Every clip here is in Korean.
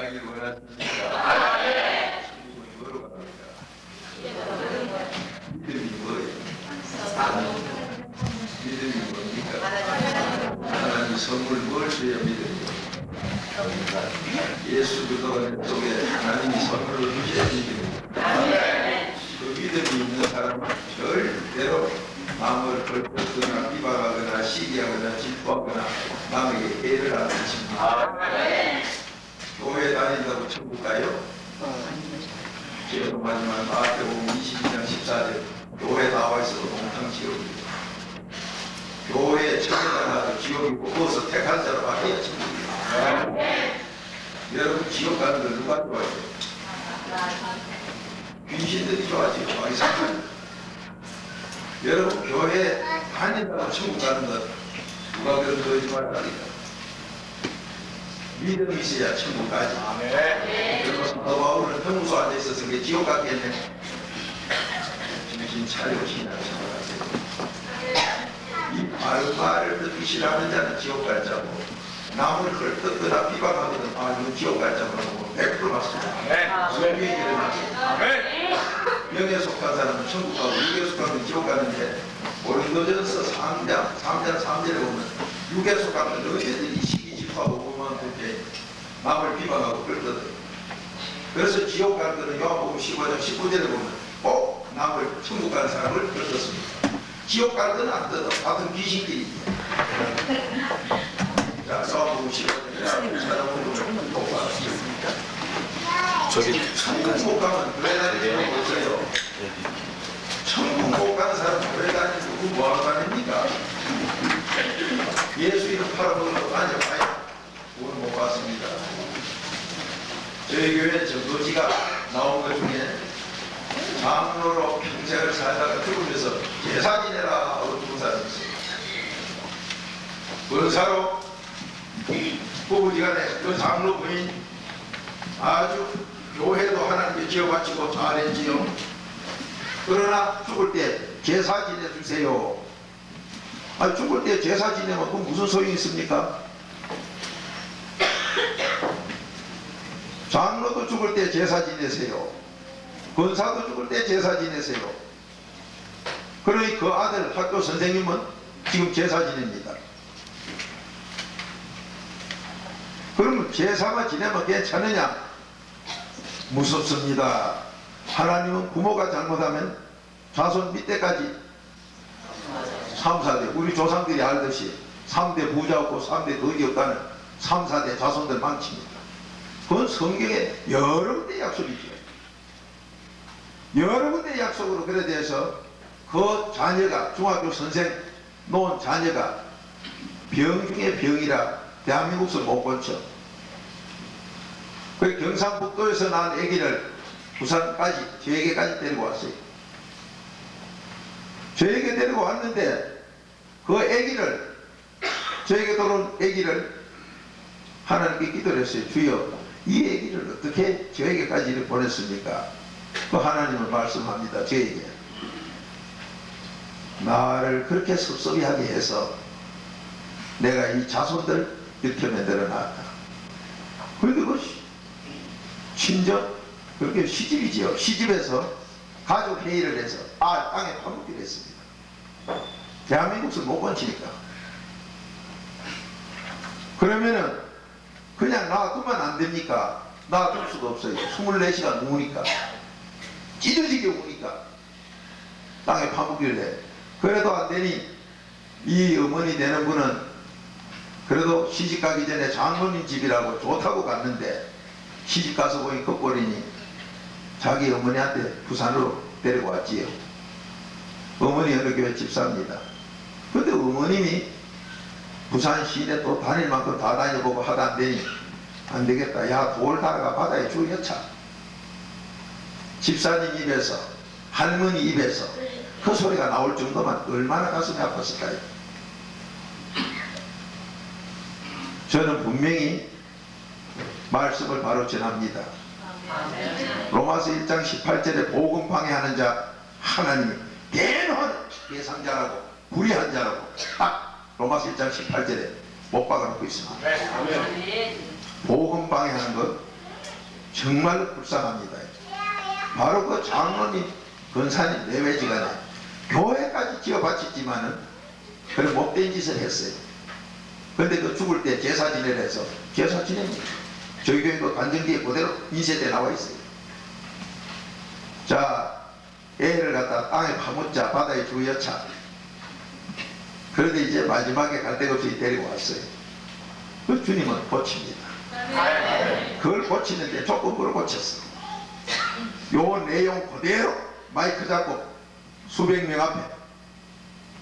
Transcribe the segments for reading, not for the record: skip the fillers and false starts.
가길 원하십니까? 천국은 뭐로 갑니까? 믿음이 뭐예요? 믿음이 뭡니까? 하나님 선물 뭘 줘야 믿음이요? 예수 그리스도 속에 하나님이 선물로 주셔야 믿음이요. 그 믿음이 있는 사람은 절대로 남을 걸거나 비방하거나 시기하거나 질투하거나 남에게 해를 안 끼칩니다. 교회 다닌다고 천국 가요? 계속 마지막 마태복음 22장 14절 교회 나와 있어도 동상 지옥이고 교회에 청해다나도 지옥이고 거기서 택한 자로 바뀌어야 천국이에요. 여러분 지옥 가는 걸 누가 좋아해요? 귀신들이 좋아하지요. 많이 상하죠. 여러분 교회 다닌다고 천국 가는 것 누가 그런 거짓말을 하니까 믿음이 있어야 천국 가지. 그리고 사도 바울은 평소 앉아 있어서 그게 지옥 갔겠네. 정신 차리고 신앙을 생각하세요. 이 말을 듣기 싫어하는 자는 지옥 갈 자고 남을 헐뜯거나 비방하거든 이건 지옥 갈 자고 100% 맞습니다. 성경에 일어나죠. 영에 속한 사람은 천국 가고 육에 속한 건 지옥 가는데 고린도전서 3장 3절에 보면 육에 속한 건 너희들이 시기 질투하고 보면 그렇게 남을 비방하고 그러거든. 그래서 지옥 가는 거는 요한복음 15장 19절에 보면 꼭 남을 천국 가는 사람을 그렇습니다. 지옥 가는 건 안 뜯어. 같은 귀신끼리. 자, 요한복음 15장 찾아보면 꼭 알았습니다. 저기 천국 못 가면 교회 다니는 거 없어요. 천국 못 가는 사람 교회 다니는 거 뭐하러 다닙니까? 예수 이름 팔아먹는 거 다녀봐요. 그건 못 봤습니다. 저희 교회 전도지가 나온 것 중에 장로로 평생을 살다가 죽으면서 제사 지내라 하고 죽은 사람이 있어요. 권사로 부부지간에 그 장로 부인 아주 교회도 하나님께 지어바치고 잘했지요. 그러나 죽을 때 제사 지내주세요. 죽을 때 제사 지내면 그 무슨 소용이 있습니까? 장로도 죽을 때 제사 지내세요. 권사도 죽을 때 제사 지내세요. 그러니 그 아들 학교 선생님은 지금 제사 지냅니다. 그러면 제사만 지내면 괜찮으냐? 무섭습니다. 하나님은 부모가 잘못하면 자손 밑에까지 3, 4대 우리 조상들이 알듯이 3대 부자 없고 3대 덕이 없다는 3, 4대 자손들 망칩니다. 그건 성경에 여러 군데 약속이죠. 여러 군데 약속으로 그래 대해서 그 자녀가 중학교 선생 놓은 자녀가 병 중에 병이라 대한민국에서 못 고쳐. 그 경상북도에서 난 아기를 부산까지 저에게까지 데리고 왔어요. 저에게 데리고 왔는데 그 아기를 저에게 들어온 아기를 하나님께 기도를 했어요. 주여 이 아기를 어떻게 저에게까지 이렇게 보냈습니까? 그 하나님은 말씀합니다. 저에게 나를 그렇게 섭섭이 하게 해서 내가 이 자손들 이렇게 만들어 놨다. 그런데 그 친정 그렇게 시집이지요. 시집에서 가족 회의를 해서 땅에 파묻기로 했습니다. 대한민국에서 못 건치니까. 그러면은 그냥 놔두면 안 됩니까? 놔둘 수가 없어요. 24시간 우니까 찢어지게 우니까 땅에 파묻기를 해. 그래도 안 되니 이 어머니 되는 분은 그래도 시집 가기 전에 장모님 집이라고 좋다고 갔는데 시집 가서 보니 겉보리니 자기 어머니한테 부산으로 데리고 왔지요. 어머니 어느 교회 집사입니다. 그런데 어머님이 부산 시내 또 다닐 만큼 다 다녀보고 하다 안 되니 안 되겠다. 야 돌 달아가 바다에 죽여차. 집사님 입에서 할머니 입에서 그 소리가 나올 정도만 얼마나 가슴이 아팠을까요? 저는 분명히 말씀을 바로 전합니다. 로마서 1장 18절에 복음 방해하는 자 하나님이 대노한 예상자라고 불의한 자라고 딱 로마서 1장 18절에 못 박아놓고 있습니다. 복음 방해하는 것 정말 불쌍합니다. 바로 그 장로님, 권사님, 내외지간에 교회까지 지어 바쳤지만은 그런 못된 짓을 했어요. 근데 그 죽을 때 제사 지내려 해서 제사 지냅니다. 저희 교회 그 관정기에 그대로 인쇄돼 나와 있어요. 자, 애를 갖다 땅에 파묻자 바다에 주여차. 그런데 이제 마지막에 갈 데가 없이 데리고 왔어요. 그 주님은 고칩니다. 그걸 고치는데 조건부로 고쳤어. 요 내용 그대로 마이크 잡고 수백 명 앞에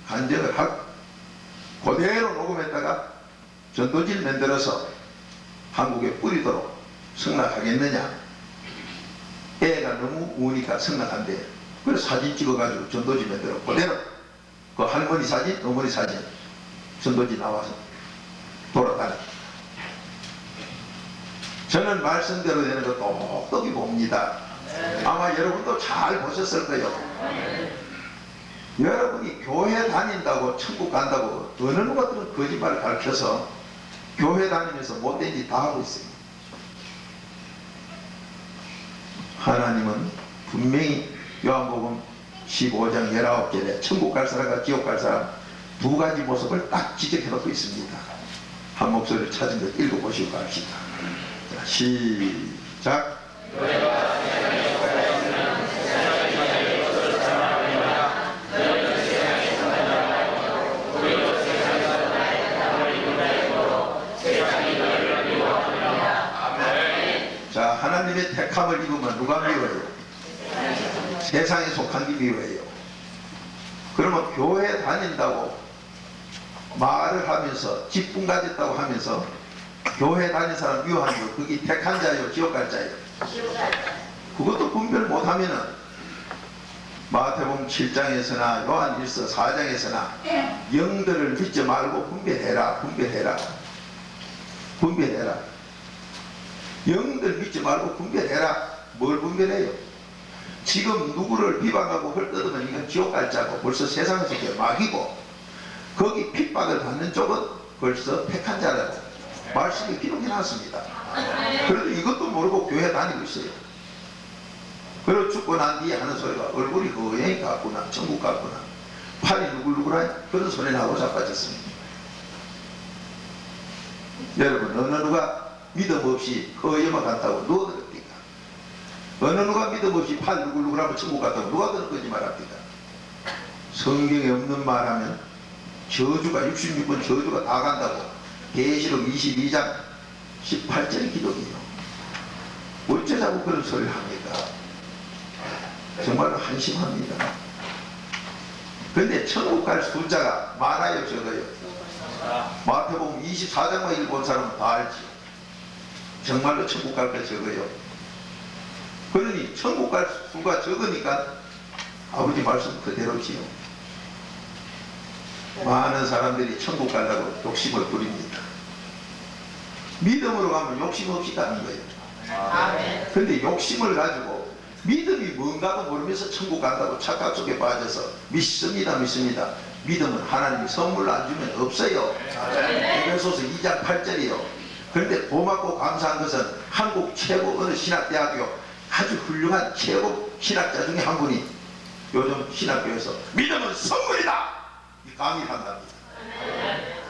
간증을 하고 그대로 녹음했다가 전도지를 만들어서 한국에 뿌리도록 승낙하겠느냐. 애가 너무 우니까 승낙한대요. 그래서 사진 찍어가지고 전도지 만들어 그대로 그 할머니 사진, 어머니 사진 전도지 나와서 돌아다니. 저는 말씀대로 되는 거 똑똑히 봅니다. 아마 여러분도 잘 보셨을 거예요. 여러분이 교회 다닌다고 천국 간다고 어느 누가들은 거짓말을 가르쳐서 교회 다니면서 못된 짓 다 하고 있어요. 하나님은 분명히 요한복음 15장 19절에 천국 갈 사람과 지옥 갈 사람 두 가지 모습을 딱 지적해 놓고 있습니다. 한 목소리를 찾은 것 읽어보시고 갑시다. 자, 시작. 자, 하나님의 택함을 입으면 누가 미워요? 세상에 속한 게 미워요. 그러면 교회 다닌다고 말을 하면서 직분 가졌다고 하면서 교회 다닌 사람 미워하는 거 그게 택한 자요 지옥 갈 자요? 그것도 분별 못하면은 마태복음 7장에서나 요한 1서 4장에서나 영들을 믿지 말고 분별해라. 영들 믿지 말고 분별해라. 뭘 분별해요? 지금 누구를 비방하고 헐뜯으면 이건 지옥 갈 자고 벌써 세상에서 막이고 거기 핍박을 받는 쪽은 벌써 택한 자라고 말씀이 기록해 놨습니다. 그래도 이것도 모르고 교회 다니고 있어요. 그리고 죽고 난 뒤에 하는 소리가 얼굴이 거행이 같구나, 천국 같구나, 팔이 누굴누굴하니 그런 소리는 하고 자빠졌습니다. 여러분, 어느 누가 믿음 없이 거여만 간다고 누가 그럽니까? 어느 누가 믿음 없이 팔 누굴누굴하면 천국 갔다고 누가 그런 거짓말합니까? 성경에 없는 말하면 저주가 66번 저주가 다 간다고 계시록 22장 18절의 기록이요. 어쩌자고 그런 소리를 합니까? 정말로 한심합니다. 근데 천국 갈 숫자가 많아요, 적어요? 마태복음 24장만 읽어본 사람은 다 알지. 정말로 천국 갈 거 적어요. 그러니 천국 갈 수가 적으니까 아버지 말씀 그대로지요. 많은 사람들이 천국 가려고 욕심을 부립니다. 믿음으로 가면 욕심 없이 가는 거예요. 근데 욕심을 가지고 믿음이 뭔가도 모르면서 천국 간다고 착각 속에 빠져서 믿습니다. 믿음은 하나님이 선물로 안 주면 없어요. 에베소서 2장 8절이요. 그런데 고맙고 감사한 것은 한국 최고 어느 신학대학교 아주 훌륭한 최고 신학자 중에 한 분이 요즘 신학교에서 믿음은 선물이다! 이 강의를 한답니다.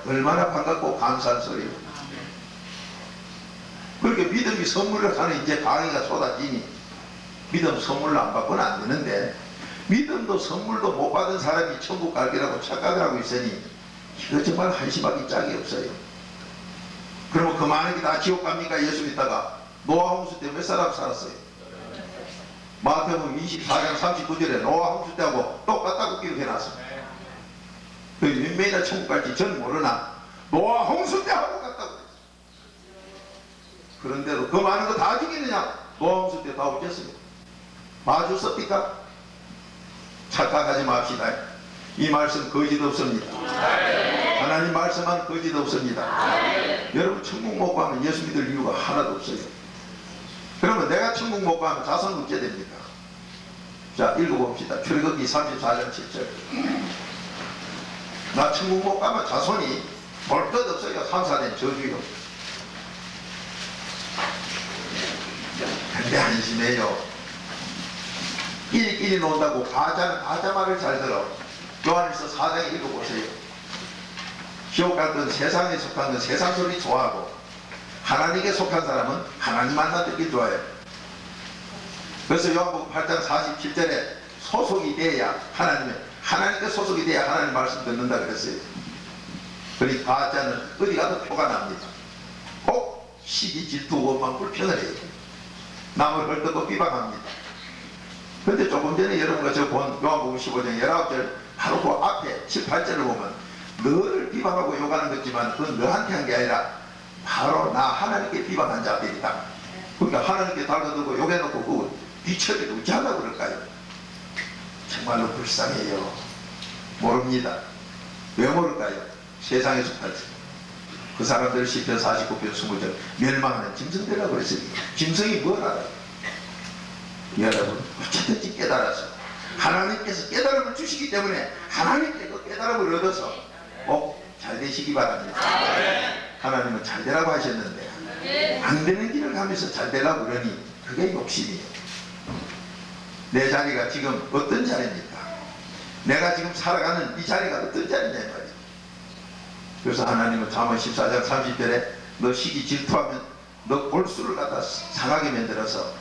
얼마나 반갑고 감사한 소리요. 그렇게 믿음이 선물을 하는 이제 강의가 쏟아지니 믿음 선물로 안 받고는 안 되는데 믿음도 선물도 못 받은 사람이 천국 갈 거라고 착각을 하고 있으니 이거 정말 한심하기 짝이 없어요. 그러면 그 많은 게 다 지옥 갑니까? 예수 믿다가 노아 홍수 때 몇 사람 살았어요? 마태복음 24장 39절에 노아 홍수 때하고 똑같다고 기록해놨습니다. 그 몇 명이나 천국 갈지 저는 모르나 노아 홍수 때하고 같다고 그랬어요. 그런데도 그 많은 거 다 죽이느냐? 노아 홍수 때 다 없겠습니다. 마주 섭니까? 착각하지 맙시다. 이 말씀 거짓 없습니다. 하나님 말씀한 거짓 없습니다. 여러분 천국 못 가면 예수 믿을 이유가 하나도 없어요. 그러면 내가 천국 못 가면 자손 어찌 됩니까? 자, 읽어봅시다. 출애굽기 34장 7절. 나 천국 못 가면 자손이 볼 것 없어요. 상사된 저주요. 근데 한심해요. 끼리끼리 논다고 가짜 말을 잘 들어. 요한일서 4장 읽어보세요. 지옥 갈건 세상에 속한 건 세상 소리 좋아하고 하나님께 속한 사람은 하나님 만나 듣기 좋아해요. 그래서 요한복음 8장 47절에 소속이 돼야 하나님께 소속이 돼야 하나님 말씀 듣는다 그랬어요. 그러니 가짜는 어디 가도 표가 납니다. 꼭 시기 질투 원망 불평을 해요. 남을 헐뜯고 비방합니다. 근데 조금 전에 여러분과 저 본 요한복음 15장 19절 바로 그 앞에 7, 8절을 보면 너를 비방하고 욕하는 거지만 그건 너한테 한 게 아니라 바로 나 하나님께 비방한 자들이다. 그러니까 하나님께 달가들고 욕해놓고 그 뒤처리를 어찌하려고 그럴까요? 정말로 불쌍해요. 모릅니다. 왜 모를까요? 세상에 속하지. 그 사람들 시편 49편 20절 멸망하는 짐승들이라고 그랬으니까 짐승이 뭘 알아요? 여러분 어쨌든지 깨달아서 하나님께서 깨달음을 주시기 때문에 하나님께 그 깨달음을 얻어서 잘 되시기 바랍니다. 하나님은 잘 되라고 하셨는데 안 되는 길을 가면서 잘 되라고 그러니 그게 욕심이에요. 내 자리가 지금 어떤 자리입니까? 내가 지금 살아가는 이 자리가 어떤 자리냐 말이에요. 그래서 하나님은 잠언 14장 30절에 너 시기 질투하면 너 골수를 갖다 상하게 만들어서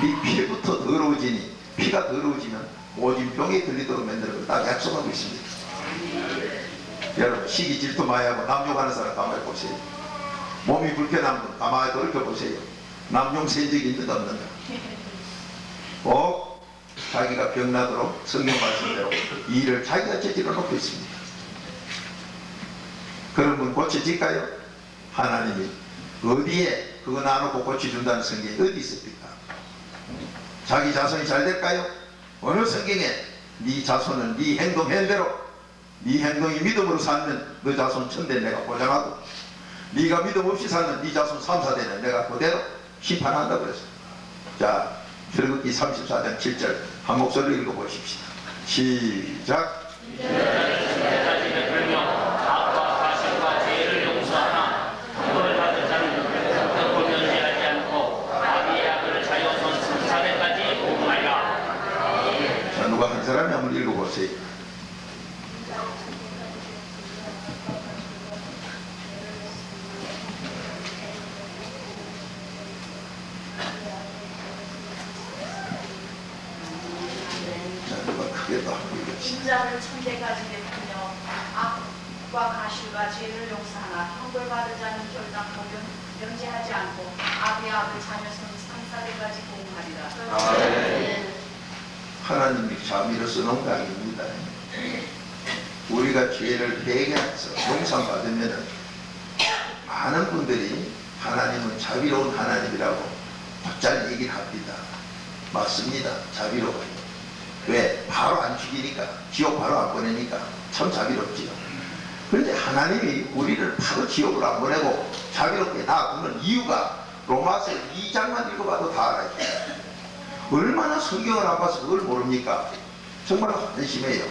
네 피부터 더러워지니 피가 더러워지면 모진 병에 걸리도록 만들어 딱 약속하고 있습니다. 여러분 시기 질투 많이 하고 남욕하는 사람 가만히 보세요. 몸이 불편한 분 가만히 돌이켜보세요. 남용 세적이 있는가 없는가. 꼭 자기가 병나도록 성경 말씀대로 이 일을 자기가 저질러 놓고 있습니다. 그런 분 고쳐질까요? 하나님이 어디에 그거 놔놓고 고쳐준다는 성경이 어디 있습니까? 자기 자손이 잘 될까요? 어느 성경에 네 자손은 네 행동 현대로 네 행동이 믿음으로 살면 너 자손 천대 내가 보장하고 네가 믿음 없이 살면 네 자손 3, 4대는 내가 그대로 심판한다 그랬어요. 자, 출애굽기 34장 7절 한 목소리로 읽어보십시다. 시작. 자, 누가 한 사람이 한번 읽어보세요. 인자를 천대까지 베푸며 악과 가실과 죄를 용서하나 형벌받은 자는 결단코 면제하지 않고 악의 악을 자녀선 상사대까지 보응하리라. 하나님이 자비로 써놓은 거 아닙니다. 우리가 죄를 회개해서 용서받으면 많은 분들이 하나님은 자비로운 하나님이라고 곧잘 얘기를 합니다. 맞습니다. 자비로워요. 왜? 바로 안 죽이니까, 지옥 바로 안 보내니까 참 자비롭지요. 그런데 하나님이 우리를 바로 지옥으로 안 보내고 자비롭게 놔두는 이유가 로마서 2장만 읽어봐도 다 알아요. 얼마나 성경을 안 봐서 그걸 모릅니까? 정말 한심해요.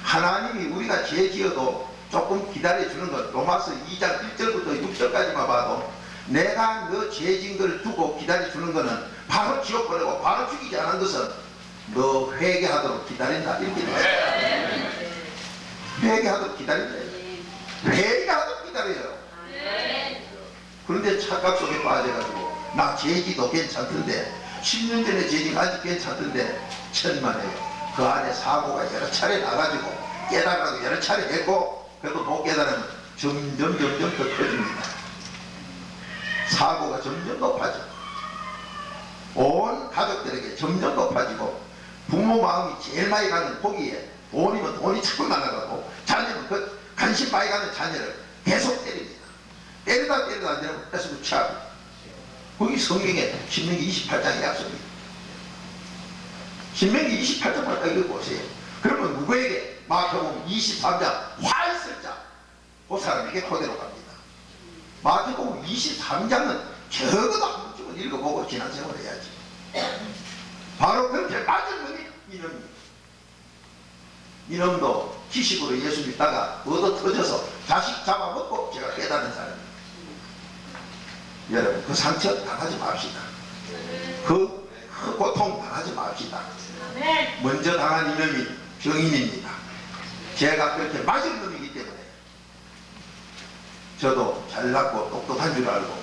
하나님이 우리가 죄 지어도 조금 기다려주는 것, 로마서 2장 1절부터 6절까지만 봐도 내가 너 죄 진 걸 두고 기다려주는 것은 바로 지옥 보내고 바로 죽이지 않은 것은 너 회개하도록 기다린다 이렇게 되어요. 회개하도록 기다린다. 회개하도록 기다려요. 그런데 착각 속에 빠져가지고 나 죄지도 괜찮던데 10년 전에 죄진 아직 괜찮던데 천만에요. 그 안에 사고가 여러 차례 나가지고 깨달아도 여러 차례 했고 그래도 못 깨달으면 점점 더 커집니다. 사고가 점점 높아져. 온 가족들에게 점점 높아지고 부모 마음이 제일 많이 가는 거기에 돈이면 돈이 자꾸 날아가고 자녀는 그 관심 많이 가는 자녀를 계속 때립니다. 때리다 안 되면 계속 취하고. 거기 성경에 신명기 28장의 약속입니다. 신명기 28장만 딱 읽어보세요. 그러면 누구에게? 마태복음 23장 화 있을 자 그 사람에게 그대로 갑니다. 마태복음 23장은 적어도 한 번쯤은 읽어보고 신앙생활을 해야지. 바로 그렇게 맞은 놈이 이놈입니다. 이놈도 기식으로 예수 믿다가 얻어 터져서 자식 잡아먹고 제가 깨닫는 사람입니다. 여러분 그 상처 당하지 맙시다. 그 고통 당하지 맙시다. 아멘. 먼저 당한 이놈이 병인입니다. 제가 그렇게 맞은 놈이기 때문에 저도 잘났고 똑똑한 줄 알고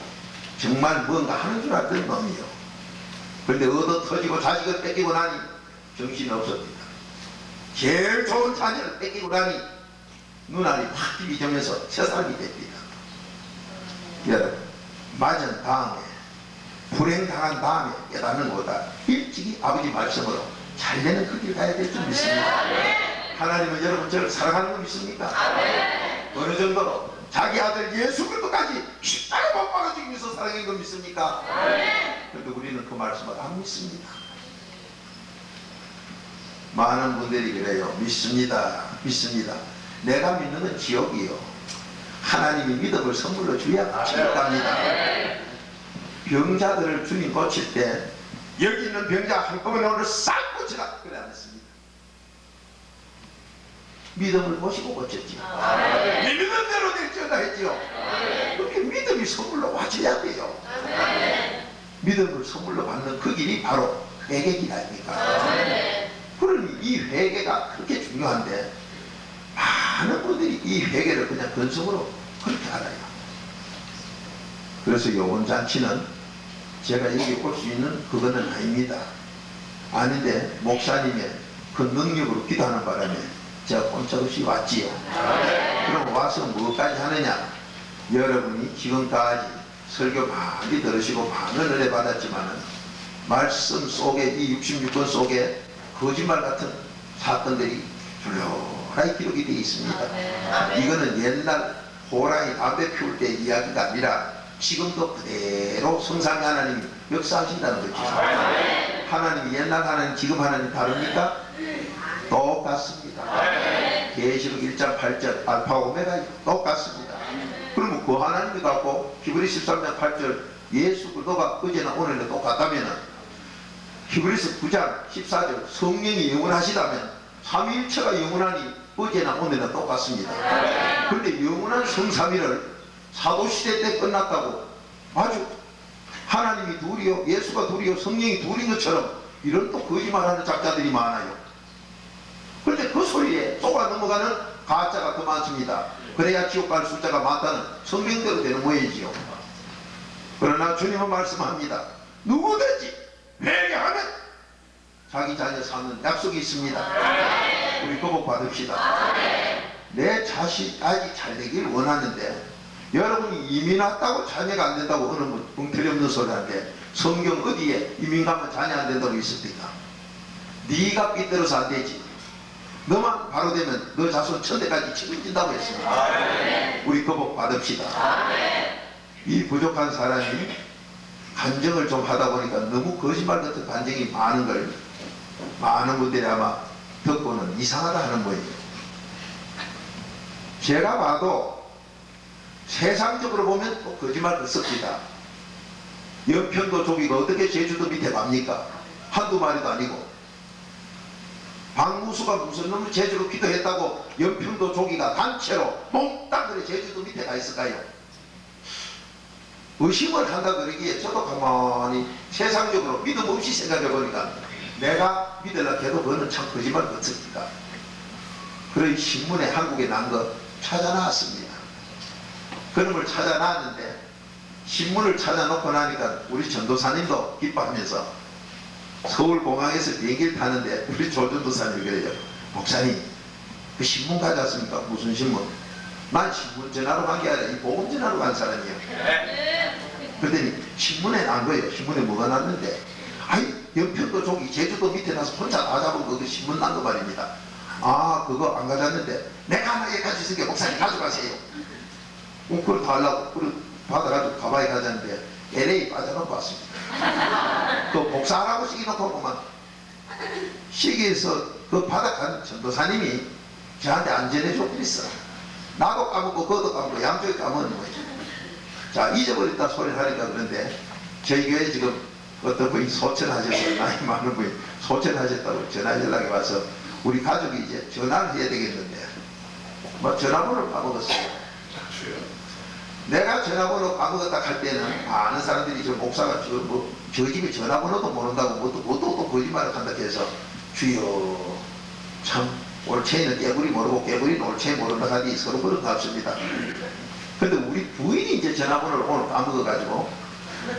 정말 뭔가 하는 줄 알던 놈이요. 그런데 얻어 터지고 자식을 뺏기고 나니 정신이 없었습니다. 제일 좋은 자녀를 뺏기고 나니 눈알이 확 비비면서 새사람이 됩니다. 여러분, 맞은 다음에 불행당한 다음에 깨닫는 것보다 일찍이 아버지 말씀으로 잘 되는 그 길 가야 될 줄 믿습니다. 하나님은 여러분 저를 사랑하는 거 믿습니까? 어느 정도로 자기 아들 예수 그리스도까지 십자가 못 박아주기 위해서 사랑한 거 믿습니까? 그런데 우리는 그 말씀을 안 믿습니다. 많은 분들이 그래요. 믿습니다. 믿습니다. 내가 믿는 건 지옥이요. 하나님이 믿음을 선물로 줘야 지옥 갑니다. 병자들을 주님 고칠 때 여기 있는 병자 한꺼번에 오늘 싹 고치라 그래 안 했습니다. 믿음을 보시고 고쳤지. 네 믿는 대로 될지어다 했지요. 그렇게 믿음이 선물로 와줘야 돼요. 믿음을 선물로 받는 그 길이 바로 회개 길 아닙니까? 그러니 이 회개가 그렇게 중요한데 많은 분들이 이 회개를 그냥 근성으로 그렇게 알아요. 그래서 요번 잔치는 제가 여기 올 수 있는 그거는 아닙니다. 아닌데 목사님의 그 능력으로 기도하는 바람에 제가 꼼짝없이 왔지요. 그럼 와서 뭐까지 하느냐? 여러분이 지금까지 설교 많이 들으시고 많은 은혜 받았지만은 말씀 속에 이 66권 속에 거짓말 같은 사건들이 줄여라이 기록이 되어 있습니다. 이거는 옛날 호랑이 담배 피울 때 이야기가 아니라 지금도 그대로 성삼위 하나님이 역사하신다는 거죠. 하나님이 옛날 하나님 지금 하나님 다릅니까? 똑같습니다. 계시록 1장 8절 알파 오메가 똑같습니다. 그러면 그 하나님이 갖고 히브리서 13장 8절 예수 그리스도가 어제나 오늘도 똑같다면 히브리서 9장 14절 성령이 영원하시다면 삼위일체가 영원하니 어제나 오늘은 똑같습니다. 그런데 영원한 성삼위를 사도시대 때 끝났다고 아주 하나님이 둘이요 예수가 둘이요 성령이 둘인 것처럼 이런 또 거짓말하는 작자들이 많아요. 그런데 그 소리에 속아 넘어가는 가짜가 더 많습니다. 그래야 지옥 갈 숫자가 많다는 성경대로 되는 모양이지요. 그러나 주님은 말씀합니다. 누구든지 회개하면 자기 자녀 사는 약속이 있습니다. 우리 그 복 받읍시다. 내 자식 아직 잘 되길 원하는데 여러분이 이민 왔다고 자녀가 안 된다고 어느 분 엉터리 없는 소리 하는데 성경 어디에 이민 가면 자녀 안 된다고 있습니까? 네가 삐뚤어서 안 되지. 너만 바로 되면 너 자손 천대까지 책임진다고 했습니다. 우리 그 복 받읍시다. 이 부족한 사람이 간증을 좀 하다 보니까 너무 거짓말 같은 간증이 많은 걸 많은 분들이 아마 듣고는 이상하다 하는 거예요. 제가 봐도 세상적으로 보면 또 거짓말 섞이다. 연평도 조기가 어떻게 제주도 밑에 갑니까? 한두 마리도 아니고. 박무수가 무슨 놈을 제주로 기도했다고 연평도 조기가 단체로 몽땅 그래 제주도 밑에 가 있을까요? 의심을 한다 그러기에 저도 가만히 세상적으로 믿음 없이 생각해 보니까 내가 믿으려고 해도 그거는 참 거짓말 같습니다. 그러니 신문에 한국에 난 거 찾아놨습니다. 그런 걸 찾아놨는데 신문을 찾아놓고 나니까 우리 전도사님도 기뻐하면서 서울공항에서 비행기를 타는데 우리 조전도사님이 그래요. 목사님 그 신문 가져왔습니까? 무슨 신문? 난 신문 전화로 간 게 아니라 이 복음 전화로 간 사람이에요. 그랬더니 신문에 난 거예요. 신문에 뭐가 났는데 아이 연평도 조기 제주도 밑에 나서 혼자 다 잡은 거 그 신문 난 거 말입니다. 아 그거 안 가져왔는데 내가 하나 가지고 있으니까 목사님 가져가세요. 그걸 다 하려고 그걸 받아가지고 가방에 가져왔는데 LA 빠져놓고 왔습니다. 또 복사하라고 시켜놓고 보면 시기에서 그 받아간 전도사님이 저한테 안 전해줘 그랬어. 나도 까먹고 그것도 까먹고 양쪽에 까먹는 거예요. 자 잊어버렸다 소리를 하니까 그런데 저희 교회 지금 어떤 분이 소천하셨어요. 나이 많은 분이 소천하셨다고 전화 연락이 와서 우리 가족이 이제 전화를 해야 되겠는데 뭐 전화번호를 까먹었어요. 내가 전화번호 까먹었다 할 때는 많은 사람들이 저 목사가 지금 뭐 저 집에 전화번호도 모른다고 또 거짓말을 한다 해서 주여 참 올챙이는 깨구리 모르고 깨구리는 올챙이 모른다 하니 서로 그런 것 같습니다. 근데 우리 부인이 이제 전화번호를 오늘 까먹어가지고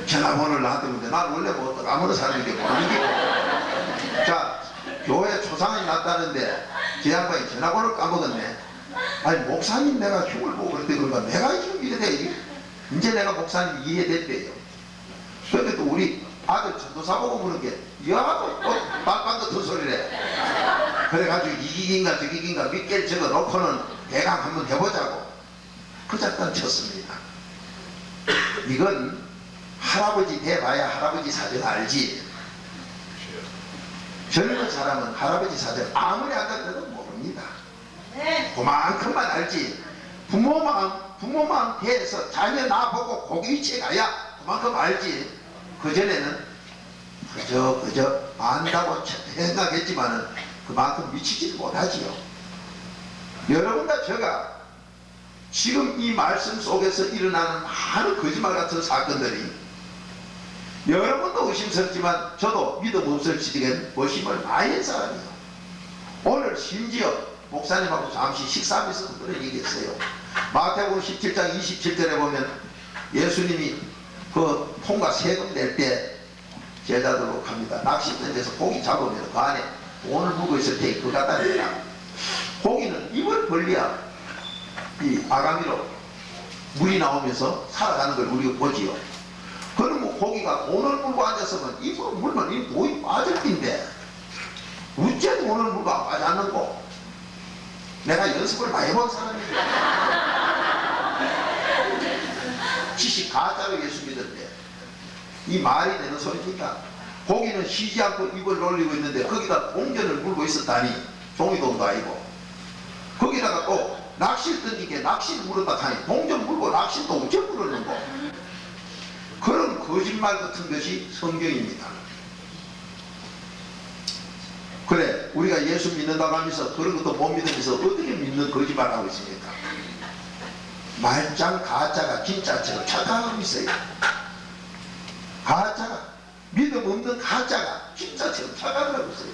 전화번호를 나한테 묻는데 난 원래 뭐 아무나 사는 게 모르는 게 자 교회 초상이 났다는데 제 양반이 전화번호를 까먹었네. 아니 목사님 내가 흉을 보고 그랬더니 그런가 내가 지금 이래 이제 내가 목사님 이해됐대요. 그런데 또 우리 아들 전도사 보고 물은 게 야도 말반도 더 소리래. 그래가지고 이기긴가 저기긴가 몇 개를 적어 놓고는 대강 한번 해보자고 그 작단 쳤습니다. 이건 할아버지 돼봐야 할아버지 사정 알지. 젊은 사람은 할아버지 사정 아무리 안다고 모릅니다. 그만큼만 알지. 부모만 돼서 자녀 나보고 고기 위치에 가야 그만큼 알지. 그전에는 그저 안다고 생각했지만은 그만큼 미치지도 못하지요. 여러분과 제가 지금 이 말씀 속에서 일어나는 많은 거짓말 같은 사건들이 여러분도 의심스럽지만 저도 믿음 없을 지경에 의심을 많이 한 사람이에요. 오늘 심지어 목사님하고 잠시 식사하면서 그런 얘기했어요. 마태복음 17장 27절에 보면 예수님이 그 통과 세금 낼 때 제자들로 갑니다. 낚시 던져서 고기 잡으면 그 안에 돈을 묵어 있을 테니 그거 갖다 내라. 고기는 입을 벌려야 이 아가미로 물이 나오면서 살아가는 걸 우리가 보지요. 그러면 고기가 돈을 물고 앉았으면 입으로 물면 이 돈이 빠질 텐데 어째 돈을 물고 안 빠지 않는고. 내가 연습을 많이 해본 사람이야. 지식 가짜로 예수 믿었대. 이 말이 되는 소리니까. 고기는 쉬지 않고 입을 놀리고 있는데 거기다 동전을 물고 있었다니 종이돈도 아니고 거기다가 또 낚시를 던지게 낚시를 물었다 하니 동전 물고 낚시도 어째 물었는 거. 그런 거짓말 같은 것이 성경입니다. 그래 우리가 예수 믿는다고 하면서 그런 것도 못 믿으면서 어떻게 믿는 거짓말 하고 있습니까? 말짱 가짜가 진짜처럼 착각하고 있어요. 가짜가 믿음 없는 가짜가 진짜처럼 착각을 하고 있어요.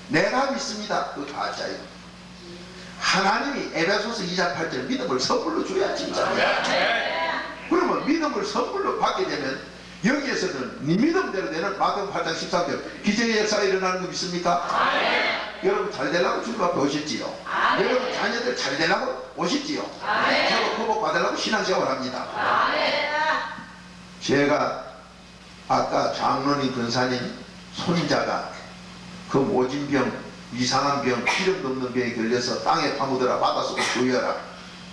내가 믿습니다. 그 가짜예요. 하나님이 에베소서 2장 8절 믿음을 선물로 줘야 진짜예요. 그러면 믿음을 선물로 받게 되면 여기에서는 네 믿음대로 되는 마태복음 8장 13절 기적의 역사가 일어나는 거 믿습니까? 여러분 잘 되려고 주님 앞에 오셨지요. 여러분 자녀들 잘 되려고 오셨지요. 저도 그복 받으려고 신앙생활을 합니다. 제가 아까 장로님 근사님 손자가 그 모진병 이상한 병 이름도 없는 병에 걸려서 땅에 파묻어라 바닷속에 구해라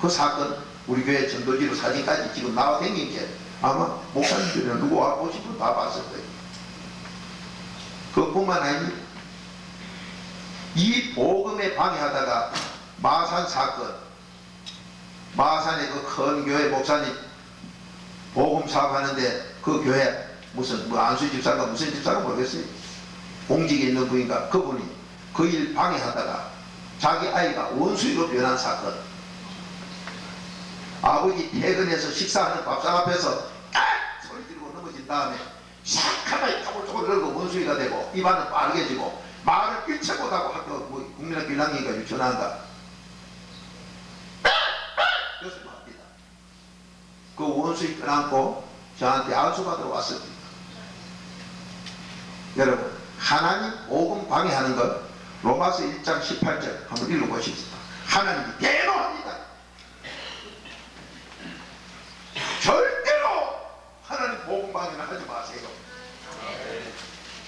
그 사건 우리 교회 전도지로 사진까지 지금 나와 다닌 게 아마 목사님들은 누구 와 보신 분 다 봤을 거예요. 그뿐만 아니니 이 복음에 방해하다가 마산 사건 마산의 그 큰 교회 목사님 복음 사업하는데 그 교회 무슨 뭐 안수 집사가 무슨 집사가 모르겠어요. 공직에 있는 분인가 그분이 그 일 방해하다가 자기 아이가 원수이로 변한 사건. 아버지 퇴근해서 식사하는 밥상 앞에서 딱 소리 지르고 넘어진 다음에 샥하게 쪼글쪼글 걸고 원수이가 되고 입안은 빠르게지고 말을 일체 못하고 학교 뭐 국민학교 1학년인가 유치원한가 그래서 말합니다. 그 원수이 끊안고 저한테 안수받으러 왔습니다. 여러분 하나님 복음 방해하는 것 로마서 1장 18절 한번 읽어보십시다. 하나님이 대노합니다. 절대로 하나님 복음 방해는 하지 마세요.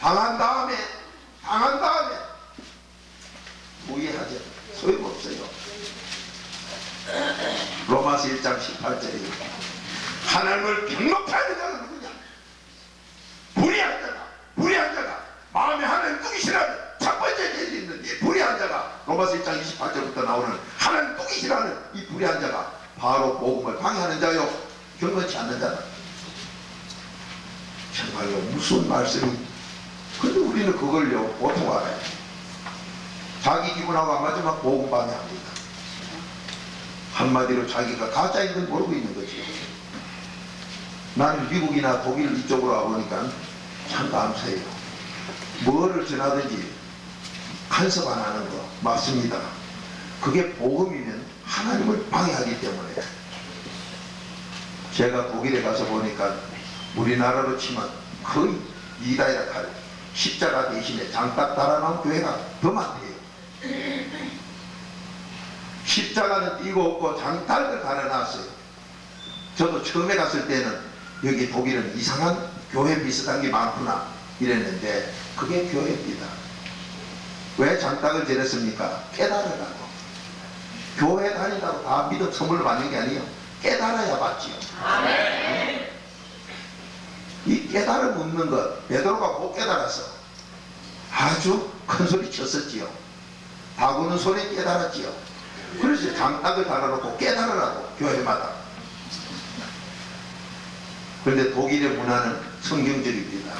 당한 다음에 후회하죠. 소용없어요. 로마서 1장 18절에 하나님을 경록하는 자가 누구냐? 불의한 자가 마음에 하나님 두기 싫어하는 첫 번째 죄이 있는데 불의한 자가 로마서 1장 28절부터 나오는 하나님 두기 싫어하는 이 불의한 자가 바로 복음을 방해하는 자요 경건치 않는 자다. 정말로 무슨 말씀이. 근데 우리는 그걸요 보통 알아요. 자기 기분하고 안 맞으면 복음 방해합니다. 한마디로 자기가 가짜인 걸 모르고 있는 거지. 나는 미국이나 독일 이쪽으로 와보니까 참 감사해요. 뭐를 전하든지 간섭 안 하는 거 맞습니다. 그게 복음이면 하나님을 방해하기 때문에. 제가 독일에 가서 보니까 우리나라로 치면 거의 이다이라 칼 십자가 대신에 장딱 달아놓은 교회가 더 많대요. 십자가는 띄고 없고 장딱을 달아놨어요. 저도 처음에 갔을 때는 여기 독일은 이상한 교회 비슷한 게 많구나 이랬는데 그게 교회입니다. 왜 장딱을 지냈습니까? 깨달으라고. 교회 다니다고 다 믿음 선물로 받는 게 아니에요. 깨달아야 받지요. 아멘. 이 깨달음 없는 것, 베드로가 못 깨달았어. 아주 큰 소리 쳤었지요. 다구는 소리 깨달았지요. 그래서 장딱을 달아놓고 깨달으라고 교회마다. 그런데 독일의 문화는 성경적입니다.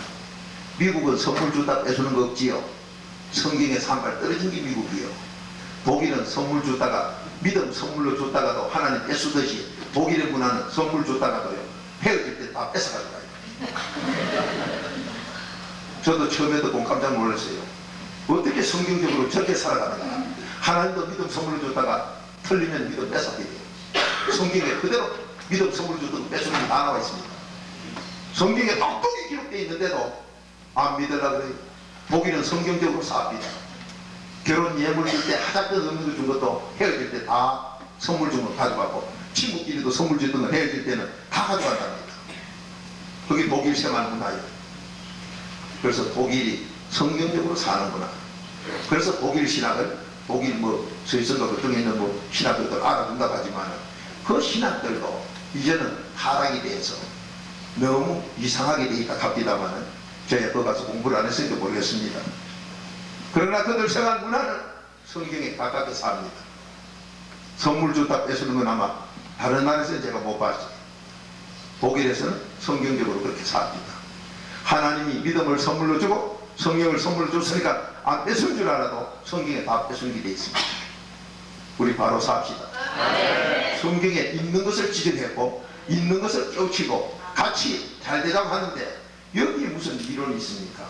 미국은 선물 주다 뺏어는 거 없지요. 성경에 산발 떨어진 게 미국이요. 독일은 선물 주다가 믿음 선물로 줬다가도 하나님 뺏수듯이 독일의 문화는 선물 줬다가도요 헤어질 때 다 뺏어가더라고요. 저도 처음에 듣고 깜짝 놀랐어요. 어떻게 성경적으로 저렇게 살아가는가. 하나님도 믿음 선물로 줬다가 틀리면 믿음 뺏어가게 돼요. 성경에 그대로 믿음 선물로 줬다가 뺏어는 게 다 나와 있습니다. 성경에 똑똑히 기록되어 있는데도 안 믿으려고 그래요. 독일은 성경적으로 삽니다. 결혼 예물 줄 때 하자건 없는 거 준 것도 헤어질 때 다 선물 준 거 가져가고 친구끼리도 선물 줬던 거 헤어질 때는 다 가져간답니다. 그게 독일 생활 문화예요. 그래서 독일이 성경적으로 사는구나. 그래서 독일 신학을 독일 뭐 스위스인가 그쪽에 있는 뭐 신학들도 알아준다고 하지만 그 신학들도 이제는 타락이 돼서 너무 이상하게 돼 있다 합니다만은 제가 거기 가서 공부를 안 했으니까 모르겠습니다. 그러나 그들 생활 문화는 성경에 가깝게 삽니다. 선물 줬다 뺏는 건 아마 다른 나라에서는 제가 못 봤어요. 독일에서는 성경적으로 그렇게 삽니다. 하나님이 믿음을 선물로 주고 성경을 선물로 줬으니까 안 뺏을 줄 알아도 성경에 다 뺏는 게 돼 있습니다. 우리 바로 삽시다. 성경에 있는 것을 지적했고 있는 것을 깨우치고 같이 잘 되자고 하는데 여기에 무슨 이론이 있습니까?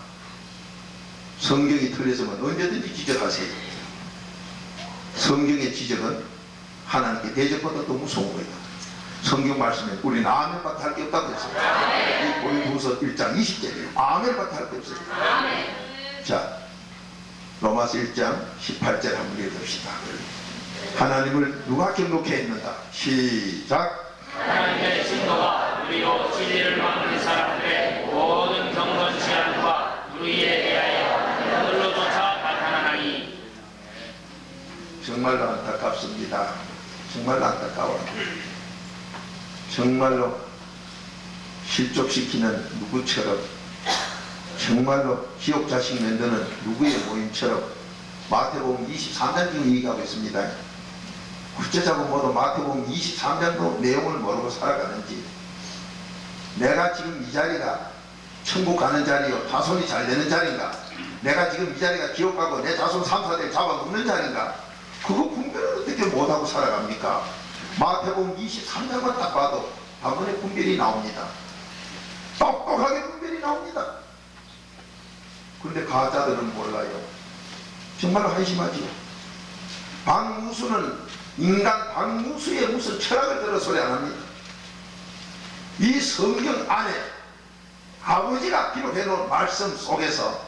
성경이 틀렸으면 언제든지 지적하세요. 성경의 지적은 하나님께 대적보다 더 무서운 거예요. 성경 말씀에 우리는 아멘밖에 할 게 없다고 했어요. 고린도후서 1장 20절 아멘밖에 할 게 없어요. 자, 로마서 1장 18절 한번 읽읍시다. 하나님을 누가 경록해 했는가? 시작. 하나님의 증거가 우리로 진리를 막는 사람들의 모든 경건 시간과 우리에 대하여 오늘로조차 나타나나니. 정말로 안타깝습니다. 정말로 안타까워요. 정말로 실족시키는 누구처럼 정말로 지옥 자식 만드는 누구의 모임처럼 마태복음 23장 지금 얘기하고 있습니다. 구체적으로 모두 마태복음 23장도 내용을 모르고 살아가는지 내가 지금 이 자리가 천국 가는 자리요 자손이 잘 되는 자리인가, 내가 지금 이 자리가 지옥 가고 내 자손 3, 4대를 잡아먹는 자리인가, 그거 분별을 어떻게 못하고 살아갑니까? 마태복음 23장만 딱 봐도 한번에 분별이 나옵니다. 똑똑하게 분별이 나옵니다. 그런데 가짜들은 몰라요. 정말로 한심하지요. 박무수는 인간 박무수의 무슨 철학을 들어 소리 안 합니다. 이 성경 안에 아버지가 기록해 놓은 말씀 속에서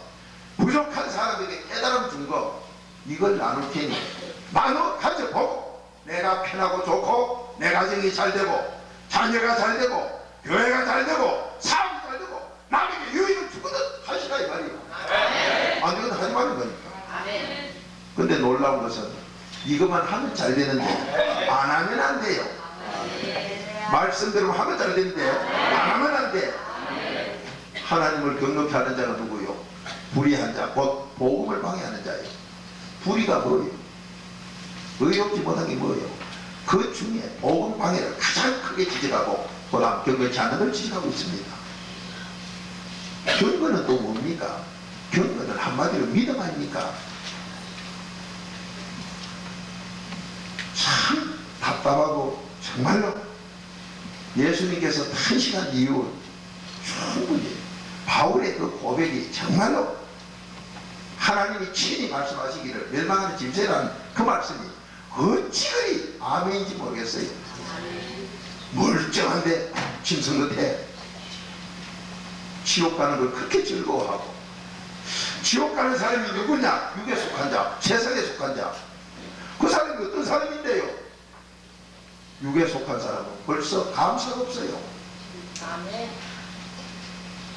부족한 사람에게 깨달음 준 거 이걸 나눌 테니 나눠 가져보고 내가 편하고 좋고 내 가정이 잘 되고 자녀가 잘 되고 교회가 잘 되고 사업이 잘 되고 남에게 유익을 주거든 하시라 이 말이에요. 안 되거든 하지 말는 거니까. 근데 놀라운 것은 이것만 하면 잘 되는데 안 하면 안 돼요. 말씀대로 하면 잘 되는데 안 하면 안 돼. 하나님을 경넉히 하는 자가 누구요? 불의한 자, 곧 복음을 방해하는 자예요. 불의가 뭐예요? 의롭지 못한 게 뭐예요? 그 중에 복음 방해를 가장 크게 지적하고 그 다음 경건치 않은 걸 지적하고 있습니다. 경건은 또 뭡니까? 경건은 한마디로 믿음 아닙니까? 참 답답하고 정말로 예수님께서 1시간 이후 충분히 바울의 그 고백이 정말로 하나님이 친히 말씀하시기를 멸망하는 짐승이라는 그 말씀이 어찌 그리 아멘인지 모르겠어요. 멀쩡한데 짐승 같아. 지옥 가는 걸 그렇게 즐거워하고, 지옥 가는 사람이 누구냐? 육에 속한 자, 세상에 속한 자. 그 사람이 어떤 사람인데요? 육에 속한 사람은 벌써 감사가 없어요.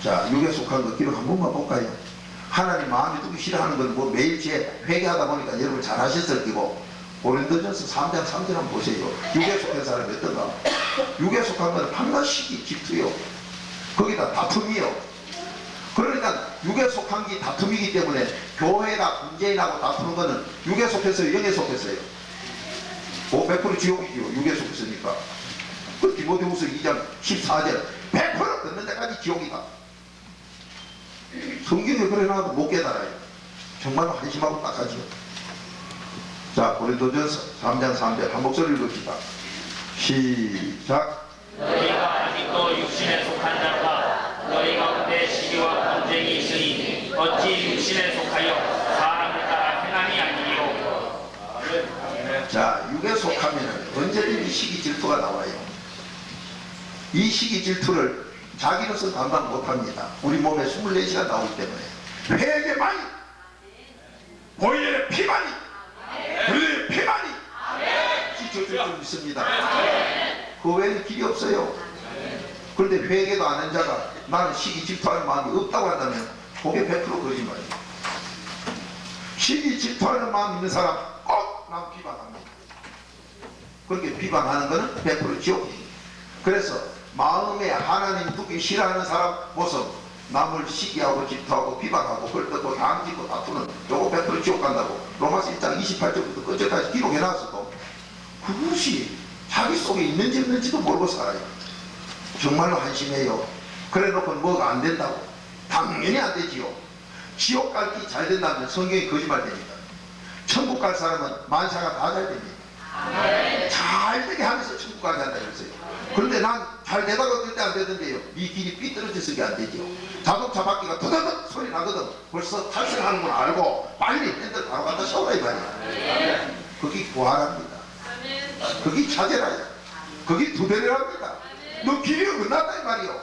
자, 육에 속한 것 기록 한 번만 볼까요? 하나님 마음에 두기 싫어하는 건 뭐 매일 제 회개하다 보니까 여러분 잘 하셨을 거고, 고린도전서 3장 3절 한번 보세요. 육에 속한 사람이 어떤가? 육에 속한 건 한낱 시기 질투요. 거기다 다툼이요. 그러니까 육에 속한 게 다툼이기 때문에 교회가 문재인하고 다투는 거는 육에 속했어요, 영에 속했어요? 100% 지옥이지요. 육에 속했으니까. 그 디모데후서 2장 14절 100% 듣는 데까지 지옥이다. 성경에 그래 놔도 못 깨달아요. 정말로 한심하고 딱하지요. 자, 고린도전서 3장 3절 한 목소리 읽읍시다. 시작. 너희가 아직도 육신에 속한 자가 너희 가운데 시기와 분쟁이 있으니 어찌 육신에 속하여 사람을 따라 행함이 아니요. 자, 육에 속하면 언제든지 시기 질투가 나와요. 이 시기 질투를 자기로서 감당 못합니다. 우리 몸에 24시간 나오기 때문에 회개만이, 보혈의 피만이, 우리의 피만이 지켜줄 수 있습니다. 그 외에는 길이 없어요. 그런데 회개도 안 한 자가 나는 시기 질투하는 마음이 없다고 한다면 그게 100% 거짓말이에요. 시기 질투하는 마음 있는 사람 꼭 남 비방합니다. 그렇게 비방하는 것은 100% 지옥입니다. 그래서 마음에 하나님 두기 싫어하는 사람 모습, 남을 시기하고 질투하고 비방하고 헐떡고 양짓고 다투는 요거 100% 지옥 간다고 로마서 1장 28절부터 끝까지 기록해놨어도 그것이 자기 속에 있는지 없는지도 모르고 살아요. 정말로 한심해요. 그래 놓고 뭐가 안 된다고? 당연히 안 되지요. 지옥 갈기 잘 된다면 성경이 거짓말 됩니다. 천국 갈 사람은 만사가 다 잘 됩니다. 잘 되게 하면서 천국 가게 한다 그랬어요. 그런데 난 잘 되다가 어떨 때 안 되던데요. 이 길이 삐뚤어져서 게 안 되죠. 자동차 바퀴가 터다닥 소리 나거든. 벌써 탈승하는 걸 알고 빨리 핸들 바로 갖다 세우라 이 말이야. 그게 구하랍니다. 그게 차제라요. 그게 두대리랍니다. 너 길이 끝났다 이 말이요.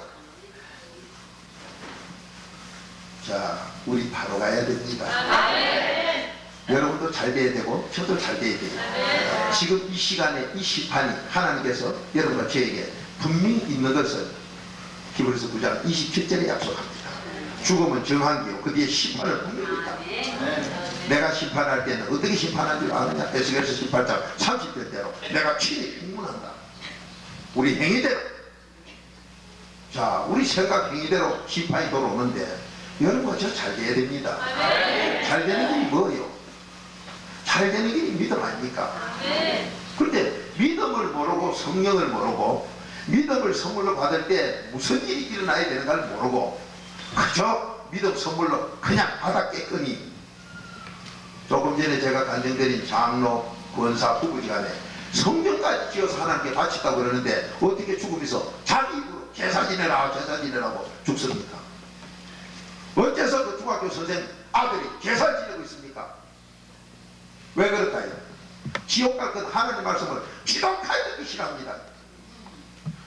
자, 우리 바로 가야 됩니다. 여러분도 잘 돼야 되고 저도 잘 돼야 돼요. 지금 이 시간에 이 심판이 하나님께서 여러분과 저에게 분명히 있는 것을 히브리서 9장 27절에 약속합니다. 죽음은 정한기요 그 뒤에 심판을 분명히 있다. 내가 심판할 때는 어떻게 심판할 줄 아느냐? 에스겔서 18장 30절대로 내가 친히 행문한다. 우리 행위대로, 자, 우리 생각 행위대로 심판이 돌아오는데 여러분 저 잘 돼야 됩니다. 잘 되는 길이 뭐예요? 잘 되는 길이 믿음 아닙니까? 그런데 믿음을 모르고 성령을 모르고 믿음을 선물로 받을 때 무슨 일이 일어나야 되는가를 모르고 그저 믿음 선물로 그냥 받았겠거니, 조금 전에 제가 간증드린 장로, 권사, 부부지간에 성경까지 지어서 하나님께 바쳤다고 그러는데 어떻게 죽으면서 자기 입으로 제사 지내라 제사 지내라고 죽습니까? 어째서 그 중학교 선생 아들이 제사 지내고 있습니까? 왜 그럴까요? 지옥 갈 건 하나님 말씀을 지독하게 듣기 싫어합니다.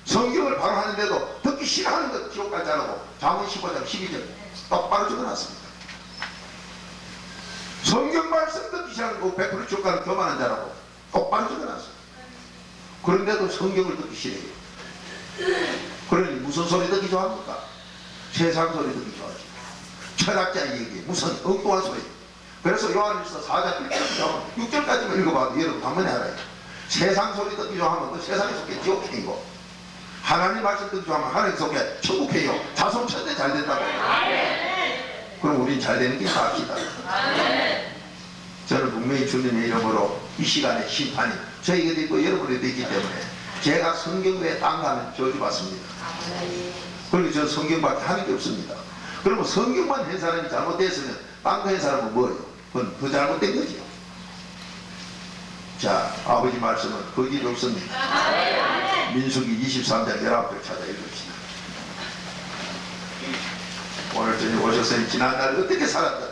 성경을 바로 하는데도 듣기 싫어하는 것 지옥 가지 않고 잠언 15장 12절 똑바로 적어놨습니다. 성경 말씀 듣기 싫어하는 거 100% 지옥 가는 교만한 자라고 똑바로 적어놨어요. 그런데도 성경을 듣기 싫어요. 그러니 무슨 소리 듣기 좋아합니까? 세상 소리 듣기 좋아하죠. 철학자 얘기 무슨 엉뚱한 소리. 그래서 요한일서 4장 1절부터 6절까지만 읽어봐도 여러분 한 번에 알아요. 세상 소리 듣기 좋아하면 그 세상에 속해 지옥행이고, 하나님 말씀 듣기 좋아하면 하나님 속해 천국행이요 자손천대 잘 된다고. 그럼 우린 잘 되는 게 삽시다. 저는 분명히 주님의 이름으로 이 시간에 심판이 저에게도 있고 여러분에게도 있기 때문에 제가 성경 외에 딴 가면 저주받습니다. 그리고 저 성경밖에 하는 게 없습니다. 그러면 성경만 한 사람이 잘못됐으면 딴 거 한 사람은 뭐예요? 그건 더 잘못된 거지요. 자, 아버지 말씀은 거짓 없습니다. 민수기 23장 11절 찾아 읽읍시다. 오늘 저녁 오셔서 지난날 어떻게 살았든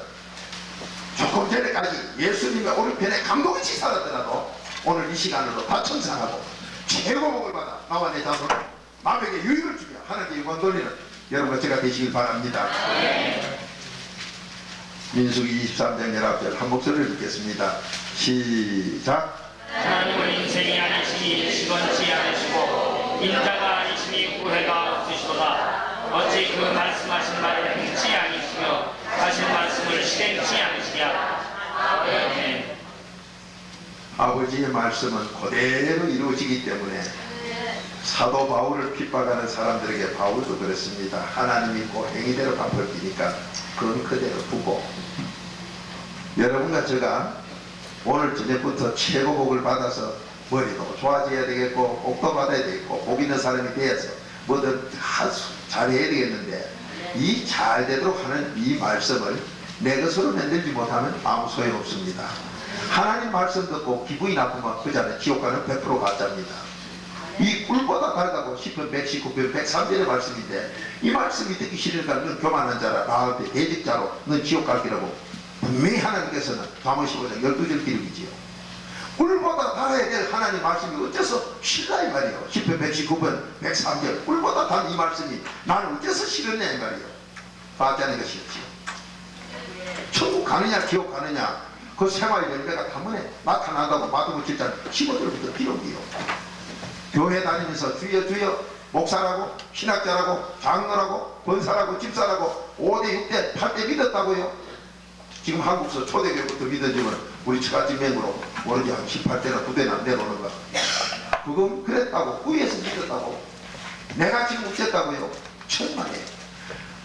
조금 전에까지 예수님의 오른편에 감동없이 살았더라도 오늘 이 시간으로 다 청산하고 최고 복을 받아 나와 내 자손 남에게 유익을 주며 하나님께 영광 돌리는 여러분과 제가 되시길 바랍니다. 민수기 23장 19절 한 목소리를 듣겠습니다. 시작. 하나님은 인생이 아니시니 시건치 않으시고 인자가 아니시니 후회가 없으시도다. 어찌 그 말씀하신 말을 행치 아니시며 하신 말씀을 실행치 않으시랴. 아멘. 아버지의 말씀은 그대로 이루어지기 때문에 사도 바울을 핍박하는 사람들에게 바울도 그랬습니다. 하나님 믿고 행위대로 갚을 끼니까 그건 그대로 두고 여러분과 제가 오늘 저녁부터 최고 복을 받아서 머리도 좋아져야 되겠고 복도 받아야 되겠고 복 있는 사람이 되어서 뭐든 다 잘해야 되겠는데 이 잘 되도록 하는 이 말씀을 내 것으로 만들지 못하면 아무 소용없습니다. 하나님 말씀 듣고 기분이 나쁘면 그 자는 지옥 가는 100% 가짜입니다. 이 꿀보다 달다고 10편 119편 103절의 말씀인데 이 말씀이 듣기 싫으니까 넌 교만한 자라 나한테 대직자로 넌 지옥 갈 기라고 분명히 하나님께서는 잠언 15장 12절 기록이지요. 꿀보다 달아야 될 하나님 말씀이 어째서 싫나 이 말이에요. 10편 119편 103절 꿀보다 단 이 말씀이 나는 어째서 싫었냐 이 말이에요. 가짜는 것이었지요. 천국 가느냐 지옥 가느냐 그 생활 열매가 단번에 나타난다고 마태복음 7장 15절부터 기록이요. 교회 다니면서 주여 주여 목사라고 신학자라고 장로라고 권사라고 집사라고 5대 6대 8대 믿었다고요. 지금 한국서 초대교부터 믿어지면 우리 처갓집 맹으로 모르지 한 18대나 9대나 내려오는 거. 그건 그랬다고 구에서 믿었다고 내가 지금 웃겼다고요. 천만에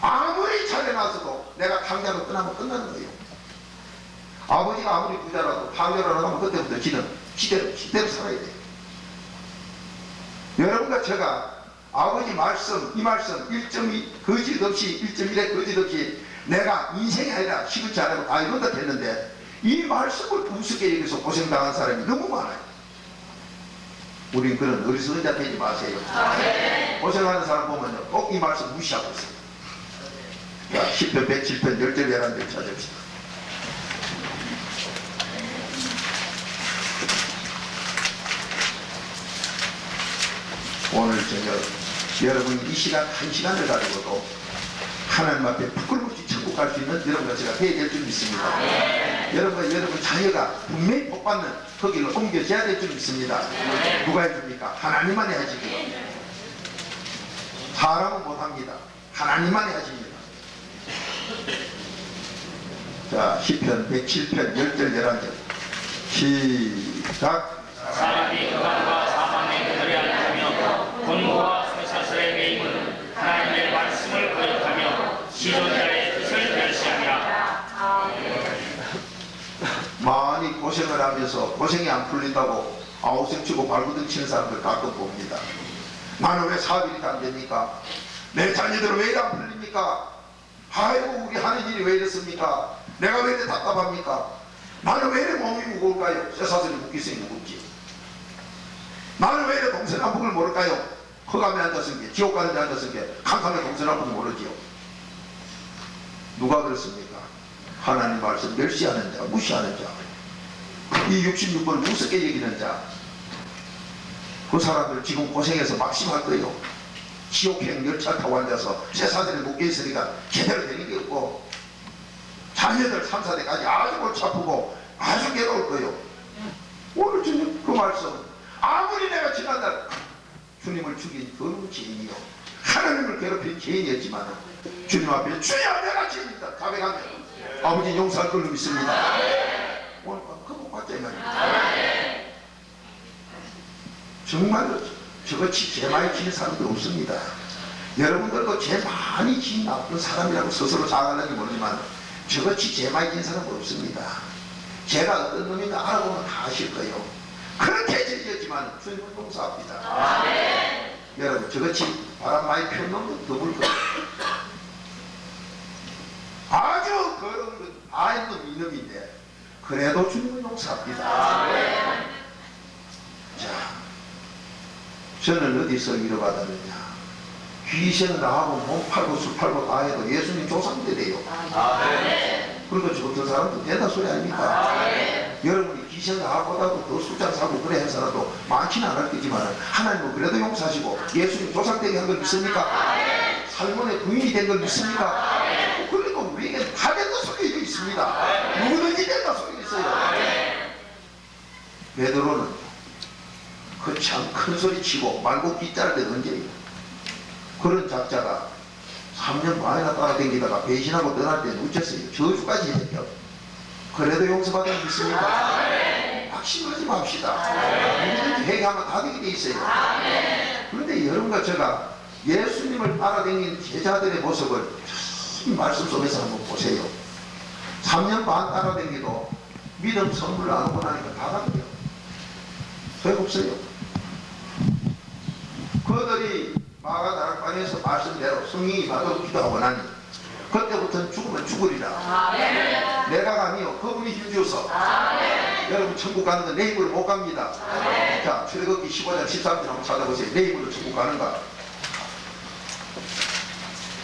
아무리 잘해놨어도 내가 당자로 떠나면 끝나는 거예요. 아버지가 아무리 부자라도 판결을 하면 그때부터 지는 시대로 살아야 돼요. 여러분과 제가 아버지 말씀 이 말씀 1.2 거짓 없이 1.1의 거짓 없이 내가 인생이 아니라 시그치 않고 다 이런다 했는데 이 말씀을 우습게 여기서 고생당한 사람이 너무 많아요. 우린 그런 어리석은 자 되지 마세요. 고생하는 사람 보면요 꼭 이 말씀 무시하고 있어요. 자, 10편 107편 10절 11절 찾읍시다. 오늘 저녁 여러분이 이 시간 한 시간을 가지고도 하나님 앞에 부끄러움없이 천국 갈 수 있는 여러분과 제가 되어야 될 줄 믿습니다. 여러분 자녀가 분명히 복받는 거기를 옮겨져야 될 줄 믿습니다. 누가 해줍니까? 하나님만이 하시고요. 사람은 못합니다. 하나님만이 하십니다. 자, 시편 107편 10절 11절 시작. 사람이 그간과 사망의 그들에 앉으며 분노와 쇠사슬의 매임은 하나님의 말씀을 거역하며 시존자의 뜻을 멸시하리라. 많이 고생을 하면서 고생이 안 풀린다고 아우성 치고 발구등 치는 사람들 가끔 봅니다. 나는 왜 사업이 안 됩니까? 내 자녀들은 왜 안 풀립니까? 아이고 우리 하는 일이 왜 이렇습니까? 내가 왜 이렇게 답답합니까? 나는 왜 이렇게 몸이 무거울까요? 쇠사슬이 묶이성이 무겁지. 나는 왜 이렇게 동서남북을 모를까요? 허감에 앉았은 게 지옥 가는 데 앉았은 게 캄캄해 동서남북을 모르지요. 누가 그렇습니까? 하나님 말씀 멸시하는 자, 무시하는 자, 이 66번을 우습게 여기는 자, 그 사람들 지금 고생해서 막심할 거예요. 지옥행 열차 타고 앉아서 쇠사슬에 묶여있으니까 제대로 되는 게 없고 자녀들 3, 4대까지 아주 골치 아프고 아주 괴로울 거예요. 오늘 주님 그 말씀 아무리 내가 지난날 주님을 죽인 그 죄인이요 하나님을 괴롭힌 죄인이었지만 주님 앞에 주여 내가 죄인이다 가백하면 아버지 용서할 걸로 믿습니다. 오늘 그 복 받자 이 말입니다. 정말로 저같이 죄 많이 지는 사람들 없습니다. 여러분들도 죄 많이 지은 나쁜 사람이라고 스스로 자각하는지 모르지만 저같이 죄 많이 지은 사람은 없습니다. 죄가 어떤 놈인가 알아보면 다 아실 거예요. 그렇게 죄지었지만 주님은 용서합니다. 여러분 저같이 바람 많이 피운 놈도 더물 거예요. 아주 더러운 건 아이놈 이놈인데 그래도 주님은 용서합니다. 자, 저는 어디서 위로받았느냐? 귀신 나하고 몸 팔고 술 팔고 다 해도 예수님 조상들이에요. 그리고 저 어떤 사람도 된다 소리 아닙니까? 여러분이 귀신 나하고보다도 더 술잔 사고 그래 해서라도 많지는 않을 거지만 하나님은 그래도 용서하시고 예수님 조상되게 한 걸 믿습니까? 살몬의 부인이 된 걸 믿습니까? 그러니까 우리에게 다 된다 소리가 있습니다. 누구든지 된다 소리가 있어요. 베드로는 그 참 큰 소리 치고 말고 자를 때 언제예요? 그런 작자가 3년 반이나 따라다니다가 배신하고 떠날 때는 어쨌어요? 저주까지 했죠. 그래도 용서받으면 믿습니까? 확신하지 맙시다. 누구든지 회개하면 다 되게 돼 있어요. 그런데 여러분과 제가 예수님을 따라다니는 제자들의 모습을 참 말씀 속에서 한번 보세요. 3년 반 따라다니도 믿음 선물을 안 오고 나니까 다 다르죠. 소용없어요. 그들이 마가다락방에서 말씀대로 성령이 받아 기도하고 나니 그때부터는 죽으면 죽으리라. 내가 아니요 그분이 힘주어서 여러분 천국 가는 건 내 힘으로 못 갑니다. 자, 출애굽기 15장 13절 한번 찾아보세요. 내 힘으로 천국 가는가?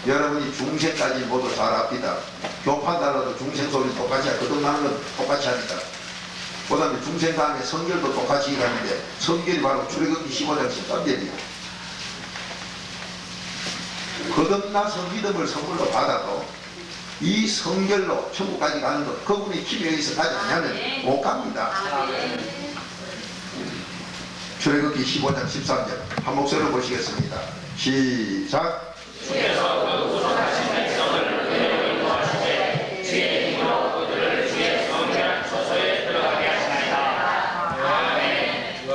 여러분이 중생까지 모두 잘 압니다. 교판 달라도 중생 소리 똑같이 거듭나는 건 똑같이 합니다. 그 다음에 중생 다음에 성결도 똑같이 하는데 성결이 바로 출애굽기 15장 13절이에요. 거듭나서 믿음을 선물로 받아도 이 성결로 천국까지 가는 것 그분의 힘에 의해서 가지 않으면 못 갑니다. 출애굽기 15장 13절 한 목소리로 보시겠습니다. 시작. 주께서 그 구속하신 백성을 그대로 인도하시되 주의 힘으로 그들을 주의 성결한 처소에 들어가게 하시나이다. 아멘.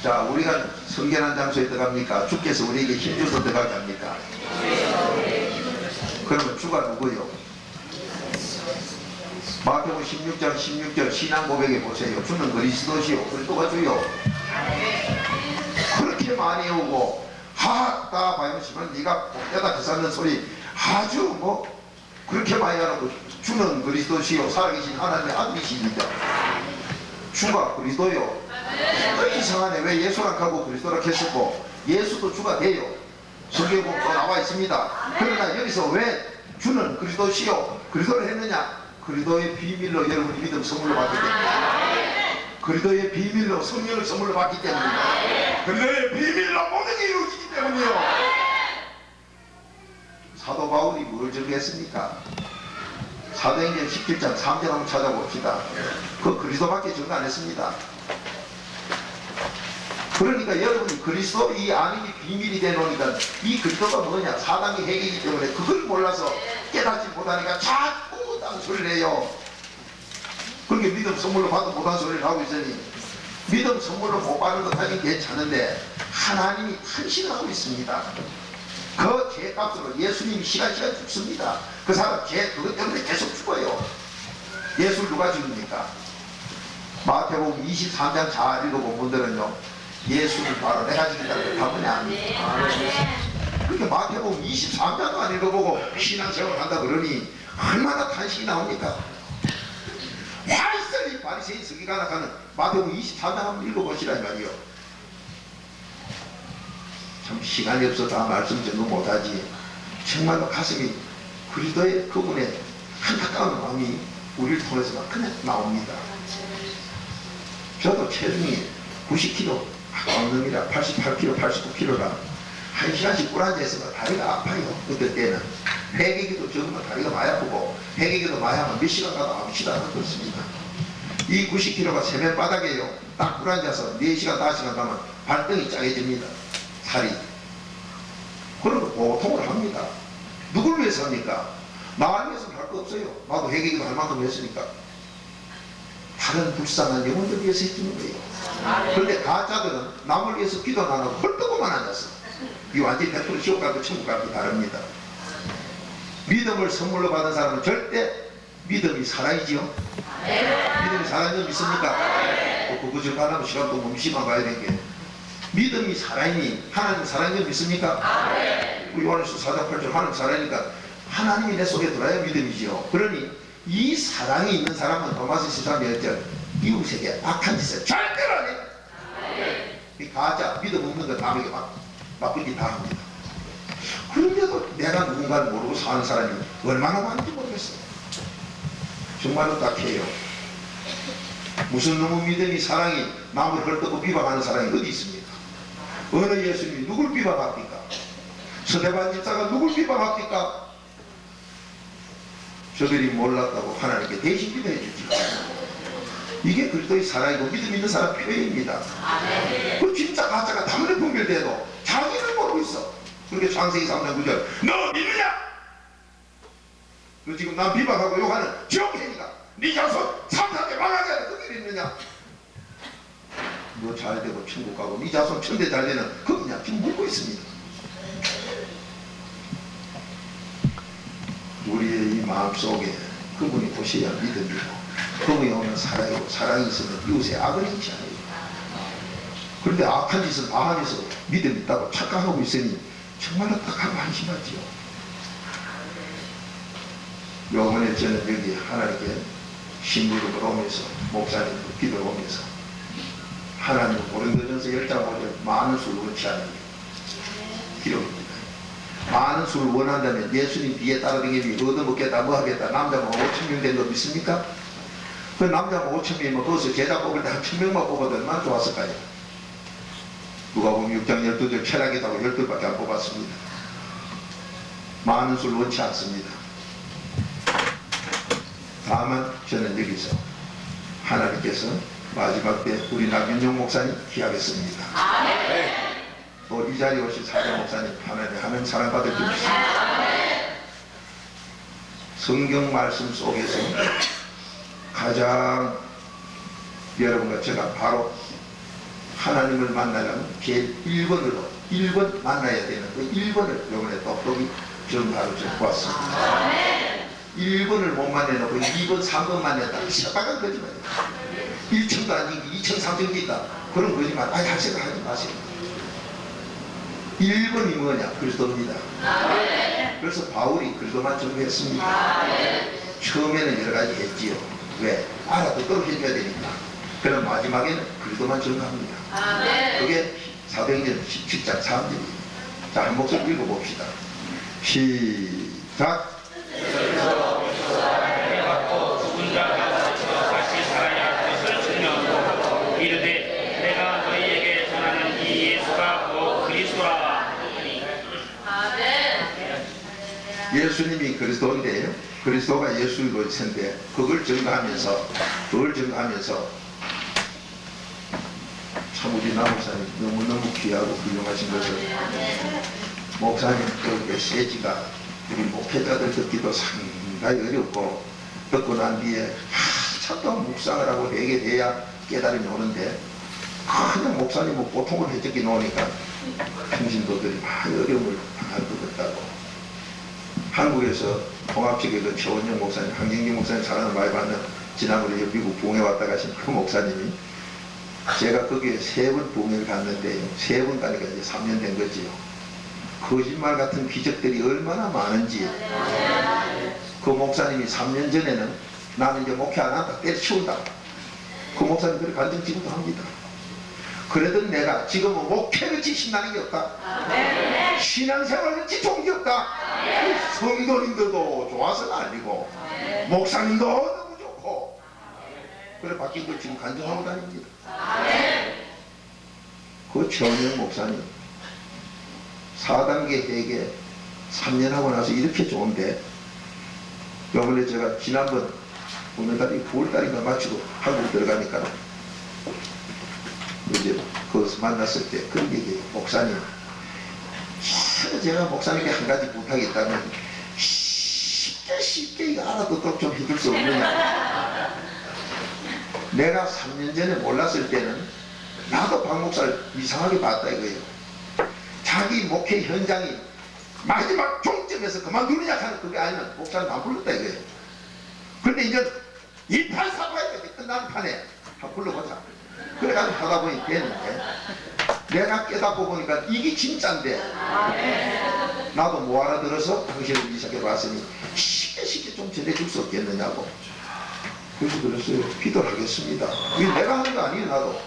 자, 우리가 성결한 장소에 들어갑니까? 주께서 우리에게 힘줘서 들어가게 합니까? 그러면 주가 누구요? 마태복음 16장 16절 신앙 고백에 보세요. 주는 그리스도시요 그리스도가 주요. 그렇게 많이 오고 하다 봐보시면 네가 복되다 기사는 소리 아주 뭐 그렇게 많이 하고 주는 그리스도시요 살아계신 하나님의 아들이십니다. 주가 그리스도요. 이상하네. 왜 예수랑 하고 그리스도라 했었고 예수도 주가 돼요. 성경에 보면 나와 있습니다. 그러나 여기서 왜 주는 그리스도시요 그리스도를 했느냐? 그리스도의 비밀로 여러분이 믿음 선물로 받기 때문에 그리스도의 비밀로 성령을 선물로 받기 때문에 그리스도의 비밀로 모든 게 이루어지기 때문이요. 사도 바울이 뭘 증거했습니까? 사도행전 17장 3절 한번 찾아봅시다. 그 그리스도밖에 증거 안 했습니다. 그러니까 여러분이 그리스도 이 안임이 비밀이 되노니까 이 그리스도가 뭐냐? 사단의 핵이기 때문에 그걸 몰라서 깨닫지 못하니까 자꾸 딴소리를 해요. 그렇게 믿음 선물로 받아 못한 소리를 하고 있으니 믿음 선물로 못 받는 것 하긴 괜찮은데 하나님이 탄신을 하고 있습니다. 그 죄값으로 예수님이 시간 죽습니다. 그 사람 죄 그것 때문에 계속 죽어요. 예수를 누가 죽입니까? 마태복음 23장 잘 읽어본 분들은요 예수를 바로 내가 죽인다는 답변이 아닙니다. 그렇게 마태복음 23장도 안 읽어보고 신앙생활을 한다 그러니 얼마나 탄식이 나옵니까? 활설히 바리새인 서기관을 가는 마태복음 23장 한번 읽어보시라 이 말이요. 참 시간이 없어 다 말씀 전부 못하지. 정말로 가슴이 그리스도의 그분의 안타까운 마음이 우리를 통해서 막 그냥 나옵니다. 저도 체중이 90kg 가까운 놈이라 88kg, 89kg라 1시간씩 꿇어앉아있으면 다리가 아파요. 그때 때는 회개기도 적으면 다리가 많이 아프고 회개기도 많이 하면 몇 시간 가도 아무 시도 안 그렇습니다. 이 90kg가 세면 바닥에요. 딱 꿇어앉아서 4시간, 5시간 가면 발등이 짜게집니다. 살이. 그런 고통을 합니다. 누굴 위해서 합니까? 나를 위해서는 할 거 없어요. 나도 회개기도 할 만큼 했으니까. 다른 불쌍한 영혼들 위해서 해주는 거예요. 그런데 가짜들은 남을 위해서 기도 안 하고 헐떡고만 앉았어. 이 완전히 100% 지옥 가고 천국 가고 다릅니다. 믿음을 선물로 받은 사람은 절대 믿음이 살아있지요. 믿음이 살아있는 거 믿습니까? 그거 좀 하려면 시간도 멈시만 가야 되는 게 믿음이 살아있니? 하나님 살아있는 거 믿습니까? 우리 요한일서 4장 8절 하나님 살아있으니까 하나님이 내 속에 들어야 믿음이지요. 그러니 이 사랑이 있는 사람은 로마서 13장 1절 이웃에게 악한 짓을 절대로 안 해. 이 가짜 믿음 없는 건 남에게 막 막걸리 다 합니다. 그런데도 내가 누군가를 모르고 사는 사람이 얼마나 많은지 모르겠어요. 정말로 딱해요. 무슨 놈의 믿음이 사랑이 남을 헐뜯고 비방하는 사람이 어디 있습니까? 어느 예수님이 누굴 비방합니까? 스데반 집사가 누굴 비방합니까? 저들이 몰랐다고 하나님께 대신 기도해 주지. 이게 그리스도의 사랑이고 믿음 있는 사람 표현입니다. 그 진짜 가짜가 담배 분별돼도 자기를 모르고 있어. 그렇게 창세기 3장 9절 너 믿느냐? 너 지금 난 비방하고 욕하는 지옥행이가 네 자손 삼사대 망하게 하는 그 길이 있느냐? 너 잘되고 천국 가고 네 자손 천대 잘되는 거기냐? 지금 묻고 있습니다. 우리의 이 마음속에 그분이 보셔야 믿음이고 그분이 오면 사랑이고 사랑이 있으면 이웃의 악을 행치 않아요. 그런데 악한 짓을 다 하면서 믿음 있다고 착각하고 있으니 정말로 딱하고 한심하지요. 요번에 저는 여기 하나님께 신부를 오면서 목사님 기도를 오면서 하나님은 고린도전서 10장 5절 많은 술을 원치 않는 기록입니다. 많은 술을 원한다면 예수님 뒤에 따라다니면 얻어먹겠다 뭐 하겠다 남자가 5,000명 된 거 믿습니까? 그 남자가 5,000명이면 거기서 제자 뽑을 때 한 1,000명만 뽑아도 얼마나 좋았을까요? 누가복음 6장 12절 철학이라고 12밖에 안 뽑았습니다. 많은 술 원치 않습니다. 다만 저는 여기서 하나님께서 마지막 때 우리 남윤용 목사님 기하겠습니다. 또 이 자리에 오신 사자 목사님 하나님 사랑받을 줄 믿습니다. 성경 말씀 속에서 가장 여러분과 제가 바로 하나님을 만나려면 제일 1번 만나야 되는 그 1번을 이번에 똑똑히 좀 바로 좀 보았습니다. 1번을 못 만나놓고 2번, 3번 만났다. 시작하는 거짓말이에요. 1층도 아니고 2층, 3층도 있다. 그런 거짓말. 아니, 할 생각 하지 마세요. 1번이 뭐냐? 그리스도입니다. 그래서 바울이 그리스도만 전도했습니다. 처음에는 여러 가지 했지요. 왜? 알아듣도록 해줘야 되니까. 그럼 마지막에는 그리스도만 전도합니다. 그게 사도행전 17장 3절입니다. 자, 한 목소리 읽어봅시다. 시작. 죽은 자 가운데서 다시 살아야 것을 증명하고 이르되 내가 너희에게 전하는 이 예수가 곧 그리스도라. 예수님이 그리스도인데 그리스도가 예수일 텐데 그걸 증거하면서 참 우리 남목사님 너무너무 귀하고 훌륭하신 것을 목사님 그 메시지가 우리 목회자들 듣기도 상당히 어렵고 듣고 난 뒤에 한참 더 묵상을 하고 회개돼야 깨달음이 오는데 그냥 목사님 뭐 보통을 해적기 놓으니까 평신도들이 많이 어려움을 당할 것 같다고. 한국에서 통합측의 그 최원영 목사님, 황경진 목사님 사랑을 많이 받는 지난번에 미국 부흥회 왔다 가신 그 목사님이 제가 거기에 3번 부흥회를 갔는데요. 3번 가니까 이제 3년 된 거지요. 거짓말 같은 기적들이 얼마나 많은지 그 목사님이 3년 전에는 나는 이제 목회 안 한다 때려치운다 그 목사님 그렇게 간증 지금도 합니다. 그래도 내가 지금은 목회를 신나는 게 없다. 신앙생활은 좋은 게 없다. 성도님들도 좋아서 난리고 목사님도 너무 좋고 그래 바뀐 걸 지금 간증하고 다닙니다. 그 최원영 목사님 4단계 회계 3년 하고 나서 이렇게 좋은데 요번에 제가 지난번 오늘달이 9월달인가 마치고 한국 들어가니까 이제 거기서 만났을 때 그런 얘기예요. 목사님 제가 목사님께 한 가지 부탁이 있다면 쉽게 이거 알아듣도록 좀 해줄 수 없느냐. 내가 3년 전에 몰랐을 때는 나도 박 목사를 이상하게 봤다 이거예요. 자기 목회 현장이 마지막 종점에서 그만두느냐 하는 그게 아니면 목사는 안 불렀다 이거예요. 그런데 이제 이 판 사과해야 돼. 끝나는 판에 한 불러보자. 그래가지고 하다 보니 됐는데 내가 깨닫고 보니까 이게 진짜인데 나도 못 알아들어서 당신을 이삭에 봤으니 쉽게 좀 전해줄 수 없겠느냐고. 그래서 그랬어요. 기도를 하겠습니다. 이게 내가 하는 거 아니에요. 나도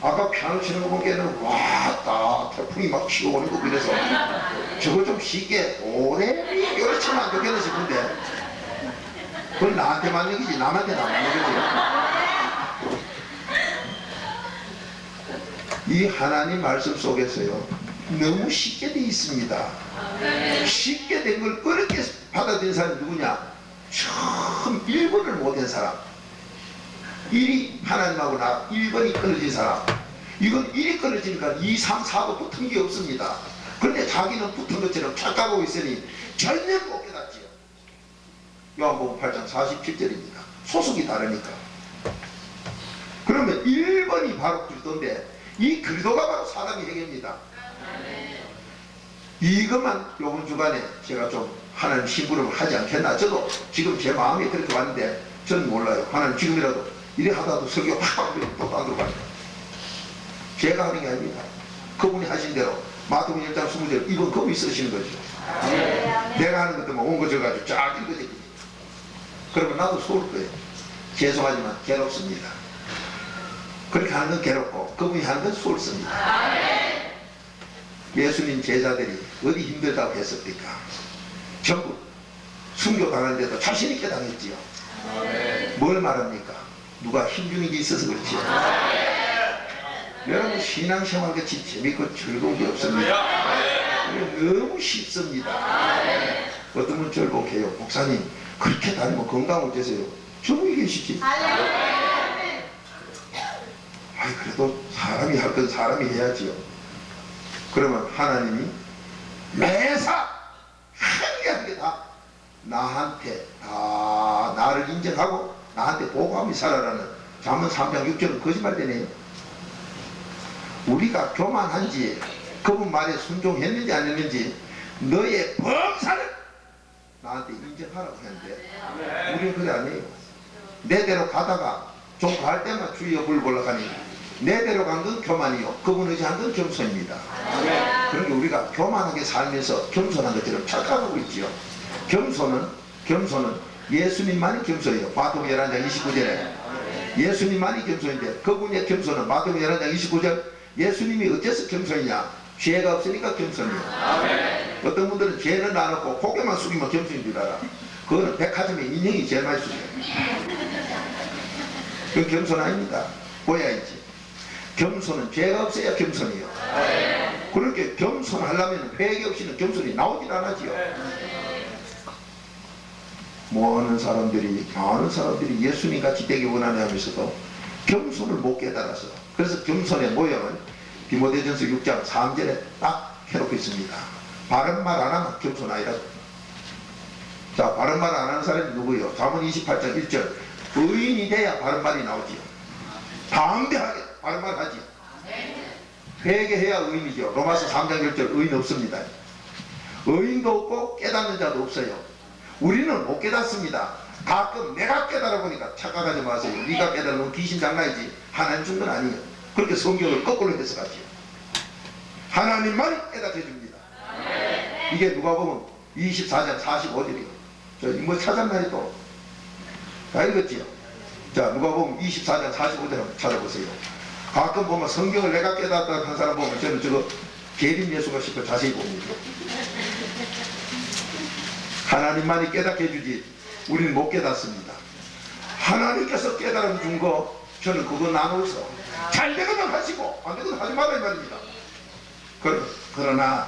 아까 피아노 치는 거 보기에는 와따 태풍이 막 치고 오는 거 그래서 저거 좀 쉽게 오래미 이렇게 치면 안 좋겠나 싶은데 그건 나한테 맞는 얘기지 남한테는 안 맞는 거지. 이 하나님 말씀 속에서요 너무 쉽게 돼 있습니다. 쉽게 된 걸 어렵게 받아들인 사람이 누구냐? 처음 1번을 못한 사람, 1이 하나님하고 나 1번이 끊어진 사람. 이건 1이 끊어지니까 2, 3, 4도 붙은 게 없습니다. 그런데 자기는 붙은 것처럼 착각하고 있으니 전혀 못 깨닫지요. 요한복음 8장 47절입니다. 소속이 다르니까. 그러면 1번이 바로 그리스도인데 이 그리스도가 바로 사람의 회개입니다. 이것만 요번 주간에 제가 좀 하나님 심부름을 하지 않겠나. 저도 지금 제 마음이 그렇게 왔는데 저는 몰라요. 하나님 지금이라도 이래 하다도 설교 팍 또 안 들어가요. 제가 하는 게 아닙니다. 그분이 하신 대로 마태복음 1장 20절 이건 그분이 쓰시는 거죠. 내가 하는 것도 온 거 져가지고 쫙 읽어지거든요. 그러면 나도 속을 거예요. 죄송하지만 괴롭습니다. 그렇게 하는 건 괴롭고 그분이 하는 건 속습니다. 예수님 제자들이 어디 힘들다고 했습니까? 전부 순교당하는데도 자신있게 당했지요. 뭘 말합니까? 누가 힘주는 게 있어서 그렇지요. 여러분 신앙생활 같이 재밌고 즐거운 게 없습니다. 너무 쉽습니다. 어떤 분 저를 보고 해요. 목사님 그렇게 다니면 건강 어째서요? 저분이 계시지. 아이 그래도 사람이 할 건 사람이 해야지요. 그러면 하나님이 매사 한 개 한 개 다 나한테 다 나를 인정하고 나한테 보고하며 살아라는 잠언 3장 6절은 거짓말되네요. 우리가 교만한지 그분 말에 순종했는지 안 했는지 너의 범사를 나한테 인정하라고 했는데 우리는 그래 안 해요. 내 대로 가다가 좀 갈 때만 주여 불불러가니 내 대로 간 건 교만이요 그분 의지한 건 겸손입니다. 그러니까 우리가 교만하게 살면서 겸손한 것처럼 착각하고 있지요. 겸손은 예수님만이 겸손이에요. 마태복음 11장 29절에 예수님만이 겸손인데 그분의 겸손은 마태복음 11장 29절 예수님이 어째서 겸손이냐? 죄가 없으니까 겸손이에요. 어떤 분들은 죄는 안 없고 고개만 숙이면 겸손인 줄 알아. 그거는 백화점에 인형이 제일 많이 숙여요. 그건 겸손 아닙니다. 보여야지. 겸손은 죄가 없어야 겸손이에요. 그렇게 겸손하려면 회개 없이는 겸손이 나오질 않았지요. 많은 사람들이 예수님 같이 되기 원하네 하면서도 겸손을 못 깨달아서 그래서 겸손의 모형을 디모데전서 6장 3절에 딱 해놓고 있습니다. 바른 말 안 하면 겸손 아니라고. 자, 바른 말 안 하는 사람이 누구예요? 잠언 28장 1절 의인이 돼야 바른 말이 나오지요. 담대하게 바른 말 하지. 회개해야 의인이죠. 로마서 3장 1절 의인 없습니다. 의인도 없고 깨닫는 자도 없어요. 우리는 못 깨닫습니다. 가끔 내가 깨달아 보니까 착각하지 마세요. 네가 깨달으면 귀신 장난이지 하나님 준 건 아니에요. 그렇게 성경을 거꾸로 해석하지요. 하나님만이 깨닫게 줍니다. 이게 누가 보면 24장 45절이요. 저 뭐 찾았나요 또? 다 읽었지요? 자, 누가 보면 24장 45절 한번 찾아보세요. 가끔 보면 성경을 내가 깨닫다 한 사람 보면 저는 저거 계림 예수가 싶어 자세히 봅니다. 하나님만이 깨닫게 해주지 우리는 못 깨닫습니다. 하나님께서 깨달음 준 거 저는 그거 나눠서 잘 되거든 하시고 안 되거든 하지 말아야 말입니다. 그러나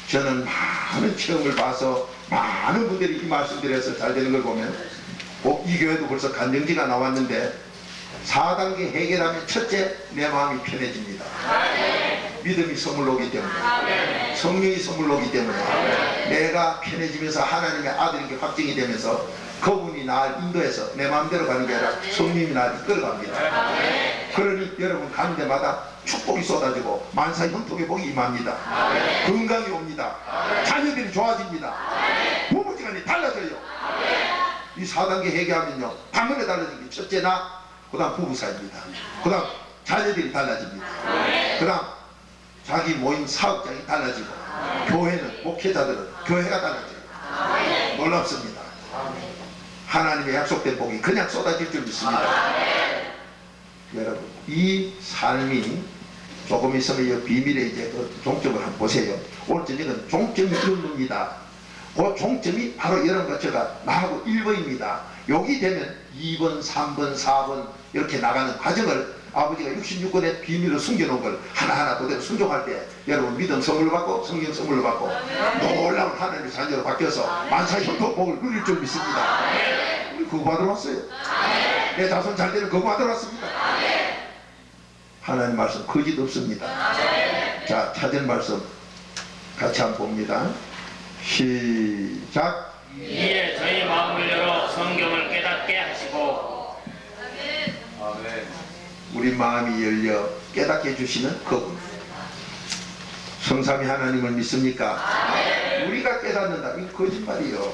저는 많은 체험을 봐서 많은 분들이 이 말씀드려서 잘 되는 걸 보면 이 교회도 벌써 간증지가 나왔는데 4단계 해결하면 첫째 내 마음이 편해집니다. 믿음이 선물로 오기 때문에 성령이 선물로 오기 때문에 내가 편해지면서 하나님의 아들인 게 확증이 되면서 그분이 나를 인도해서 내 마음대로 가는 게 아니라 성령이 나를 이끌어갑니다. 그러니 여러분 가는 데마다 축복이 쏟아지고 만사 형통의 복이 임합니다. 건강이 옵니다. 자녀들이 좋아집니다. 부부지간이 달라져요. 이 4단계 회개하면요 방언에 달라진 게 첫째 나 그 다음 부부 사이입니다. 그 다음 자녀들이 달라집니다. 그 다음 자기 모임 사업장이 달라지고 교회는 목회자들은 교회가 달라져요. 놀랍습니다. 하나님의 약속된 복이 그냥 쏟아질 줄 믿습니다. 여러분 이 삶이 조금 있으면 이 비밀의 이제 그 종점을 한번 보세요. 오늘 저녁은 종점이 이런 겁니다. 그 종점이 바로 여러분과 제가 나하고 1번입니다. 여기 되면 2번, 3번, 4번 이렇게 나가는 과정을 아버지가 66권의 비밀로 숨겨놓은 걸 하나하나 그대로 순종할 때 여러분 믿음 선물로 받고 성경 선물로 받고 놀라운 하나님의 자녀로 바뀌어서 만사 형통 복을 누릴 줄 믿습니다. 우리 그거 받으러 왔어요. 내 자손 잘 되는 그거 받으러 왔습니다. 하나님 말씀 거짓 없습니다. 자, 찾은 말씀 같이 한번 봅니다. 시작. 이에 저희 마음을 열어 성경을 깨닫게 하시고 우리 마음이 열려 깨닫게 해주시는 그분. 성삼위 하나님을 믿습니까? 우리가 깨닫는다. 이거 거짓말이에요.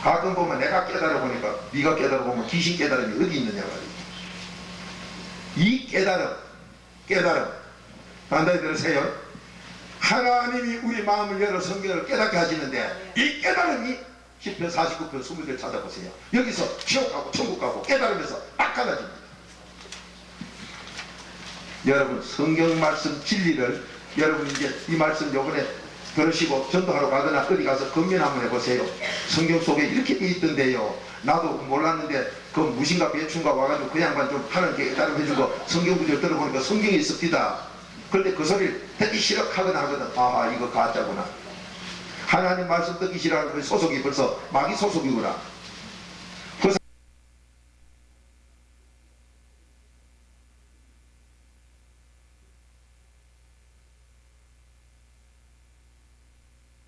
가끔 보면 내가 깨달아 보니까 네가 깨달아 보면 귀신 깨달음이 어디 있느냐 말이에요. 이 깨달음 단단히 들으세요. 하나님이 우리 마음을 열어 성경을 깨닫게 하시는데 이 깨달음이 10편 49편 20편 찾아보세요. 여기서 지옥 가고 천국 가고 깨달으면서 딱 갈라집니다. 여러분 성경 말씀 진리를 여러분 이제 이 말씀 요번에 들으시고 전도하러 가거나 어디 가서 검면 한번 해보세요. 성경 속에 이렇게 돼 있던데요. 나도 몰랐는데 그 무신가 배춘가 와가지고 그 양반 좀 하는 게 따름해주고 성경 구절 들어보니까 성경에 있습니다. 그런데 그 소리를 듣기 싫어 하거나 하거든. 아하 이거 가짜구나. 하나님 말씀 듣기 싫어하는 그 소속이 벌써 마귀 소속이구나.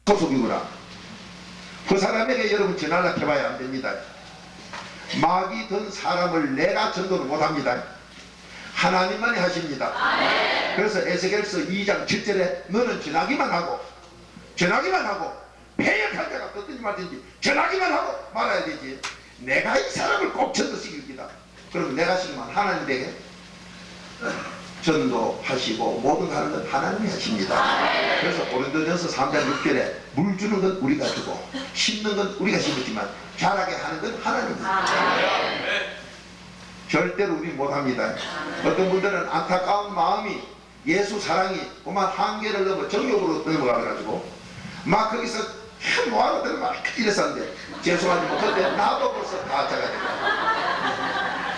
소속이구나. 그 사람에게 여러분 전화를 해봐야 안 됩니다. 마귀 든 사람을 내가 전도를 못합니다. 하나님만이 하십니다. 그래서 에스겔서 2장 7절에 너는 전하기만 하고 패역한 자가 떴든지 말든지 전하기만 하고 말아야 되지. 내가 이 사람을 꼭 전도시킵니다. 그러면 내가 시키면 하나님 되게 전도하시고 모든 하는 건 하나님이 하십니다. 그래서 고린도전서 3장 6절에 물 주는 건 우리가 주고 심는 건 우리가 심었지만 자라게 하는 건 하나님입니다. 절대로 우리 못합니다. 어떤 분들은 안타까운 마음이 예수 사랑이 그만 한계를 넘어 정욕으로 넘어가가지고 막 거기서 노하거든 막 이랬었는데 죄송하지만 그때 나도 벌써 가짜가 됩니다.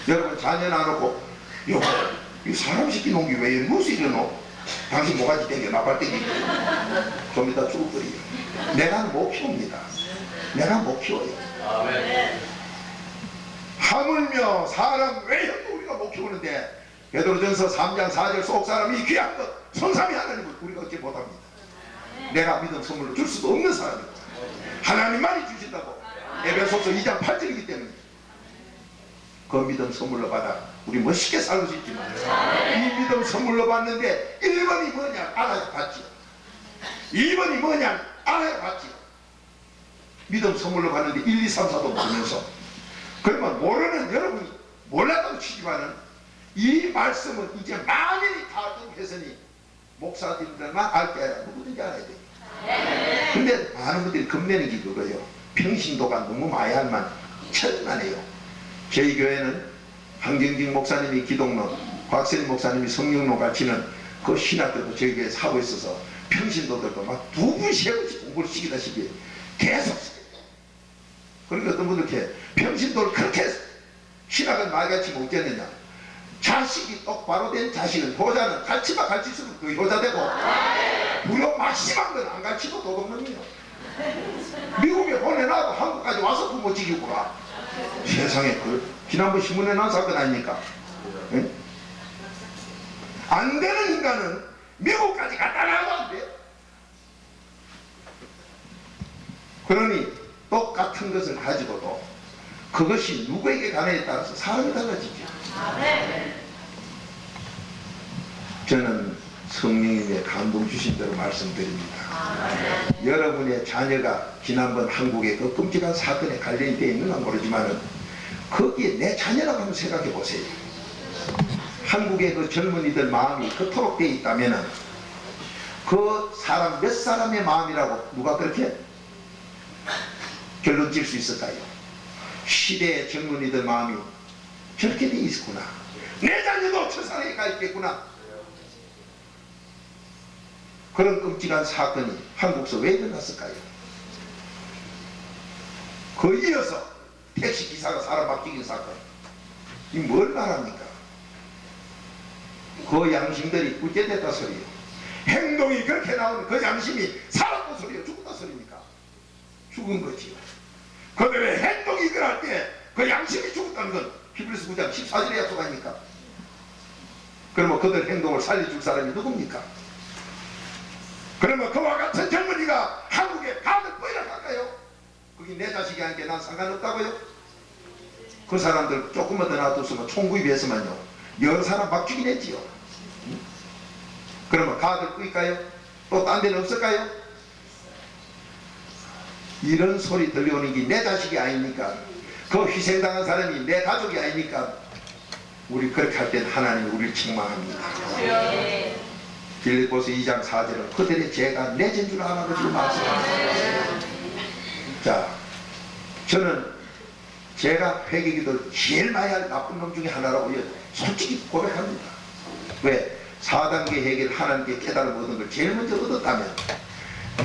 여러분 자녀 놔놓고 여보 이 사람 시키 놓은 게 왜 무엇이 이러노? 당신 뭐가지 땡겨 나발 땡겨 좀 이따 죽을 거예요. 내가 못 키웁니다. 내가 못 키워요. 하물며 사람 외형도 우리가 못 키우는데 베드로전서 3장 4절 속 사람이 귀한 것 성삼위 하나님을 우리가 어찌 못합니다. 내가 믿음 선물로 줄 수도 없는 사람이고 하나님만이 주신다고 에베소서 2장 8절이기 때문에 그 믿음 선물로 받아 우리 멋있게 살고 싶지만 이 믿음 선물로 받는데 1번이 뭐냐 알아야 받지요. 2번이 뭐냐 알아야 받지요. 믿음 선물로 받는데 1, 2, 3, 4도 모르면서 그러면 모르는 여러분이 몰랐다고 치지만은 이 말씀은 이제 만연히 다 했으니 목사님들만 알 게 아니라 누구든지 알아야 돼요. 근데 많은 분들이 겁내는 게 그거예요. 평신도가 너무 마야만 천만해요. 저희 교회는 한경직 목사님이 기독론, 곽세리 목사님이 성령론 가르치는 그 신학들도 저희 교회에 하고 있어서 평신도들도 막 두 분, 세 분씩 공부를 시키다시피 계속 그러니까 어떤 분들 평신도를 그렇게 신학은 말같이 못겠느냐. 자식이 똑바로 된 자식은 효자는 가르치면 가르칠수록 그 효자되고 무려 막심한 건 안 가르치고 도둑놈이요. 미국에 보내놔도 한국까지 와서 부모 지키구나. 세상에 지난번 신문에 난 사건 아닙니까? 응? 안 되는 인간은 미국까지 갖다 놔도 안 돼. 그러니 똑같은 것을 가지고도 그것이 누구에게 가느냐에 따라서 사람이 달라지죠. 저는 성령님의 감동 주신 대로 말씀드립니다. 여러분의 자녀가 지난번 한국의 그 끔찍한 사건에 관련이 되어 있는 건 모르지만 거기에 내 자녀라고 한번 생각해 보세요. 한국의 그 젊은이들 마음이 그토록 되어 있다면 그 사람 몇 사람의 마음이라고 누가 그렇게 결론 질 수 있을까요? 시대의 젊은이들 마음이 저렇게 돼 있구나. 내 자녀도 천사랑에 가 있겠구나. 그런 끔찍한 사건이 한국에서 왜 일어났을까요? 그 이어서 택시기사가 사람 막 죽인 사건, 이 뭘 말합니까? 그 양심들이 구제됐다 소리요. 행동이 그렇게 나오는 그 양심이 살았다 소리요, 죽었다 소리입니까? 죽은 거지요. 그들의 행동이 그럴 때 그 양심이 죽었다는 건 히브리서 9장 14절에 약속 아닙니까? 그러면 그들 행동을 살려줄 사람이 누굽니까? 그러면 그와 같은 젊은이가 한국에 가득 보이락할까요? 그게 내 자식이 아니게 난 상관없다고요? 그 사람들 조금만 더 놔뒀으면 총구입해서만요 여러 사람 막 죽이긴 했지요. 그러면 가득 뿌일까요? 또 딴 데는 없을까요? 이런 소리 들려오는 게 내 자식이 아닙니까? 그 희생당한 사람이 내 가족이 아닙니까? 우리 그렇게 할 땐 하나님이 우리를 책망합니다. 빌립보서 2장 4절은 그들의 죄가 내 죄인 줄 알아가지고 말씀합니다. 자, 저는 제가 회개기도 제일 많이 할 나쁜 놈 중에 하나라고 솔직히 고백합니다. 왜? 4단계 해결 하나님께 깨달음 얻은 걸 제일 먼저 얻었다면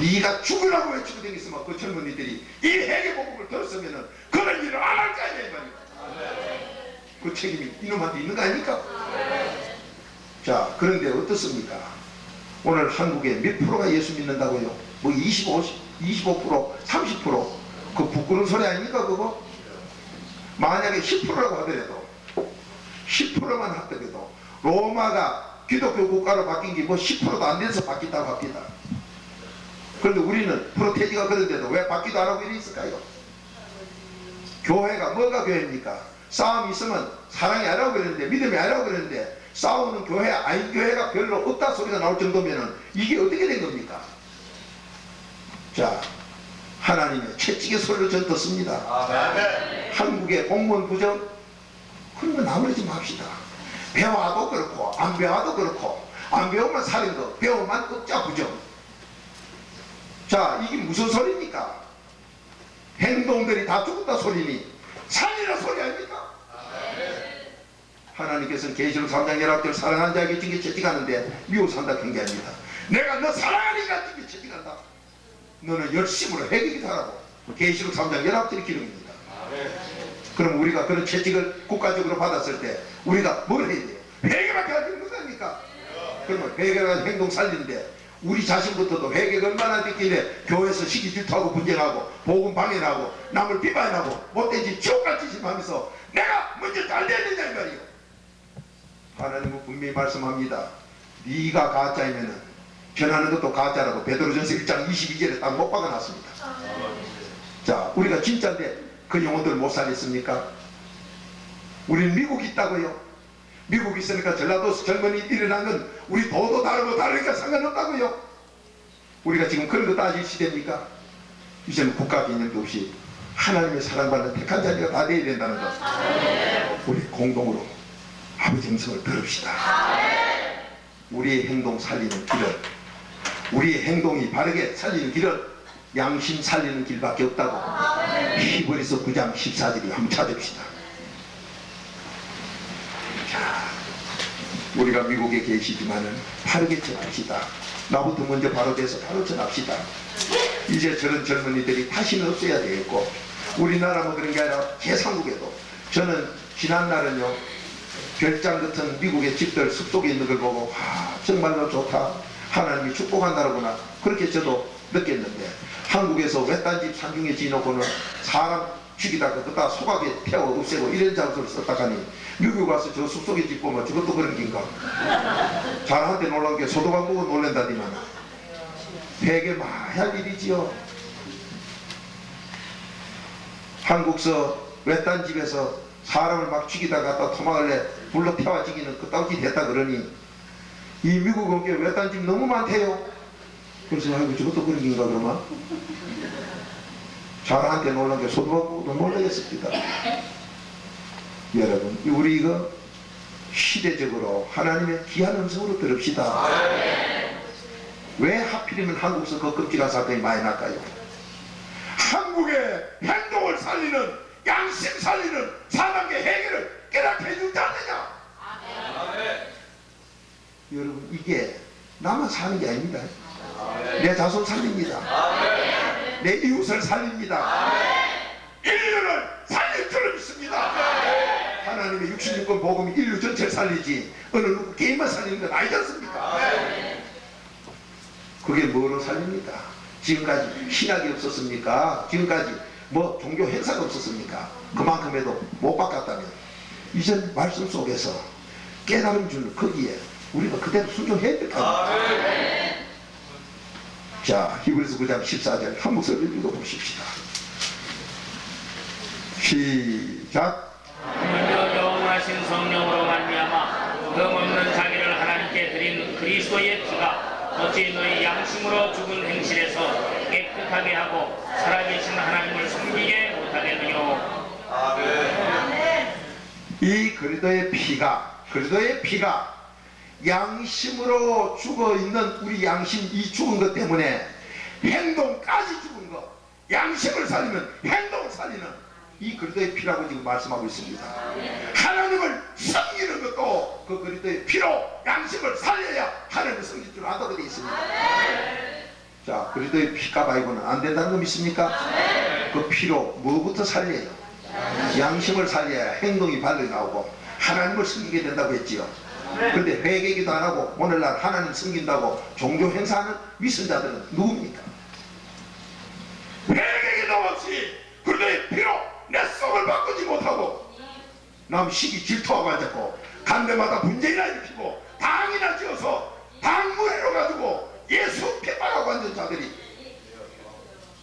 네가 죽으라고 외치고 다녔으면 그 젊은이들이 이 회개 복음을 들었으면 그런 일을 안 할 거 아니야 이 말이야. 그 책임이 이놈한테 있는 거 아닙니까? 자, 그런데 어떻습니까? 오늘 한국에 몇 프로가 예수 믿는다고요? 뭐 25%, 30%? 그 부끄러운 소리 아닙니까 그거? 만약에 10%라고 하더라도 10%만 하더라도 로마가 기독교 국가로 바뀐 게 뭐 10%도 안 돼서 바뀐다고 합니다. 그런데 우리는 프로테지가 그런데도 왜 바뀌도 안 하고 이래 있을까요? 교회가 뭐가 교회입니까? 싸움이 있으면 사랑이 아니라고 그러는데 믿음이 아니라고 그러는데 싸우는 교회 아닌 교회가 별로 없다 소리가 나올 정도면 이게 어떻게 된 겁니까? 자, 하나님의 채찍의 소리를 전 듣습니다. 한국의 공무원 부정 그런 거 나무라지 맙시다. 배워도 그렇고 안 배워도 그렇고 안 배우면 살인거 배우면 억자 부정. 자, 이게 무슨 소리입니까? 행동들이 다 죽었다 소리니 살리라 소리 아닙니까? 하나님께서는 계시록 3장 11절 사랑하는 자에게 징계 채찍하는데 미워 산다 한 게 아닙니다. 내가 너 사랑하니까 징계 채찍한다. 너는 열심으로 회개기도하라고. 계시록 3장 11절의 기록입니다. 그럼 우리가 그런 채찍을 국가적으로 받았을 때 우리가 뭘 해야 돼요? 회개밖에 할 수 없는 거 아닙니까? 그러면 회개라는 행동 살리는데 우리 자신부터도 회개가 얼마나 됐길래 교회에서 시기 질투하고 분쟁하고 복음 방해하고 남을 비판하고 못된 짓 지옥갈 짓을 하면서 내가 먼저 잘 됐느냐 이 말이요. 하나님은 분명히 말씀합니다. 네가 가짜이면은 전하는 것도 가짜라고 베드로전서 1장 22절에 딱 못 박아놨습니다. 자, 우리가 진짜인데 그 영혼들 못 살렸습니까? 우리는 미국 있다고요. 미국 있으니까 전라도 젊은이 일어난 건 우리 도도 다르고 다르니까 상관없다고요. 우리가 지금 그런 거 따질 시대입니까? 이제는 국가 개념도 없이 하나님의 사랑받는 택한 자리가 다 돼야 된다는 것. 우리 공동으로 아버지 음성을 들읍시다. 우리의 행동 살리는 길은, 우리의 행동이 바르게 살리는 길은 양심 살리는 길밖에 없다고 히브리서 9장 14절이 한번 찾읍시다. 자, 우리가 미국에 계시지만은 바르게 전합시다. 나부터 먼저 바로 돼서 바로 전합시다. 이제 저런 젊은이들이 다시는 없어야 되겠고, 우리나라만 그런 게 아니라 제3국에도 저는 지난날은요 별장 같은 미국의 집들 숲속에 있는 걸 보고 정말로 좋다, 하나님이 축복한다라구나 그렇게 저도 느꼈는데, 한국에서 외딴 집 산중에 지어놓고는 사람 죽이다가 그다 소각에 태워 없애고 이런 장소를 썼다 하니 미국 와서 저 숲속에 집 보면 저것도 그런 긴가. 자랑한테 놀란 게 소도가 보고 놀란다니만 되게 많이 할 일이지요. 한국서 외딴 집에서 사람을 막 죽이다가 갖다 토막을래 불러 태워 죽이는 그딴 짓 했다 그러니 이 미국은 게 외딴 집 너무 많대요. 그래서 아이고 저것도 그런 긴가 그러면 자랑한테 놀란 게 소도가 보고 놀라겠습니다. 여러분, 우리 이거 시대적으로 하나님의 귀한 음성으로 들읍시다. 왜 하필이면 한국에서 그 끔찍한 사건이 많이 날까요? 한국의 행동을 살리는, 양심 살리는 4단계 해결을 깨닫게 해주지 않느냐? 여러분, 이게 나만 사는 게 아닙니다. 내 자손 살립니다. 내 이웃을 살립니다. 인류를 살릴 줄을 믿습니다. 하나님의 66권 복음이 인류 전체를 살리지 어느 누구 개인만 살리는 건 아니지 않습니까? 그게 뭐로 살립니까? 지금까지 신학이 없었습니까? 지금까지 뭐 종교 행사가 없었습니까? 그만큼 해도 못 바꿨다면 이전 말씀 속에서 깨달음 주는 거기에 우리가 그대로 순종해야 될 거 아닙니까? 자, 히브리서 9장 14절 한 목소리를 읽어보십시다. 시작. 먼저 영원하신 성령으로 말미암아 흠없는 자기를 하나님께 드린 그리스도의 피가 어찌 너희 양심으로 죽은 행실에서 깨끗하게 하고 살아계신 하나님을 섬기게 못하겠느냐. 이 그리스도의 피가 양심으로 죽어있는 우리 양심, 이 죽은 것 때문에 행동까지 죽은 것, 양심을 살리면 행동을 살리는 이 그리스도의 피라고 지금 말씀하고 있습니다. 하나님을 섬기는 것도 그 그리스도의 피로 양심을 살려야 하나님을 섬길 줄 안다고 되어 있습니다. 자, 그리스도의 피가 말고는 안 된다는 거 믿습니까? 그 피로 뭐부터 살려요? 양심을 살려야 행동이 발견 나오고 하나님을 섬기게 된다고 했지요. 근데 회개기도 안 하고 오늘날 하나님 섬긴다고 종교 행사하는 위선자들은 누굽니까? 회개기도 없이 그리스도의 피로 내 속을 바꾸지 못하고 남 시기 질투하고 앉았고 간데마다 문제나 일으키고 당이나 지어서 당무회로 가지고 예수 핍박하고 앉은 자들이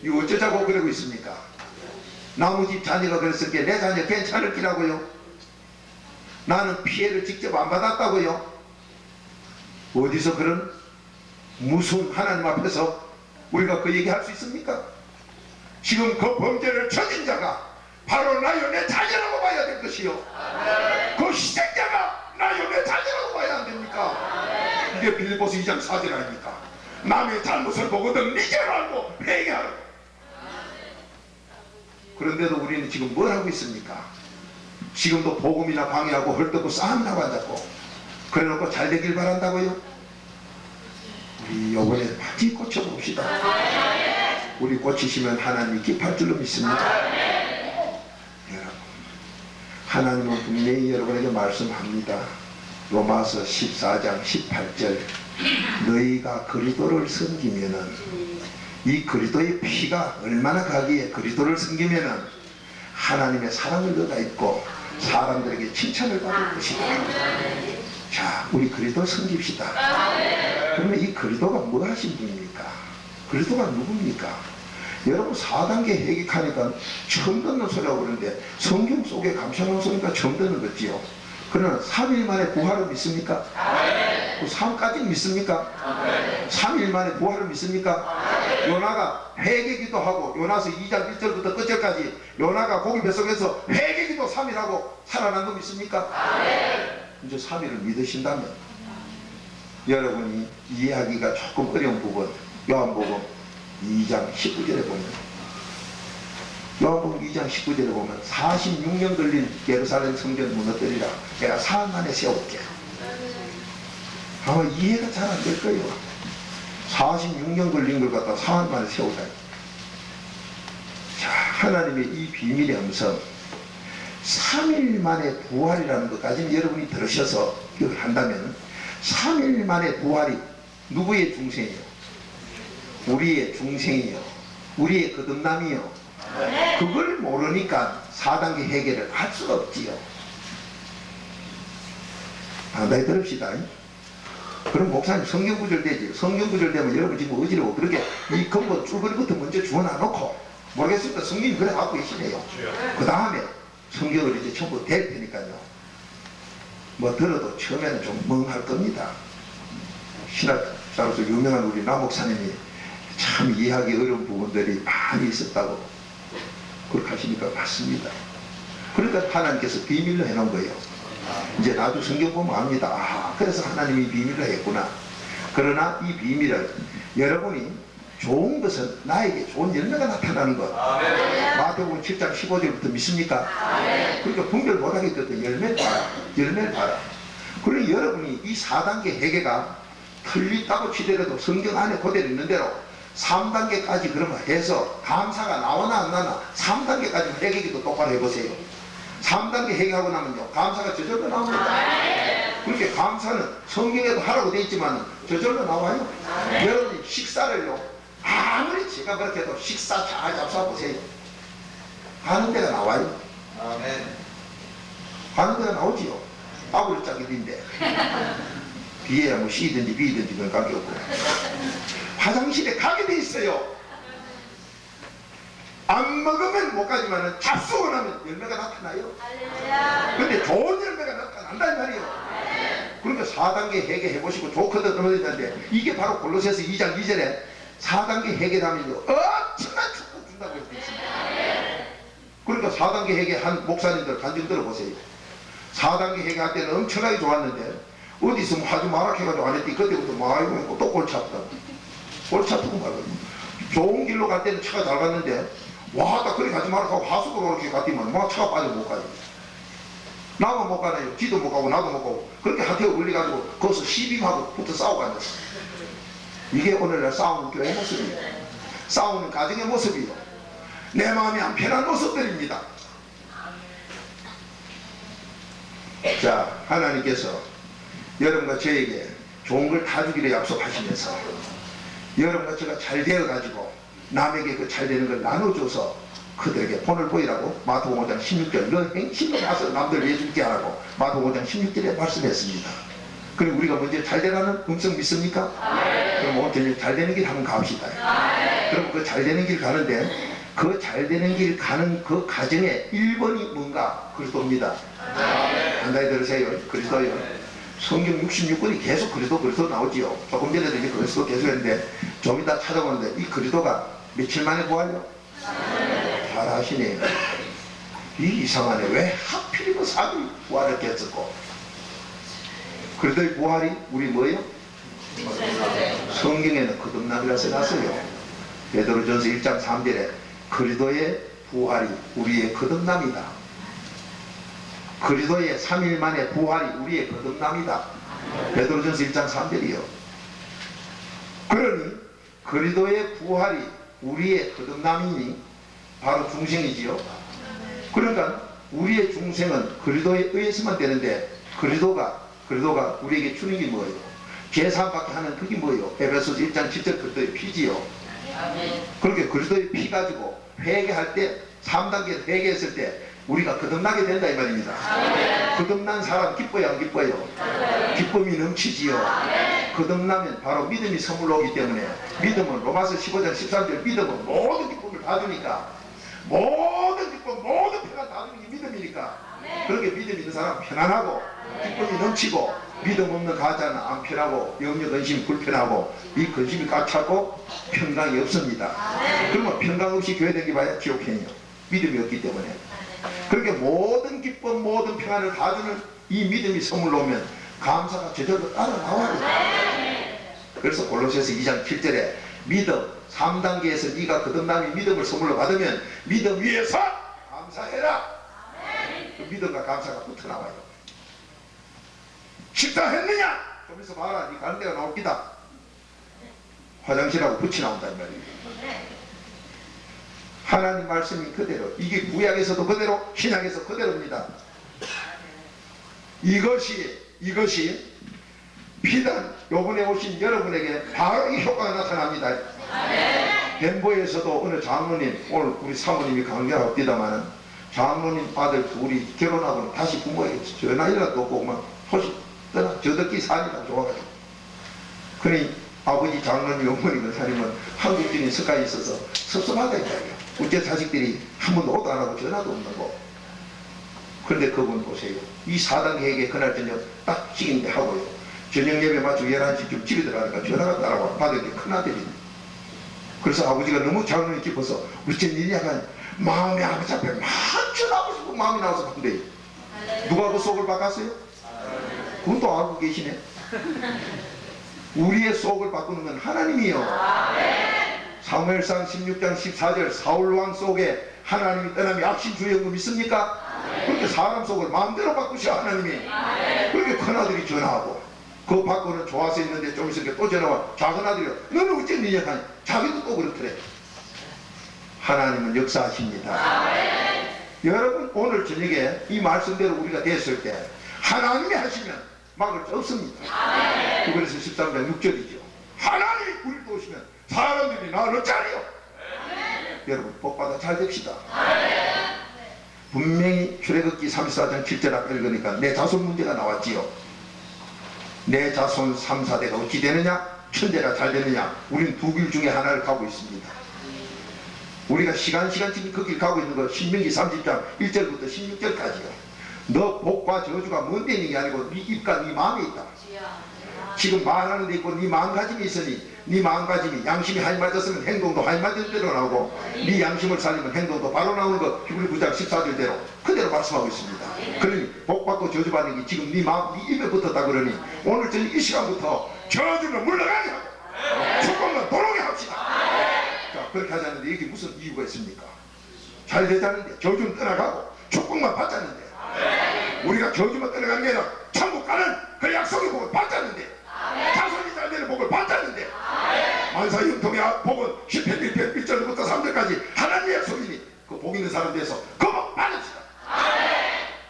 이거 어쩌자고 그러고 있습니까? 나무집 자녀가 그랬을 게 내 자녀 괜찮을 기라고요? 나는 피해를 직접 안 받았다고요? 어디서 그런 무슨 하나님 앞에서 우리가 그 얘기 할 수 있습니까? 지금 그 범죄를 저진 자가 바로 나요 내 자녀라고 봐야 될 것이요. 그 희생자가 나요 내 자녀라고 봐야 안 됩니까? 이게 빌립보서 2장 4절 아닙니까? 남의 잘못을 보거든 네 죄를 알고 회개하라고. 그런데도 우리는 지금 뭘 하고 있습니까? 지금도 복음이나 방해하고 헐떡고 싸움이나 앉았고 그래놓고 잘 되길 바란다고요? 우리 요번에 많이 고쳐봅시다. 우리 고치시면 하나님이 기뻐할 줄로 믿습니다. 여러분, 하나님은 분명히 여러분에게 말씀합니다. 로마서 14장 18절 너희가 그리스도를 섬기면은 이 그리스도의 피가 얼마나 가기에 그리스도를 섬기면은 하나님의 사랑을 얻어 있고 사람들에게 칭찬을 받을 것이다. 자, 우리 그리스도 섬깁시다. 그러면 이 그리스도가 뭐 하신 분입니까? 그리스도가 누굽니까? 여러분 4단계 회개하니까 처음 듣는 소리라고 그러는데 성경 속에 감춰놓은 소리니까 처음 듣는 거지요. 그러나 3일 만에 부활을 믿습니까? 그 3까지 믿습니까? 3일 만에 부활을 믿습니까? 요나가 회개기도 하고 요나서 2장 1절부터 끝절까지 요나가 고기 뱃속에서 회개기도 3일 하고 살아난 거 믿습니까? 이제 3일을 믿으신다면 여러분이 이해하기가 조금 어려운 부분 요한복음 2장 19절에 보면 요한복음 2장 19절에 보면 46년 걸린 예루살렘 성전 무너뜨리라 내가 사흘 만에 세울게. 아마 이해가 잘 안 될 거예요. 46년 걸린 걸 갖다 사흘 만에 세우다. 자, 하나님의 이 비밀의 음성 3일 만에 부활이라는 것까지는 여러분이 들으셔서 이걸 한다면 3일 만에 부활이 누구의 중생이요? 우리의 중생이요. 우리의 거듭남이요. 그걸 모르니까 4단계 해결을 할 수가 없지요. 반드시 들읍시다. 그럼 목사님 성경구절 되지. 성경구절 되면 여러분 지금 어지러워. 그렇게 이 근본 줄거리부터 먼저 주워놔놓고 모르겠습니다. 성경이 그래 갖고 계시네요. 그 다음에 성경을 이제 전부 될 테니까요. 뭐 들어도 처음에는 좀 멍할 겁니다. 신학자로서 유명한 우리 남 목사님이 참 이해하기 어려운 부분들이 많이 있었다고 그렇게 하시니까 맞습니다. 그러니까 하나님께서 비밀로 해놓은 거예요. 이제 나도 성경 보면 압니다. 아, 그래서 하나님이 비밀로 했구나. 그러나 이 비밀을 여러분이 좋은 것은 나에게 좋은 열매가 나타나는 것. 마태복음 7장 15절부터 믿습니까? 그러니까 분별 못하겠거든. 열매를 봐라. 열매를 봐라. 그러니 여러분이 이 4단계 회개가 틀리다고 치더라도 성경 안에 그대로 있는 대로 3단계까지 그러면 해서 감사가 나오나 안 나나 3단계까지 회개기도 똑바로 해보세요. 3단계 회개하고 나면요 감사가 저절로 나옵니다. 그렇게 감사는 성경에도 하라고 되어 있지만 저절로 나와요. 여러분이 식사를요 아무리 제가 그렇게 해도 식사 잘 잡숴보세요. 하는 데가 나와요. 하는 데가 나오지요. 아무리 짝이인데 비에야 뭐 C든지 B든지 그건 관계없고 화장실에 가게 돼 있어요. 안 먹으면 못 가지만은 잡수고 나면 열매가 나타나요. 근데 좋은 열매가 나타난단 말이에요. 그러니까 4단계 회개해 보시고 좋거든 그러는데 이게 바로 골로새서 2장 2절에 4단계 회개라면요 엄청난 축복 준다고 되어 있습니다. 그러니까 4단계 회개한 목사님들 간증 들어보세요. 4단계 회개할 때는 엄청나게 좋았는데 어디서 뭐 하지 마라 해가지고 안 했더니 그때부터 뭐 아이고 또 골치 아프다. 골치 아프고 말고 좋은 길로 갈 때는 차가 잘 갔는데 와 나 그렇게 가지 마라 하고 하수도로 이렇게 갔더니만 막 차가 빠져 못 가요. 나만 못 가나요. 지도 못 가고 나도 못 가고 그렇게 한테 올려가지고 거기서 시빔하고 붙어 싸우고 앉았어. 이게 오늘날 싸우는 교회 모습이에요. 싸우는 가정의 모습이에요. 내 마음이 안 편한 모습들입니다. 자, 하나님께서 여러분과 저에게 좋은 걸 다 주기로 약속하시면서 여러분과 제가 잘 되어가지고 남에게 그 잘 되는 걸 나눠줘서 그들에게 본을 보이라고 마태복음 5장 16절 너 행실로 가서 남들 위해 줄게 하라고 마태복음 5장 16절에 말씀했습니다. 그럼 우리가 먼저 잘 되라는 음성 믿습니까? 그럼 오늘 저녁 잘 되는 길 한번 가봅시다. 그럼 그 잘 되는 길 가는데 그 잘 되는 길 가는 그 과정의 1번이 뭔가? 그리스도입니다. 한다이 들으세요. 그리스도요. 성경 66권이 계속 그리스도 나오지요. 조금 전에도 이제 그리스도 계속 했는데 좀 이따 찾아보는데 이 그리스도가 며칠 만에 부활요? 잘 아시네요. 이 이상하네. 왜 하필이면 3일 부활을 했었고 그리스도의 부활이 우리 뭐예요? 성경에는 거듭남이라 써놨어요. 베드로전서 1장 3절에 그리스도의 부활이 우리의 거듭남이다. 그리스도의 3일 만에 부활이 우리의 거듭남이다. 베드로전서 1장 3절이요. 그러니 그리스도의 부활이 우리의 거듭남이니 바로 중생이지요. 그러니까 우리의 중생은 그리스도에 의해서만 되는데 그리스도가 우리에게 주는 게 뭐예요? 계산밖에 하는 그게 뭐예요? 에베소서 1장 7절 그리스도의 피지요. 그렇게 그리스도의 피 가지고 회개할 때 3단계 회개했을 때 우리가 거듭나게 된다 이 말입니다. 거듭난 사람 기뻐요 안 기뻐요? 기쁨이 넘치지요. 거듭나면 바로 믿음이 선물로 오기 때문에 믿음은 로마서 15장 13절 믿음은 모든 기쁨을 다 주니까 모든 기쁨 모든 평안 다 주는 게 믿음이니까 그렇게 믿음 있는 사람 편안하고 기쁨이 넘치고 믿음 없는 가짜는 안 편하고 염려 근심 불편하고 이 근심이 꽉 차고 평강이 없습니다. 그러면 평강 없이 교회 다니기 봐야 지옥행이요. 믿음이 없기 때문에 그렇게 모든 기쁨 모든 평안을 다 주는 이 믿음이 선물로 오면 감사가 저절로 따라 나와요. 그래서 골로새서 2장 7절에 믿음 3단계에서 네가 거듭남이 믿음을 선물로 받으면 믿음 위에서 감사해라. 그 믿음과 감사가 붙어 나와요. 식사했느냐? 좀 있어 봐라. 네 가는 데가 나올 기다. 화장실하고 붙이 나온다는 말이에요. 하나님 말씀이 그대로 이게 구약에서도 그대로 신약에서 그대로입니다. 이것이 비단 요번에 오신 여러분에게 바로 이 효과가 나타납니다. 벤보에서도 어느 장로님 오늘 우리 사모님이 강조하고 없디다마는 장로님 아들 둘이 결혼하고 다시 부모에게 전화이라도 없고 막 소식 떠나 저덕기 산이라고 좋아가지고 그러니 아버지 장로님 어머니 사님은 한국인이 석가에 있어서 섭섭하다 이야기야. 우째 자식들이 한 번도 오도 안 하고 전화도 없는 거. 그런데 그분 보세요. 이 4단계 회개 그날 저녁 딱 찍인데 하고요. 저녁 예배 맞춰 11시쯤 집에 들어가니까 전화가 따라와 받은 게 큰아들이네. 그래서 아버지가 너무 장로님 깊어서 무슨 일이냐 하니 마음이 아버지 앞에 만천하고 싶고 마음이 나와서 근데 누가 그 속을 바꿨어요? 그건 또 알고 계시네. 우리의 속을 바꾸는 건 하나님이요. 사무엘상 16장 14절 사울왕 속에 하나님이 떠남이 악신주의한 거 믿습니까? 그렇게 사람 속을 마음대로 바꾸셔 하나님이. 그렇게 큰아들이 전화하고 그 바꾸는 좋아서 있는데 좀 있으니까 또 전화와 작은 아들이 너는 어째 미약하니? 자기도 또 그렇더래. 하나님은 역사하십니다. 여러분 오늘 저녁에 이 말씀대로 우리가 됐을 때 하나님이 하시면 막을 수 없습니다. 그래서 13장 6절이죠. 하나님이 우리를 도우시면 사람들이 나를 어찌하리요? 여러분 복받아 잘 됩시다. 분명히 출애굽기 34장 7절 앞에 읽으니까 내 자손 문제가 나왔지요. 내 자손 3, 4대가 어찌 되느냐? 천대가 잘 되느냐? 우리는 두 길 중에 하나를 가고 있습니다. 우리가 시간 지금 그 길 가고 있는 거 신명기 30장 1절부터 16절까지요. 너 복과 저주가 뭔데 있는 게 아니고 네 입과 네 마음에 있다. 지금 말하는 데 있고 네 마음가짐이 있으니 네 마음가짐이 양심이 하이 맞았으면 행동도 하이 맞은 대로 나오고 네 양심을 살리면 행동도 바로 나오는 거 히브리 9장 14절대로 그대로 말씀하고 있습니다. 그러니 복받고 저주받는 게 지금 네 마음, 네 입에 붙었다 그러니 오늘 저녁 이 시간부터 저주를 물러가게 하고 축복만 돌아오게 합시다. 자, 그렇게 하자는데 이게 무슨 이유가 있습니까? 잘 되자는데 저주는 떠나가고 축복만 받자는데 우리가 저주만 떠나가는 게 아니라 천국 가는 그 약속의 복을 받자는데 자손이 잘 되는 복을 받자는데 만사형통의 복은 10편 1편 1절부터 3절까지 하나님의 약속이니 그 복 있는 사람 돼서 그 복 받읍시다.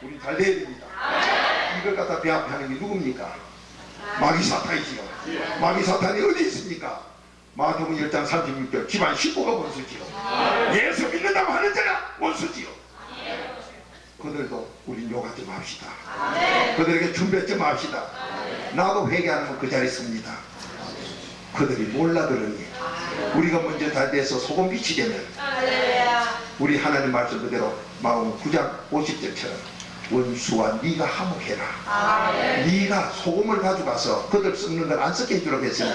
우리 잘 돼야 됩니다. 이걸 갖다 배합하는 게 누굽니까? 마귀 사탄이지요. 마귀 사탄이 어디 있습니까? 마태복음 1장 36절 집안 식구가 원수지요. 예수 믿는다고 하는 자가 원수지요. 그들도 우린 욕하지 맙시다. 그들에게 준비하지 맙시다. 나도 회개하면 그 자리에 있습니다. 그들이 몰라들으니 우리가 먼저 잘 돼서 소금빛이 되면 우리 하나님 말씀 그대로 마음 9장 50절처럼 원수와 네가 화목해라. 네가 소금을 가져가서 그들 썩는 걸 안 썩게 해주라고 했으니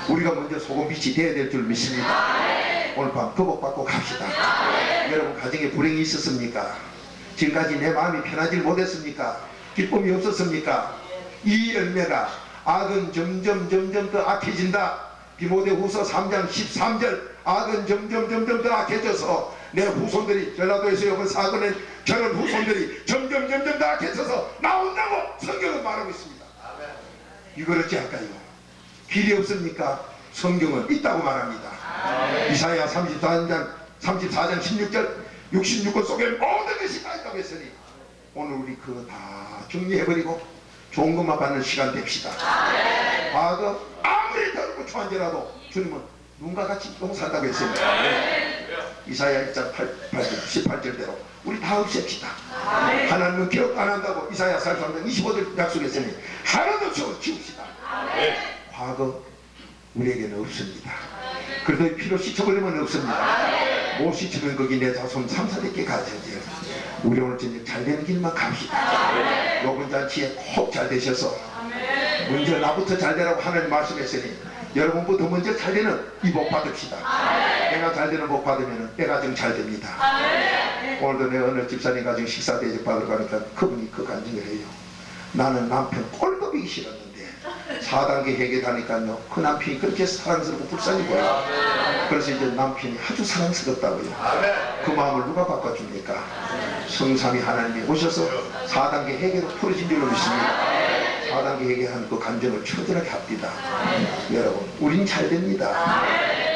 우리가 먼저 소금빛이 되어야 될 줄 믿습니다. 오늘 밤 그 복 받고 갑시다. 여러분 가정에 불행이 있었습니까? 지금까지 내 마음이 편하지 못했습니까? 기쁨이 없었습니까? 이 열매가 악은 점점 더 악해진다. 디모데후서 3장 13절 악은 점점 더 악해져서 내 후손들이 전라도에서 이번 사건은 저런 후손들이 점점 더 악해져서 나온다고 성경은 말하고 있습니다. 이걸 어찌 할까요? 길이 없습니까? 성경은 있다고 말합니다. 이사야 34장 16절 66권 속에 모든 것이 다 있다고 했으니 오늘 우리 그거 다 정리해버리고 좋은 것만 받는 시간 됩시다. 과거 아무리 더럽고 초한지라도 주님은 눈과 같이 용서한다고 했습니다. 이사야 1장 18절대로 우리 다 없앱시다. 하나님은 기억 안 한다고 이사야 43장 25절 약속했으니 하나도 없이 지웁시다. 과거 우리에게는 없습니다. 그래도 피로 씻어버리면 없습니다. 못 씻으면 거기 내 자손 3, 4대께 가져야죠. 우리 오늘 저녁 잘 되는 길만 갑시다. 요번 잔치에 꼭 잘 되셔서 먼저 나부터 잘 되라고 하나님 말씀했으니 여러분부터 먼저 잘 되는 이 복 받읍시다. 내가 잘 되는 복 받으면 내 가정 잘 됩니다. 오늘도 내 어느 집사님 가정 식사 대접 받으러 가니까 그분이 그 간증을 해요. 나는 남편 꼴보기 싫었는데 4단계 회계하니까요 그 남편이 그렇게 사랑스럽고 불쌍해 보여요. 그래서 이제 남편이 아주 사랑스럽다고요. 그 마음을 누가 바꿔줍니까? 성삼위 하나님이 오셔서 4단계 회계로 풀어진 줄로 믿습니다. 4단계 회계한 그 감정을 처절하게 합니다. 여러분 우린 잘 됩니다.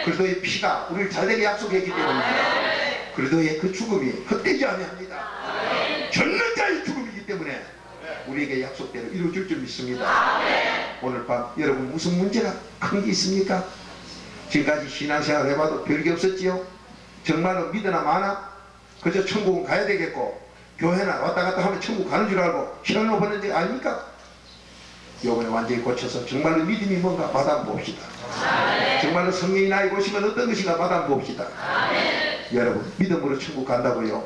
그리스도의 피가 우리를 잘되게 약속했기 때문입니다. 그리스도의 그 죽음이 헛되지 아니합니다. 전는 자의 죽음이기 때문에 우리에게 약속대로 이루어질 줄 믿습니다. 오늘 밤 여러분 무슨 문제가 큰 게 있습니까? 지금까지 신앙생활 해봐도 별게 없었지요? 정말로 믿으나 마나 그저 천국은 가야 되겠고 교회나 왔다 갔다 하면 천국 가는 줄 알고 신앙을 보는 데 아닙니까? 요번에 완전히 고쳐서 정말로 믿음이 뭔가 받아 봅시다. 정말로 성령이 나에 오시면 어떤 것인가 받아 봅시다. 여러분 믿음으로 천국 간다고요?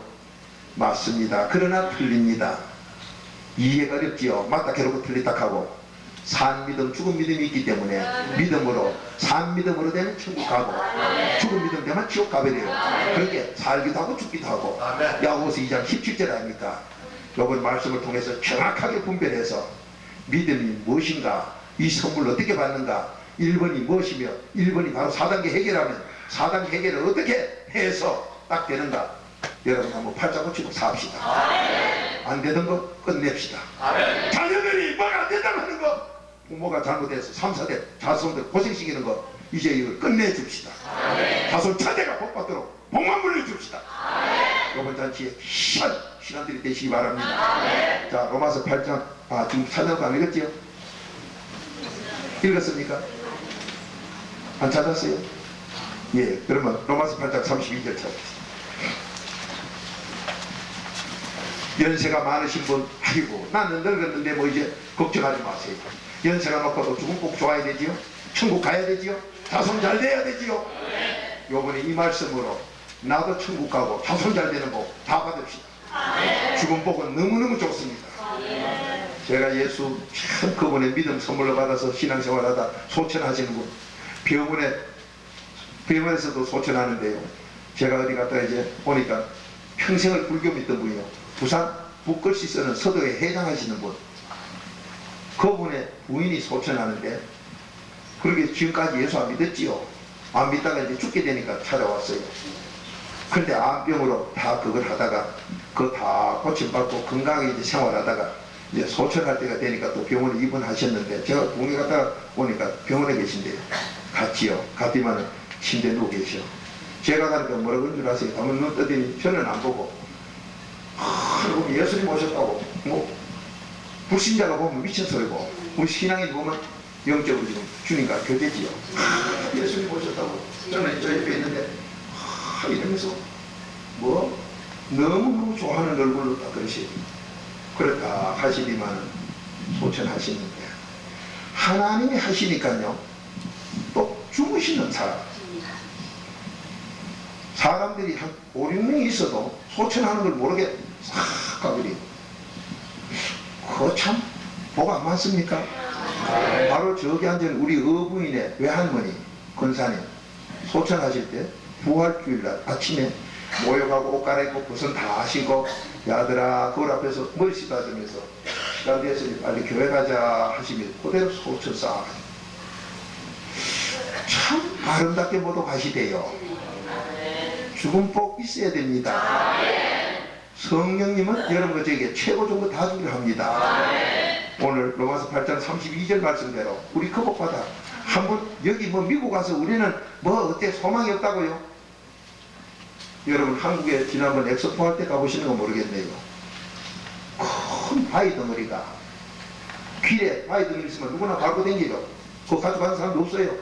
맞습니다. 그러나 틀립니다. 이해가 어렵지요. 맞다 괴롭고 틀리다 하고 산 믿음 죽은 믿음이 있기 때문에 믿음으로 산 믿음으로 되면 천국 가고 죽은 믿음 되면 지옥 가버려요. 그렇게 살기도 하고 죽기도 하고 야고보서 2장 17절 아닙니까? 요번 말씀을 통해서 정확하게 분별해서 믿음이 무엇인가 이 선물을 어떻게 받는가 1번이 무엇이며 1번이 바로 4단계 해결하면 사단 해결을 어떻게 해서 딱 되는가? 여러분 한번 팔자 고치고 삽시다. 안 되던 거 끝냅시다. 자녀들이 뭐가 안 된다고 하는 거, 부모가 잘못해서 3, 4대 자손들 고생시키는 거, 이제 이걸 끝내줍시다. 자손 차대가 복받도록 복만 물려줍시다. 이번 잔치에 신앙들이 되시기 바랍니다. 자, 로마서 8장, 지금 찾아서 안 읽었지요? 읽었습니까? 안 찾았어요? 예, 그러면 로마서 8장 32절 찾겠습니다. 연세가 많으신 분, 아이고 나는 늙었는데 뭐 이제 걱정하지 마세요. 연세가 높아도 죽음 꼭 좋아야 되지요? 천국 가야 되지요? 자손 잘 돼야 되지요? 요번에 이 말씀으로 나도 천국 가고 자손 잘 되는 복 다 받읍시다. 죽음 복은 너무너무 좋습니다. 제가 예수 참 그분의 믿음 선물로 받아서 신앙생활하다 소천하시는 분, 병원에서도 소천하는데요. 제가 어디 갔다 이제 보니까 평생을 불교 믿던 분이요. 부산 북걸시서는 서도에 해당하시는 분, 그분의 부인이 소천하는데, 그렇게 지금까지 예수 안 믿었지요. 안 믿다가 이제 죽게 되니까 찾아왔어요. 그런데 암병으로 다 그걸 하다가 그거 다 고침받고 건강하게 이제 생활하다가 이제 소천할 때가 되니까 또 병원에 입원하셨는데, 제가 동네 갔다가 보니까 병원에 계신데요. 갔지요. 갔더니만은 침대에 누워 계셔. 제가 가니까 뭐라 그런 줄 아세요? 한번 눈 뜨더니 저는 안 보고, 예수님 오셨다고, 뭐 불신자가 보면 미친 소리고, 우리 신앙인 보면 영적으로 지금 주님과 교제지요. 예수님 오셨다고, 저는 저 옆에 있는데 이러면서 뭐 너무너무 좋아하는 얼굴로 딱 그러시. 그렇다 하시리만 소천하시는데, 하나님이 하시니까요 또 주무시는 사람들이 한 5, 6명이 있어도 소천하는 걸 모르게 싹 가버려. 그거 참 복 안 많습니까? 바로 저기 앉은 우리 어부인의 외할머니 권사님 소천하실 때 부활주일날 아침에 모욕하고 옷 갈아입고 벗은 다 하시고, 야들아 그걸 앞에서 머리 씻어주면서 시간 됐으니 빨리 교회 가자 하시면 그대로 소천 싹. 참 아름답게 모두 가시대요. 죽은 복 있어야 됩니다. 성령님은 여러분 저에게 최고 좋은 거 다 주기를 합니다. 오늘 로마서 8장 32절 말씀대로 우리 그 복 받아. 한번 여기 뭐 미국 가서 우리는 뭐 어때 소망이 없다고요? 여러분 한국에 지난번 엑스포 할 때 가보시는 거 모르겠네요. 큰 바위 덩어리가, 길에 바위 덩어리 있으면 누구나 밟고 다니죠. 그거 가져가는 사람도 없어요.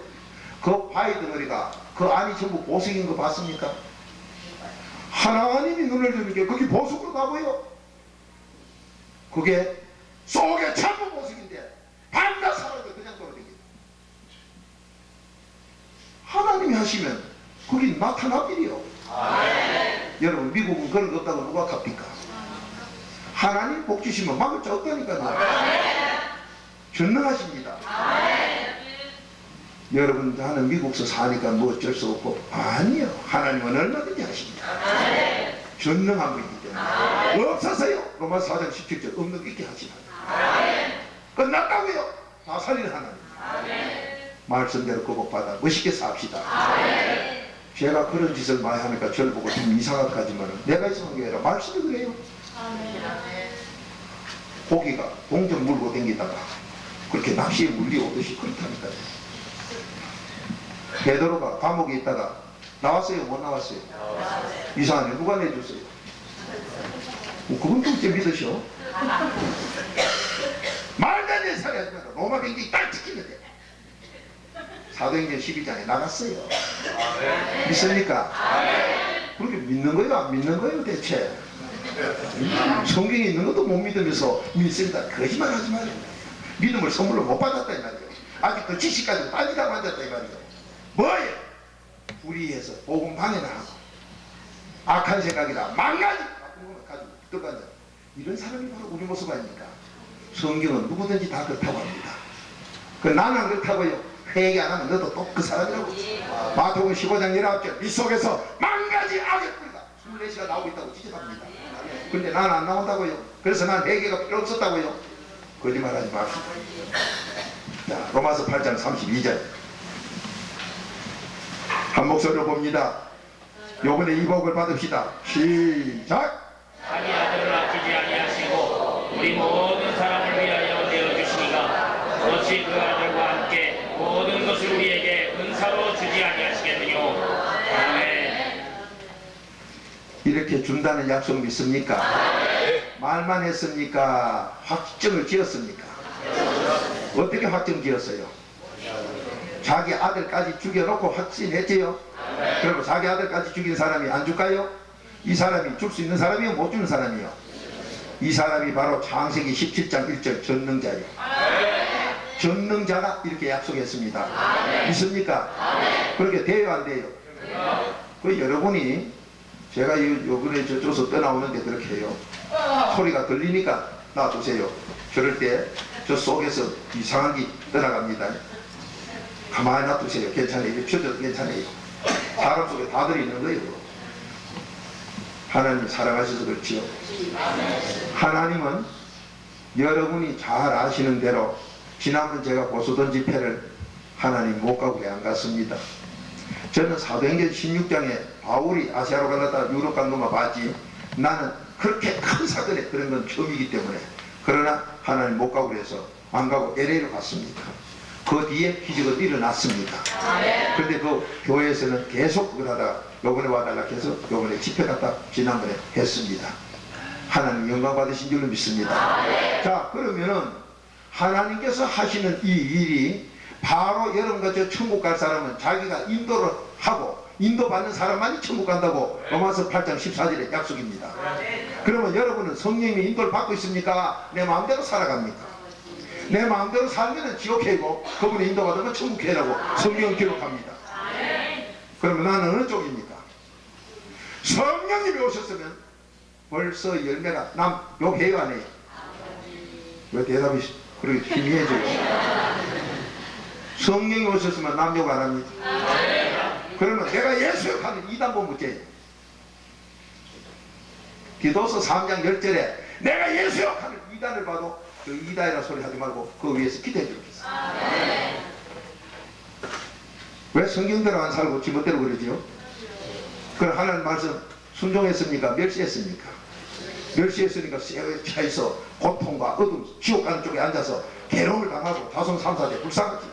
그 바위 덩어리가 그 안이 전부 보석인 거 봤습니까? 하나님이 눈을 뜨니까 그게 보석으로 나 보여. 그게 속에 참은 보석인데 밤낮 살아도 그냥 떨어지게. 하나님이 하시면 그게 나타나버려요. 여러분 미국은 그런 거 없다고 누가 갑니까? 하나님 복 주시면 막을 자 없다니까요. 전능하십니다. 여러분 나는 미국서 사니까 뭐 어쩔 수 없고, 아니요. 하나님은 얼마든지 하십니다. 전능한 분이기 때문에 없어서요. 로마서 4장 17절 없는 거 있게 하시나. 끝났다고요. 다 살리는 하나님. 말씀대로 그 복 받아 멋있게 삽시다. 제가 그런 짓을 많이 하니까 저를 보고 좀 이상하까지만 내가 이상한 게 아니라 말씀이 그래요. 고기가 동전 물고 댕기다가 그렇게 낚시에 물려오듯이 그렇다니까요. 베드로가 감옥에 있다가 나왔어요? 못 나왔어요? 이상하네. 누가 내줬어요? 그건 또 어째 믿으셔? 말도 안 되는 소리 하지 마라. 로마 경기 딱 지키는데 사도행전 12장에 나갔어요. 믿습니까? 그렇게 믿는 거예요? 안 믿는 거예요 대체? 성경에 있는 것도 못 믿으면서 믿습니다. 거짓말 하지 말아요. 믿음을 선물로 못 받았다 이 말이에요. 아직도 지식까지 빠지다 만졌다 이 말이에요. 뭐예요? 불의해서 복음 방해나 하고 악한 생각이다 망가지 나쁜 것만 가지고 들어간다. 이런 사람이 바로 우리 모습 아닙니까? 성경은 누구든지 다 그렇다고 합니다. 그 나는 그렇다고요. 회개 안 하면 너도 또 그 사람이라고. 마태복음 15장 19절 이 속에서 망가지 악의 뿌리가 24시간 나오고 있다고 지적합니다. 근데 난 안 나온다고요. 그래서 난 회개가 필요 없었다고요. 거짓말하지 마십시오. 자, 로마서 8장 32절 한 목소리로 봅니다. 요번에 이 복을 받읍시다. 시작. 자기 아들을 아끼지 아니하시고 우리 모든 사람을 위하여 내어주시니가 어찌 그 아들과 함께 모든 것을 우리에게 은사로 주지 아니하시겠느냐. 아멘. 이렇게 준다는 약속 믿습니까? 말만 했습니까? 확정을 지었습니까? 어떻게 확정 지었어요? 자기 아들까지 죽여놓고 확신했지요? 그리고 자기 아들까지 죽인 사람이 안 줄까요? 이 사람이 줄 수 있는 사람이요? 못 주는 사람이요? 이 사람이 바로 창세기 17장 1절 전능자예요. 전능자가 이렇게 약속했습니다. 믿습니까? 그렇게 돼요 안 돼요? 그 여러분이 제가 요번에 저쪽에서 떠나오는데 그렇게 해요. 소리가 들리니까 놔두세요. 그럴 때 저 속에서 이상한 게 떠나갑니다. 가만히 놔두세요. 괜찮아요. 표정 괜찮아요. 사람 속에 다 들어있는 거예요. 하나님 사랑하셔서 그렇지요. 하나님은 여러분이 잘 아시는 대로 지난번 제가 보수던 집회를 하나님 못 가고 왜 안 갔습니다. 저는 사도행전 16장에 바울이 아시아로 갈라다 유럽 간 것만 봤지 나는 그렇게 큰 사건에 그런 건 처음이기 때문에 그러나 하나님 못 가고 그래서 안 가고 LA로 갔습니다. 그 뒤에 기적은 일어났습니다. 그런데 그 교회에서는 계속 그걸 하다가 요번에 와달라 해서 요번에 집회 갔다 지난번에 했습니다. 하나님 영광 받으신 줄로 믿습니다. 자, 그러면은 하나님께서 하시는 이 일이 바로 여러분과 저 천국 갈 사람은 자기가 인도를 하고 인도받는 사람만이 천국 간다고 로마서 8장 14절의 약속입니다. 그러면 여러분은 성령님의 인도를 받고 있습니까? 내 마음대로 살아갑니까? 내 마음대로 살면 지옥회고 그분의 인도받으면 천국회라고 성경은 기록합니다. 그러면 나는 어느 쪽입니까? 성령님이 오셨으면 벌써 열매가 요 회요 안 해요? 왜 대답이 그렇게 희미해져요? 성령이 오셨으면 남욕 안 합니다. 그러면 내가 예수 욕하는 이단본 문제예요. 기도서 3장 10절에 내가 예수 욕하는 이단을 봐도 그 이단이라 소리 하지 말고 그 위에서 기도해 주겠어. 왜 성경대로 안 살고 지멋대로 그러지요? 그럼 하나님 말씀 순종했습니까? 멸시했습니까? 멸시했으니까 쇠에 차있어 고통과 어둠 지옥 가는 쪽에 앉아서 괴로움을 당하고 다송 3사대 불쌍하지.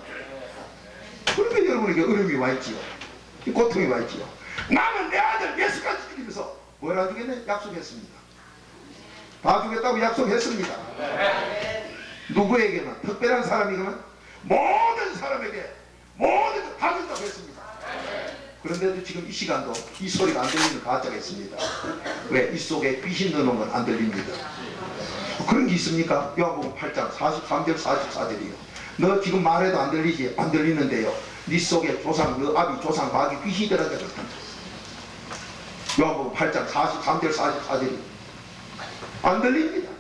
그러면 여러분에게 어려움이 와있지요. 고통이 와있지요. 나는 내 아들 예수까지 죽이면서 뭘 안 주겠네? 약속했습니다. 다 주겠다고 약속했습니다. 누구에게만 특별한 사람이면 모든 사람에게 모든 것 다 준다고 했습니다. 그런데도 지금 이 시간도 이 소리가 안 들리는 가짜가 있습니다. 왜? 이 속에 귀신 넣어놓은 건 안 들립니다. 그런 게 있습니까? 요한복음 8장 43절 44절이요. 너 지금 말해도 안 들리지? 안 들리는데요. 네 속에 조상, 너 아비 조상 마귀 귀신이 들어가게 그렇단다. 요한복음 8장 43절 44절이 안 들립니다.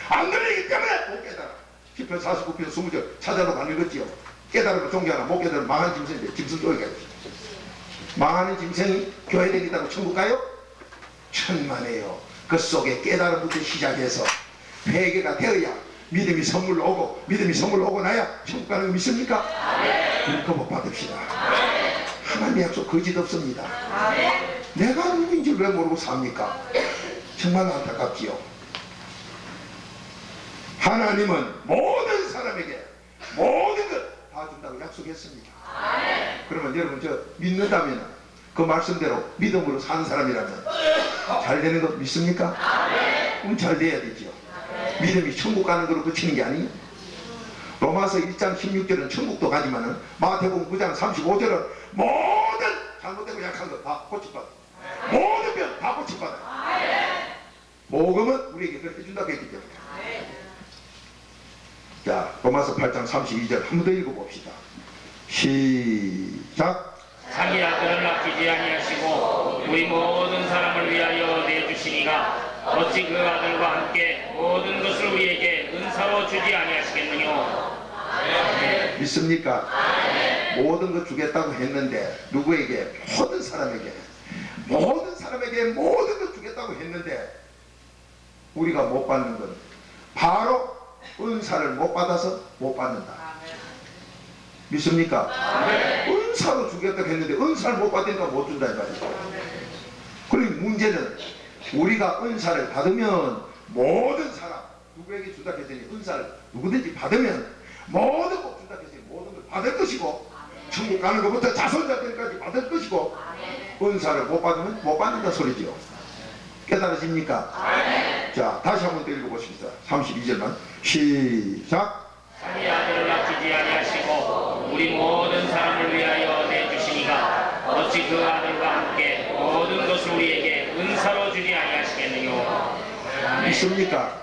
안 들리기 때문에 못 깨달아. 10편 49편 20절 찾아도 안 읽었지요. 깨달으면 종교하나 못 깨달으면 망한 짐승인데 짐승 교회가 있지. 망하는 짐승이 교회 되겠다고 천국 가요? 천만에요. 그 속에 깨달음부터 시작해서 회개가 되어야 믿음이 선물로 오고 믿음이 선물로 오고 나야 천국 가는 거 믿습니까? 그 복 받읍시다. 하나님의 약속 거짓 없습니다. 내가 누구인지 왜 모르고 삽니까? 정말 안타깝지요. 하나님은 모든 사람에게 모든 것 다 준다고 약속했습니다. 그러면 여러분 저 믿는다면 그 말씀대로 믿음으로 사는 사람이라면 잘 되는 거 믿습니까? 잘 돼야 되죠. 믿음이 천국 가는 거로 그치는 게 아니에요. 로마서 1장 16절은 천국도 가지만은 마태복음 9장 35절은 모든 잘못되고 약한 거 다 고침받아. 모든 병 다 고침받아. 복음은 우리에게 그렇게 해준다고 했기 때문에. 자, 로마서 8장 32절 한 번 더 읽어봅시다. 시작. 자기 아들을 아끼지 아니하시고 우리 모든 사람을 위하여 내주시니가 어찌 그 아들과 함께 모든 것을 우리에게 은사로 주지 아니하시겠느냐. 믿습니까? 모든 것 주겠다고 했는데 누구에게? 모든 사람에게 모든 것 주겠다고 했는데 우리가 못 받는 건 바로 은사를 못 받아서 못 받는다. 믿습니까? 은사로 주겠다고 했는데 은사를 못 받으니까 못 준다 이 말이죠. 그리고 문제는 우리가 은사를 받으면 모든 사람 누구에게 준다 했더니 은사를 누구든지 받으면 모든 것 준다 했더니 모든 걸 받을 것이고 천국 가는 것부터 자손자들까지 받을 것이고 은사를 못 받으면 못 받는다 소리죠. 깨달아집니까? 자, 다시 한번 더 읽어보십시다. 32절만 시작. 자기 아들을 아끼지 아니하시고 우리 모든 사람을 위하여 내주시니가 어찌 그 아들과 함께 모든 것을 우리에게 은사로 주지 아니하시겠느냐. 믿습니까?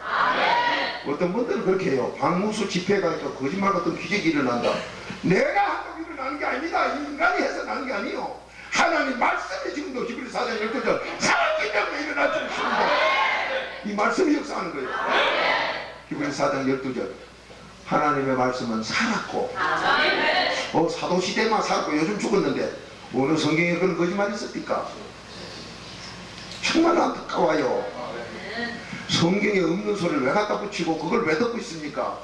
어떤 분들은 그렇게 해요. 박무수 집회에 가니까 거짓말 같은 기적이 일어난다. 내가 한다고 일어나는 게 아닙니다. 인간이 해서 나는 게 아니에요. 하나님 말씀이 지금도 히브리서 4장 12절 살았기 때문에 일어날 수 있습니다. 이 말씀이 역사하는 거예요. 히브리서 4장 12절 하나님의 말씀은 살았고 사도시대만 살았고 요즘 죽었는데 어느 성경에 그런 거짓말이 있습니까? 정말 안타까워요. 성경에 없는 소리를 왜 갖다 붙이고 그걸 왜 듣고 있습니까?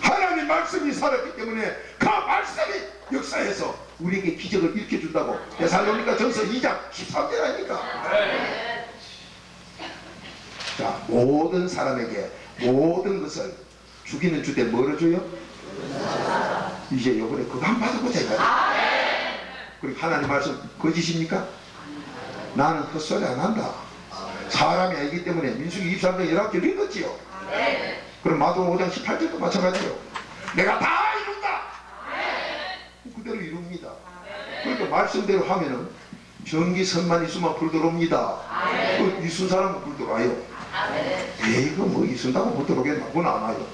하나님 말씀이 살았기 때문에 그 말씀이 역사해서 우리에게 기적을 일으켜준다고 데살로니가 전서 2장 13절 아닙니까? 자, 모든 사람에게 모든 것을 주기는 주되 뭐를 줘요? 이제 요번에 그거 한 번 받아보자 이거예요. 그리고 하나님 말씀 거짓입니까? 나는 헛소리 안 한다. 사람이 알기 때문에 민수기 23장 11절 읽었지요. 그럼 마태복음 5장 18절도 마찬가지요. 내가 다 이룬다. 그대로 이룹니다. 그러니까 말씀대로 하면은 전기선만 있으면 불 들어옵니다. 그 이순 사람은 불 들어와요. 이거 뭐 이순다고 불 들어오겠나? 그건 안 와요.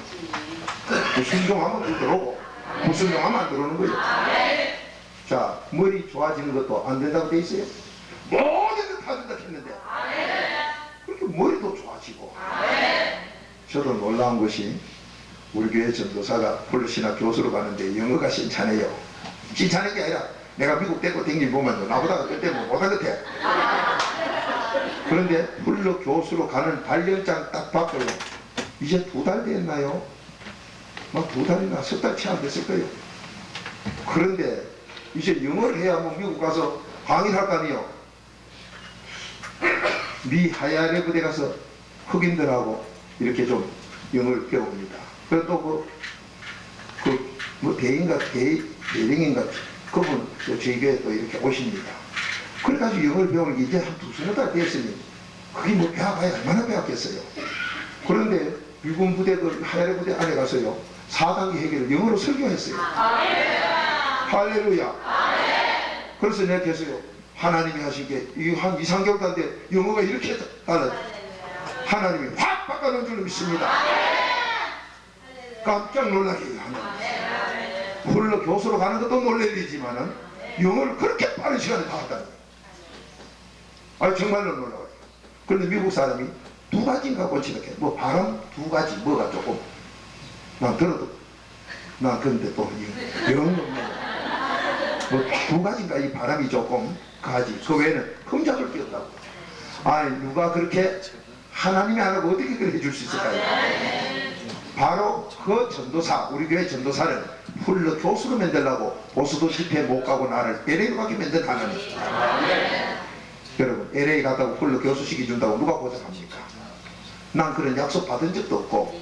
순종하면 불 들어오고 불순종하면 안 들어오는 거예요. 자, 머리 좋아지는 것도 안 된다고 돼 있어요. 모든 걸 다 된다고 했는데 그렇게 머리도 좋아지고. 저도 놀라운 것이 우리 교회 전도사가 폴로신학 교수로 가는데 영어가 신차네요. 신차는 게 아니라 내가 미국 대고 댕길 보면 나보다 그때 뭐 못한 것 같아. 그런데 폴로 교수로 가는 발령장 딱 받고요. 이제 2달 됐나요? 막 2달이나 석 달 채 안 됐을 거예요. 그런데 이제 영어를 해야 뭐 미국 가서 강의를 할 거 아니에요. 미 하야레 부대 가서 흑인들하고 이렇게 좀 영어를 배웁니다. 그리고 또 뭐 대인가 대령인가 그분 저희 교회에 또 이렇게 오십니다. 그래가지고 영어를 배우는 게 이제 한 2-3달 됐으니 그게 뭐 배워봐야 얼마나 배웠겠어요. 그런데 미군 부대 그 하야레 부대 안에 가서요 4단계 해결을 영어로 설교했어요. 할렐루야. 그래서 내가 계세요. 하나님이 하신 게 한 2-3개월 간데 영어가 이렇게 달라요. 하나님이 확 바꿔놓은 줄 믿습니다. 깜짝 놀라게 하나님. 홀로 교수로 가는 것도 놀랄 일이지만은 영어를 그렇게 빠른 시간에 다 했다니. 정말로 놀라워요. 그런데 미국 사람이 2가지인가 고치렇게 뭐 발음 2가지 뭐가 조금 난 들어도 난 그런데 또 영어 뭐 2가지인가 이 바람이 조금 가지 그 외에는 흠잡을 게 없다고. 누가 그렇게 하나님이 안 하고 어떻게 그렇게 해줄 수 있을까요? 바로 그 전도사 우리 교회 전도사는 훌러 교수로 만들라고 보수도 집회 못 가고 나를 LA로 가게 만든 하나님. 여러분 LA 갔다고 훌러 교수 시켜준다고 누가 보장합니까? 난 그런 약속 받은 적도 없고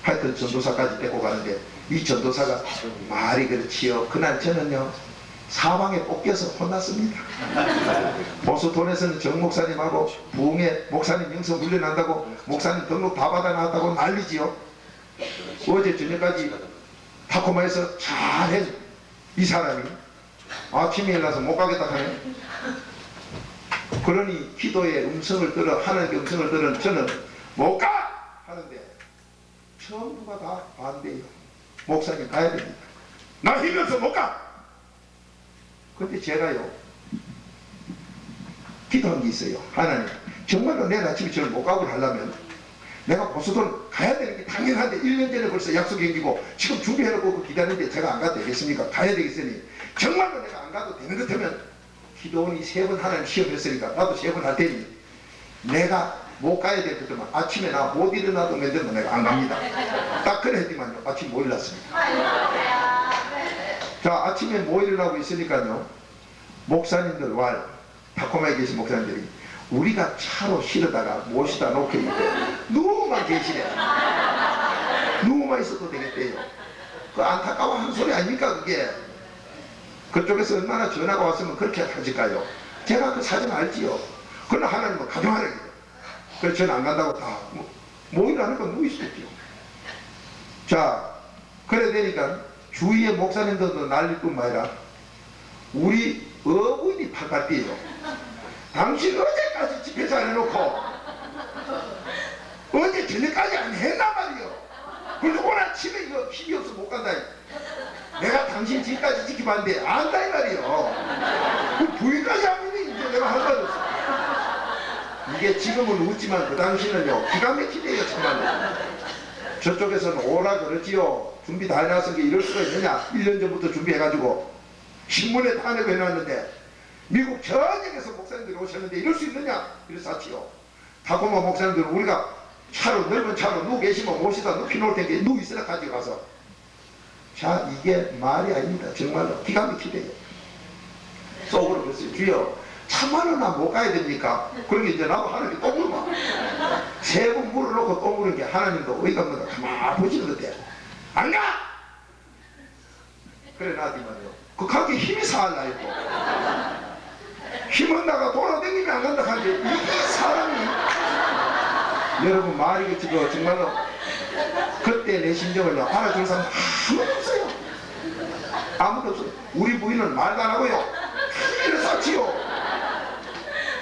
하여튼 전도사까지 데리고 가는데 이 전도사가 말이 그렇지요. 그날 저는요 사방에 뽑혀서 혼났습니다. 보수톤에서는 정 목사님하고 부흥회 목사님 영성 훈련한다고 목사님 등록 다 받아놨다고 난리지요. 어제 저녁까지 타코마에서 잘해 이 사람이 아침에 일어나서 못 가겠다 하네. 그러니 기도의 음성을 들어 하나님의 음성을 들은 저는 못 가! 하는데 전부가 다 반대해요. 목사님 가야 됩니다. 나 힘이 없어 못 가! 근데 제가요 기도한 게 있어요. 하나님 정말로 내일 아침에 저를 못 가고 하려면 내가 보수돈 가야 되는 게 당연한데 1년 전에 벌써 약속이 생기고 지금 준비해놓고 기다리는데 제가 안 가도 되겠습니까? 가야 되겠으니 정말로 내가 안 가도 되는 것 같으면 기도원이 3번 하나님 시험했으니까 나도 3번 할 테니 내가 못 가야 될 것들만 아침에 나 못 일어나도 만들면 내가 안 갑니다. 딱 그래 했더니만요 아침 못 일어났습니다. 자, 아침에 뭐 일어나고 있으니까요. 목사님들 타코마에 계신 목사님들이 우리가 차로 실어다가 모시다 놓고 있고 누구만 계시네. 누구만 있어도 되겠대요. 그 안타까워하는 소리 아닙니까 그게? 그쪽에서 얼마나 전화가 왔으면 그렇게 하실까요? 제가 그 사정 알지요. 그러나 하나님은 가정하라. 그래서 저는 안 간다고 다 모이라는 건 누구 있겠죠. 자, 그래 되니까 주위의 목사님들도 난릴 뿐만 아니라 우리 어부인이 팔팔 뛰어요. 당신 어제까지 집회도 안 해놓고 어제 저녁까지 안 했나 말이요. 그래서 오늘 아침에 이거 힘이 없어 못 간다. 내가 당신 집까지 지켜봤는데 안다 이 말이요. 그 부인까지 하면 이제 내가 할 말 없어. 이게 지금은 웃지만 그 당시는요 기가 막히대요 정말로. 저쪽에서는 오라 그러지요. 준비 다 해놨은 게 이럴 수가 있느냐. 1년 전부터 준비해가지고 신문에 다 내고 해놨는데 미국 전역에서 목사님들이 오셨는데 이럴 수 있느냐 이래서 하지요. 타코마 목사님들은 우리가 차로 넓은 차로 누구 계시면 모시다 눕히 놓을 테니까 누구 있으라 가지고 가서. 자, 이게 말이 아닙니다. 정말로 기가 막히대요. 속으로 그랬어요. 주여 참말로나 못 가야 됩니까? 그러게 이제 나도 하나님께 또 물어봐. 세 번 물어놓고 또 물은 게 하나님도 어이가 없는 거 가만히 보시는 건데 안 가! 그래 나한테 말이요. 그 가게 힘이 살라 했고 힘은 나가 돌아다니면 안 간다 하는데 이게 사람이 여러분 말이 그치고 정말로 그때 내 심정을요 알아주는 사람 아무도 없어요. 아무도 없어요. 우리 부인은 말도 안 하고요 이래 샀지요.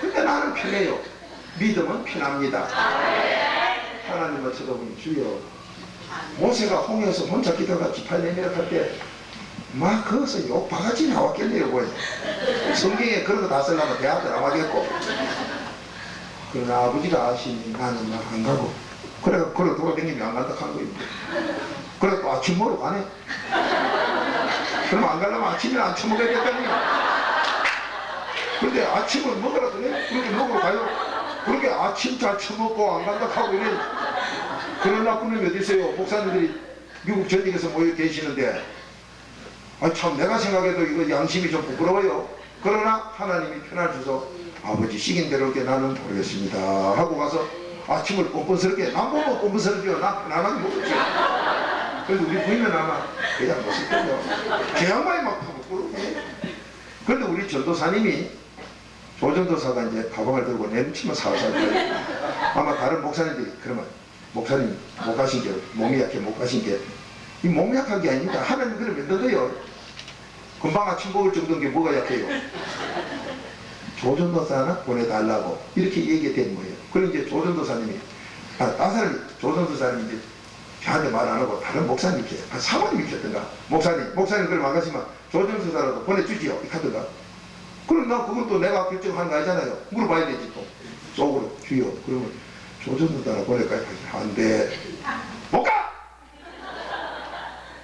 근데 나는 편해요. 믿음은 편합니다. 하나님을 쳐다보니 주여 모세가 홍해에서 혼자 기도가 기팔 내밀어 갈 때 막 거기서 욕 바가지 나왔겠네요. 뭐예요. 성경에 그런 거 다 쓰려면 대학도 나가겠고. 그러나 아버지가 아시니 나는 막 안 가고 그래 돌아다니면 안 간다 한 거예요. 그래 또 아침 먹으러 가네. 그럼 안 가려면 아침에 안 처먹어야겠다니요. 근데 아침을 먹으라 그래? 그렇게 먹으러 가요. 그렇게 아침 잘 처먹고 안 간다 하고 이래. 그런 나쁜 놈이 어디 있어요. 목사님들이 미국 전역에서 모여 계시는데 참 내가 생각해도 이거 양심이 좀 부끄러워요. 그러나 하나님이 편을 주서 아버지 시킨 대로 나는 모르겠습니다 하고 가서 아침을 뻔뻔스럽게 난 보면 뻔뻔스럽죠. 나 편안하게 먹었죠. 그래서 우리 부인은 아마 그냥 먹을 거예요. 제 양반이 막 부끄럽게. 그런데 우리 전도사님이 조전도사가 이제 가방을 들고 내놓치면 살살 가요. 아마 다른 목사님들이 그러면 목사님 못 가신 게 몸이 약해 못 가신 게 이 몸이 약한 게 아닙니다. 하나님 그러면 너도요 금방 아침 먹을 정도인 게 뭐가 약해요. 조전도사나 보내달라고 이렇게 얘기된 거예요. 그럼 이제 조전도사님이 다른 사람이 조전도사님이 이제 저한테 말 안 하고 다른 목사님께 사모님이 켰던가 목사님 그럼 안 가시면 조전도사라도 보내주지요 이렇게 하던가. 그럼 나 그건 또 내가 결정하는 거 아니잖아요. 물어봐야 되지 또 속으로 주여 그러면 조전도사라 보낼까요? 안 돼. 못 가!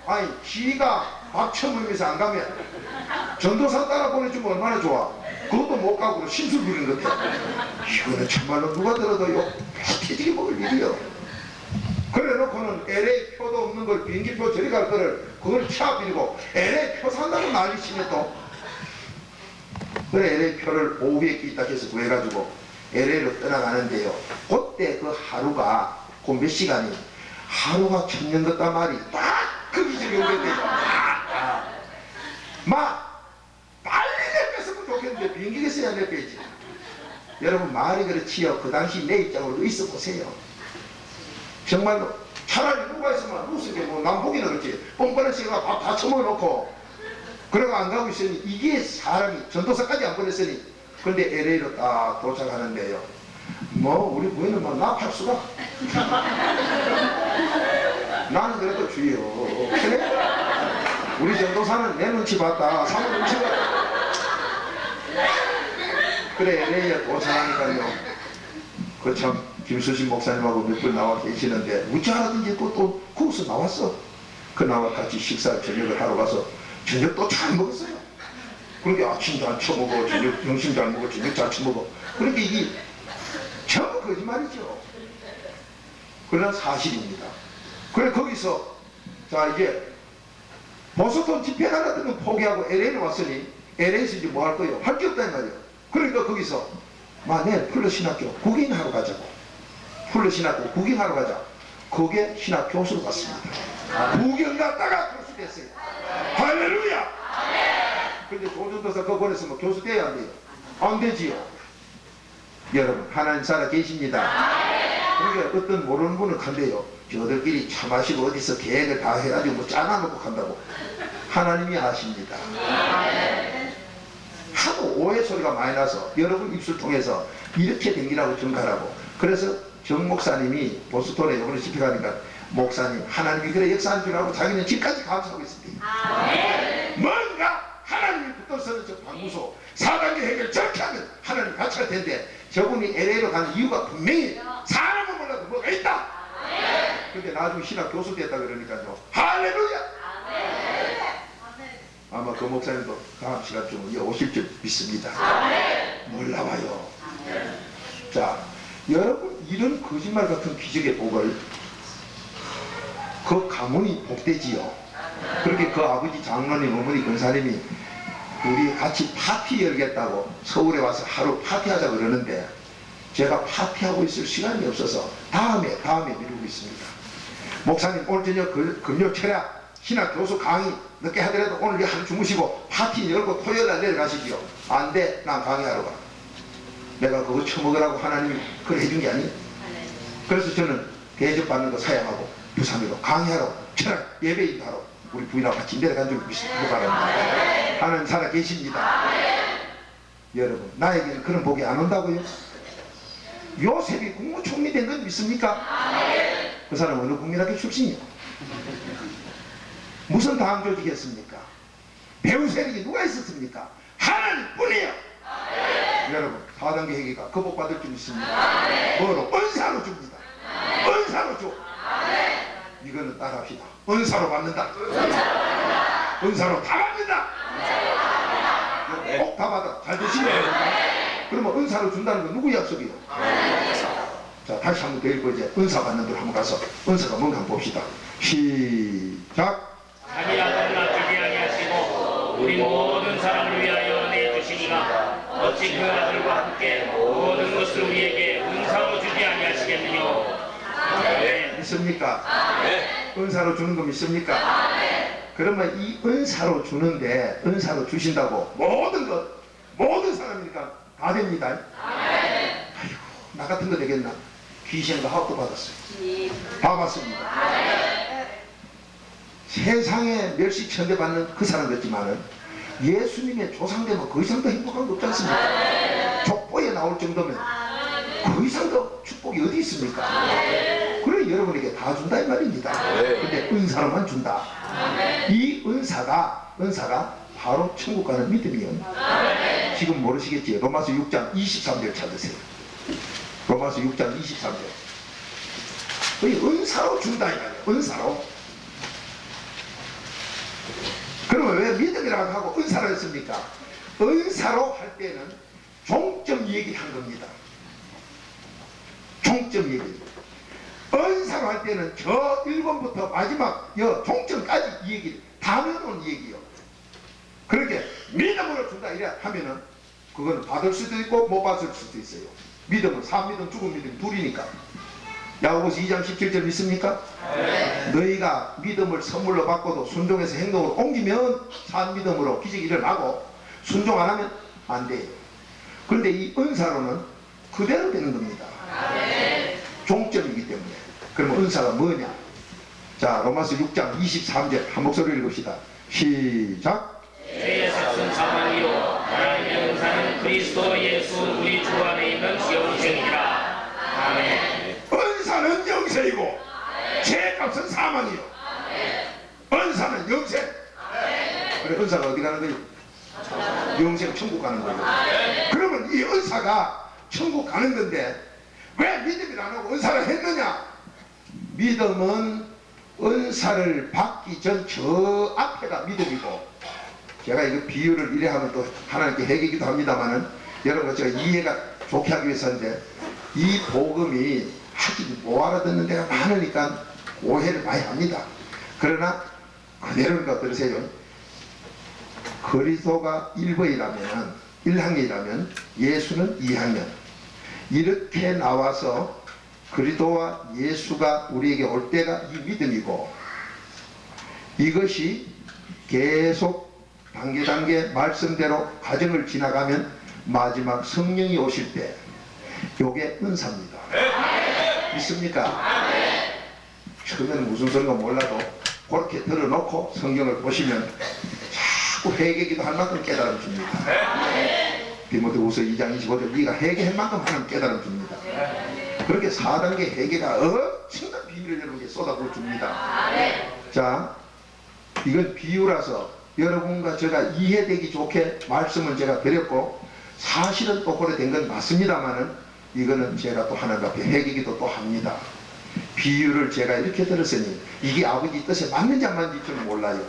아니 지가 박쳐물면서 안 가면 전도사 따라 보내주면 얼마나 좋아. 그것도 못 가고 심술 부리는 건데 이거는 참말로 누가 들어도 욕 패티지게 먹을 일이요. 그래 놓고는 LA 표도 없는 걸 비행기표 저리 갈 거를 그걸 차 빌고 LA 표 산다고 난리치네 또. 그래 LA 표를 오후에 있다 해서 구해가지고 LA로 떠나가는데요. 그때 그 하루가 그 몇 시간이 하루가 천년 같단 말이 딱 그 기절이 오겠네요. 막 빨리 내뺐으면 좋겠는데 비행기가 있어야 내빼지. 여러분 말이 그렇지요. 그 당시 내 입장으로 있어 보세요. 정말로 차라리 누가 있으면 무슨 게 뭐 남북이나 그렇지 뻔뻔한 시가 밥 다 처먹어놓고 그래가 안 가고 있으니 이게 사람이 전도사까지 안 보냈으니 근데 LA로 딱 도착하는데요. 뭐 우리 부인은 뭐 나팔수가 나는 그래도 주여 그래? 우리 전도사는 내 눈치 봤다 사모 눈치 봤다. 그래 LA에 도착하니까요 그 참 김수신 목사님하고 몇 분 나와 계시는데 우짜라든지 또 거기서 나왔어. 그 나와 같이 식사 저녁을 하러 가서 저녁 또 잘 먹었어요. 그렇게 아침 잘 처먹어 저녁 점심 잘 먹어 저녁 잘 처먹어. 그렇게 이게 전부 거짓말이죠. 그러나 사실입니다. 그래 거기서 자 이제 보스턴 집회 나라던 건 포기하고 LA에 왔으니 LA에서 이제 뭐 할 거예요? 할 게 없단 말이에요. 그러니까 거기서 내일 풀러 신학교 구경하러 가자고. 풀러 신학교 구경하러 가자. 그게 신학 교수로 갔습니다. 구경 갔다가 교수 됐어요. 할렐루야! 근데 조준도사 그거 보냈으면 교수 돼야 안 돼요? 안 되지요. 여러분 하나님 살아 계십니다. 그러니까 어떤 모르는 분은 간대요. 저들끼리 차 마시고 어디서 계획을 다 해가지고 뭐 짜놔놓고 간다고. 하나님이 아십니다. 하도 오해 소리가 많이 나서 여러분 입술 통해서 이렇게 댕기라고 전가라고. 그래서 정 목사님이 보스턴에 이번에 집회 가니까 목사님 하나님이 그래 역사하는 줄 알고 자기는 집까지 감사하고 있습니다. 뭔가 하나님이 붙어서는 저 방무소 4단계 해결 저렇게 하면 하나님 같이 할 텐데 저분이 LA로 가는 이유가 분명히 사람은 몰라도 뭐가 있다. 근데 나중에 신학 교수 됐다 그러니까요. 할렐루야! 아마 그 목사님도 다음 시간쯤에 오실 줄 믿습니다. 놀라워요. 자, 여러분 이런 거짓말 같은 기적의 복을 그 가문이 복되지요. 그렇게 그 아버지 장로님 어머니 권사님이 우리 같이 파티 열겠다고 서울에 와서 하루 파티하자 그러는데 제가 파티하고 있을 시간이 없어서 다음에 미루고 있습니다. 목사님 오늘 저녁 금요 철야 신학 교수 강의 늦게 하더라도 오늘 하루 주무시고 파티 열고 토요일날 내려가시지요. 안 돼. 난 강의하러 가. 내가 그거 처먹으라고 하나님이 그걸 해준 게 아니. 그래서 저는 대접받는 거 사양하고 부산으로 강의하러 철학 예배 인도하러 우리 부인하고 같이 내려간 줄 믿고 바랍니다. 하나님 살아 계십니다. 여러분 나에게는 그런 복이 안 온다고요? 요셉이 국무총리 된 건 믿습니까? 그 사람 어느 국민학교 출신이요? 무슨 당조직이었습니까? 배우 세력이 누가 있었습니까? 하나님뿐이에요. 여러분 4단계 회개가 그 복 받을 줄 믿습니다. 뭐로? 은사로 줍니다. 은사로 줘. 이거는 따라합시다. 은사로 받는다. 은사로 다 받는다. 꼭 다 받아. 잘 되시네요. 그러면 은사로 준다는 건 누구 약속이에요? 자 다시 한번 더 읽고 이제 은사 받는 데 한번 가서 은사가 뭔가 한번 봅시다. 시작. 자기 아들을 낮추게 아니하시고 우리 모든 사람을 위하여 내주시니가 어찌 그 아들과 함께 모든 것을 우리에게 은사로 주지 아니하시겠느냐. 믿습니까? 은사로 주는 거 믿습니까? 그러면 이 은사로 주는데 은사로 주신다고 모든 것 모든 사람이니까 다 됩니다. 아이고 나 같은 거 되겠나? 귀신과 학도 받았어요. 다 받습니다. 세상에 멸시천대 받는 그 사람 같지만은 예수님의 조상되면 그 이상 더 행복한 거 없지 않습니까? 족보에 나올 정도면 그 이상 더 축복이 어디 있습니까? 그래 여러분에게 다 준다 이 말입니다. 근데 은사로만 준다. 이 은사가 바로 천국 가는 믿음이요. 지금 모르시겠지요. 로마서 6장 23절 찾으세요. 로마서 6장 23절. 이 은사로 준다 이 말이에요. 은사로. 그러면 왜 믿음이라고 하고 은사로 했습니까? 은사로 할 때는 종점 얘기한 겁니다. 종점 얘기. 은사로 할 때는 저 1번부터 마지막 종점까지 이 얘기 다 넣어놓은 얘기요. 그렇게 믿음으로 준다 이래 하면은 그거는 받을 수도 있고 못 받을 수도 있어요. 믿음은 산 믿음 죽은 믿음 둘이니까. 야고보서 2장 17절 믿습니까? 너희가 믿음을 선물로 받고도 순종해서 행동으로 옮기면 산 믿음으로 기적이 일어나고 순종 안 하면 안 돼요. 그런데 이 은사로는 그대로 되는 겁니다. 종점이기 때문에. 그러면 은사가 뭐냐? 자 로마서 6장 23절 한 목소리로 읽읍시다. 시작. 죄의 삭은 사망이요 하나님의 은사는 그리스도 예수 우리 주 안에 있는 영생이라. 아멘. 은사는 영생이고 죄값은 사망이요. 은사는 영생. 그래 은사가 어디 가는 거예요? 영생 천국 가는 거예요. 그러면 이 은사가 천국 가는 건데 왜 믿음을 안 하고 은사를 했느냐? 믿음은 은사를 받기 전 저 앞에가 믿음이고, 제가 이거 비유를 이래 하면 또 하나님께 해기기도 합니다만은 여러분 제가 이해가 좋게 하기 위해서인데 이 복음이 하긴 못 알아듣는 데가 많으니까 오해를 많이 합니다. 그러나 그대로니까 들으세요. 그리스도가 1번이라면 1학년이라면 예수는 2학년. 이렇게 나와서 그리스도와 예수가 우리에게 올 때가 이 믿음이고, 이것이 계속 단계 말씀대로 과정을 지나가면 마지막 성령이 오실 때 요게 은사입니다. 있습니까? 처음에는 무슨 소리가 몰라도 그렇게 들어놓고 성경을 보시면 자꾸 회개기도 할 만큼 깨달음 줍니다. 디모데후서 2장 25절 네가 회개할 만큼 하는 깨달음 줍니다. 그렇게 4단계 회개가 엄청난 비밀을 여러분께 쏟아부어 줍니다. 자, 이건 비유라서 여러분과 제가 이해되기 좋게 말씀을 제가 드렸고, 사실은 또 그래 된 건 맞습니다만은 이거는 제가 또 하나님 앞에 회개기도 또 합니다. 비유를 제가 이렇게 들었으니 이게 아버지 뜻에 맞는지 안 맞는지 저는 몰라요.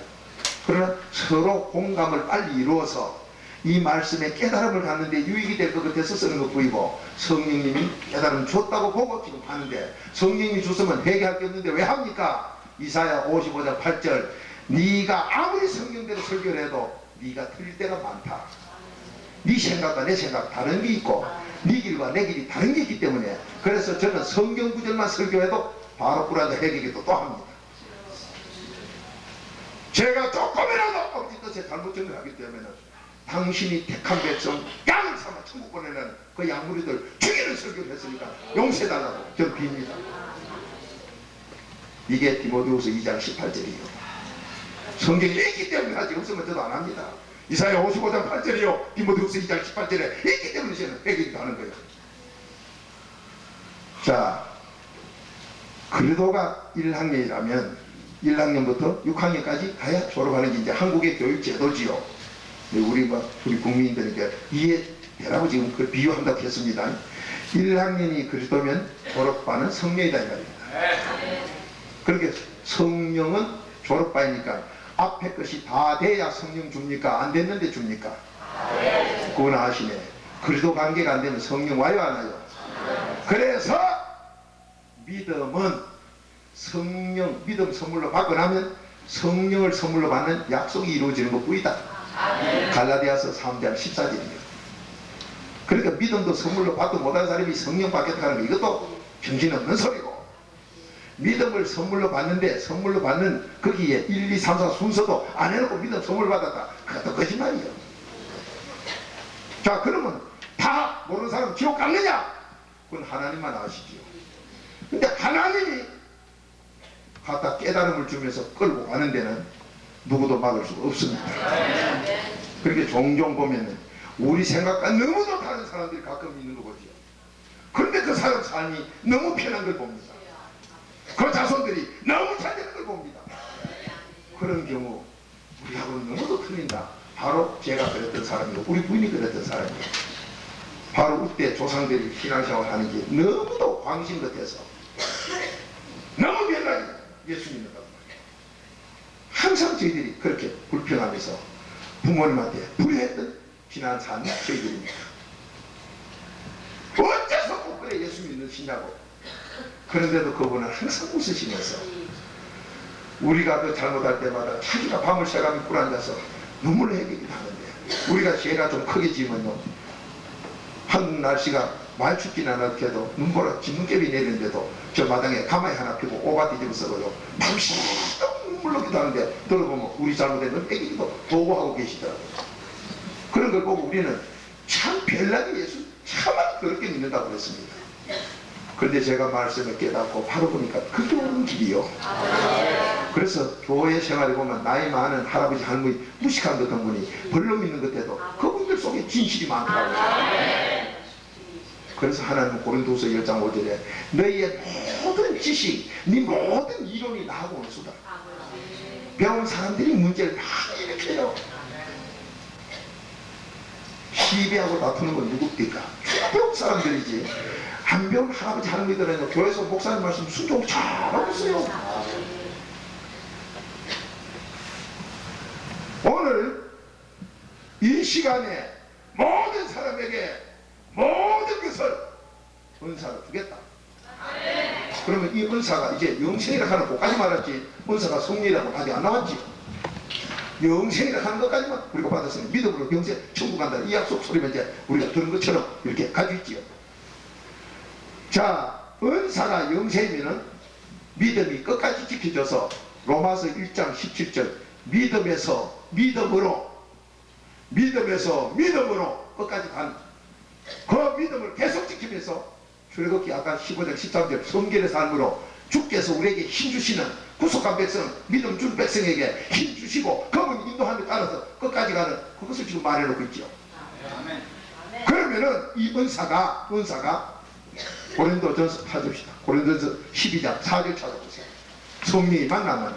그러나 서로 공감을 빨리 이루어서 이 말씀에 깨달음을 갖는데 유익이 될 것 같아서 쓰는 것 보이고, 성령님이 깨달음 줬다고 보고 지금 하는데, 성령님이 줬으면 회개할 게 없는데 왜 합니까? 이사야 55장 8절 네가 아무리 성령대로 설교를 해도 네가 틀릴 때가 많다. 네 생각과 내 생각 다른 게 있고 네 길과 내 길이 다른 게 있기 때문에, 그래서 저는 성경 구절만 설교해도 바로 불안자 회개기도 또 합니다. 제가 조금이라도 아버지 뜻에 잘못 전달하기 때문에 당신이 택한 백성 양을 삼아 천국 보내는 그 양무리들 죽이는 설교를 했으니까 용서해달라고 저는 빕니다. 이게 디모데후서 2장 18절이에요. 성경에 있기 때문에 하지, 없으면 저도 안 합니다. 이사야 55장 8절이요 디모데후서 2장 18절에 있기 때문에 저는 회개도 하는 거예요. 자, 그리스도가 1학년이라면 1학년부터 6학년까지 가야 졸업하는 게 이제 한국의 교육 제도지요. 우리 국민들에게 이해되라고 지금 그걸 비유한다고 했습니다. 1학년이 그리스도면 졸업반은 성령이다 이 말입니다. 그렇게 성령은 졸업반이니까 앞에 것이 다 돼야 성령 줍니까? 안 됐는데 줍니까? 그건 아시네. 그리스도 관계가 안 되면 성령 와요 안 와요? 그래서 믿음은 성령, 믿음 선물로 받고 나면 성령을 선물로 받는 약속이 이루어지는 것뿐이다. 갈라디아서 3장 14절이에요. 그러니까 믿음도 선물로 받도 못한 사람이 성령 받겠다는 거, 이것도 정신없는 소리고, 믿음을 선물로 받는데 선물로 받는 거기에 1, 2, 3, 4 순서도 안 해놓고 믿음 선물 받았다, 그것도 거짓말이에요. 자, 그러면 다 모르는 사람 지옥 갔느냐? 그건 하나님만 아시지요. 근데 하나님이 갖다 깨달음을 주면서 끌고 가는 데는 누구도 막을 수가 없습니다. 그렇게 종종 보면은 우리 생각과 너무도 다른 사람들이 가끔 있는 거 보죠. 그런데 그 사람 삶이 너무 편한 걸 봅니다. 그 자손들이 너무 잘 되는 걸 봅니다. 그런 경우 우리하고는 너무도 틀린다. 바로 제가 그랬던 사람이고 우리 부인이 그랬던 사람이에요. 바로 그때 조상들이 신앙생활 하는 게 너무도 광신 같아서 너무 변하게 예수 믿는다고 말이에요. 항상 저희들이 그렇게 불평하면서 부모님한테 불효했던 지난 삶이 저희들입니다. 어째서 꼭 그래 예수 믿는 신냐고. 그런데도 그분은 항상 웃으시면서 우리가 그 잘못할 때마다 자기가 밤을 새가며 꿇어앉아서 눈물을 흘리기도 하는데, 우리가 죄가 좀 크게 지면요, 한국 날씨가 많이 춥진 않았게도 눈보라 진눈깨비 내리는데도 저 마당에 가마에 하나 피고 오바 뒤집어 써가지고 밤새도록 눈물 넣기도 하는데, 들어보면 우리 잘못된 애기도 보고하고 계시더라고요. 그런 걸 보고 우리는 참 별나게 예수 차마 그렇게 믿는다고 그랬습니다. 그런데 제가 말씀을 깨닫고 바로 보니까 그게 옳은 길이요. 그래서 교회 생활에 보면 나이 많은 할아버지 할머니 무식한 듯한 분이 벌로 믿는 것 같아도 그분들 속에 진실이 많더라고요. 그래서 하나님은 고린도후서 10장 5절에 너희의 모든 지식, 네 모든 이론이 나하고 온수다. 배운 사람들이 문제를 많이 일으켜요. 시비하고 다투는 건 누굽니까? 배운 사람들이지. 안 배운 할아버지 할머니들은 교회에서 목사님 말씀 순종 잘하고 있어요. 오늘 이 시간에 모든 사람에게 모든 것을 은사를 주겠다. 그러면 이 은사가 이제 영생이라고 하는 것까지 말했지, 은사가 성령이라고 아직 안 나왔지. 영생이라 하는 것까지만 우리가 받았으니 믿음으로 영생 천국 간다 이 약속 소리만 이제 우리가 들은 것처럼 이렇게 가지고 있지요. 자, 은사가 영생이면은 믿음이 끝까지 지켜져서 로마서 1장 17절 믿음에서 믿음으로 끝까지 간 그 믿음을 계속 지키면서 출애굽기 아까 15장 13절 성결의 삶으로 주께서 우리에게 힘주시는 구속한 백성 믿음 준 백성에게 힘주시고 그분 인도함에 따라서 끝까지 가는 그것을 지금 말해놓고 있죠. 그러면은 이 은사가 고린도전서 찾읍시다. 고린도전서 12장 4절 찾아보세요. 성령이 만나면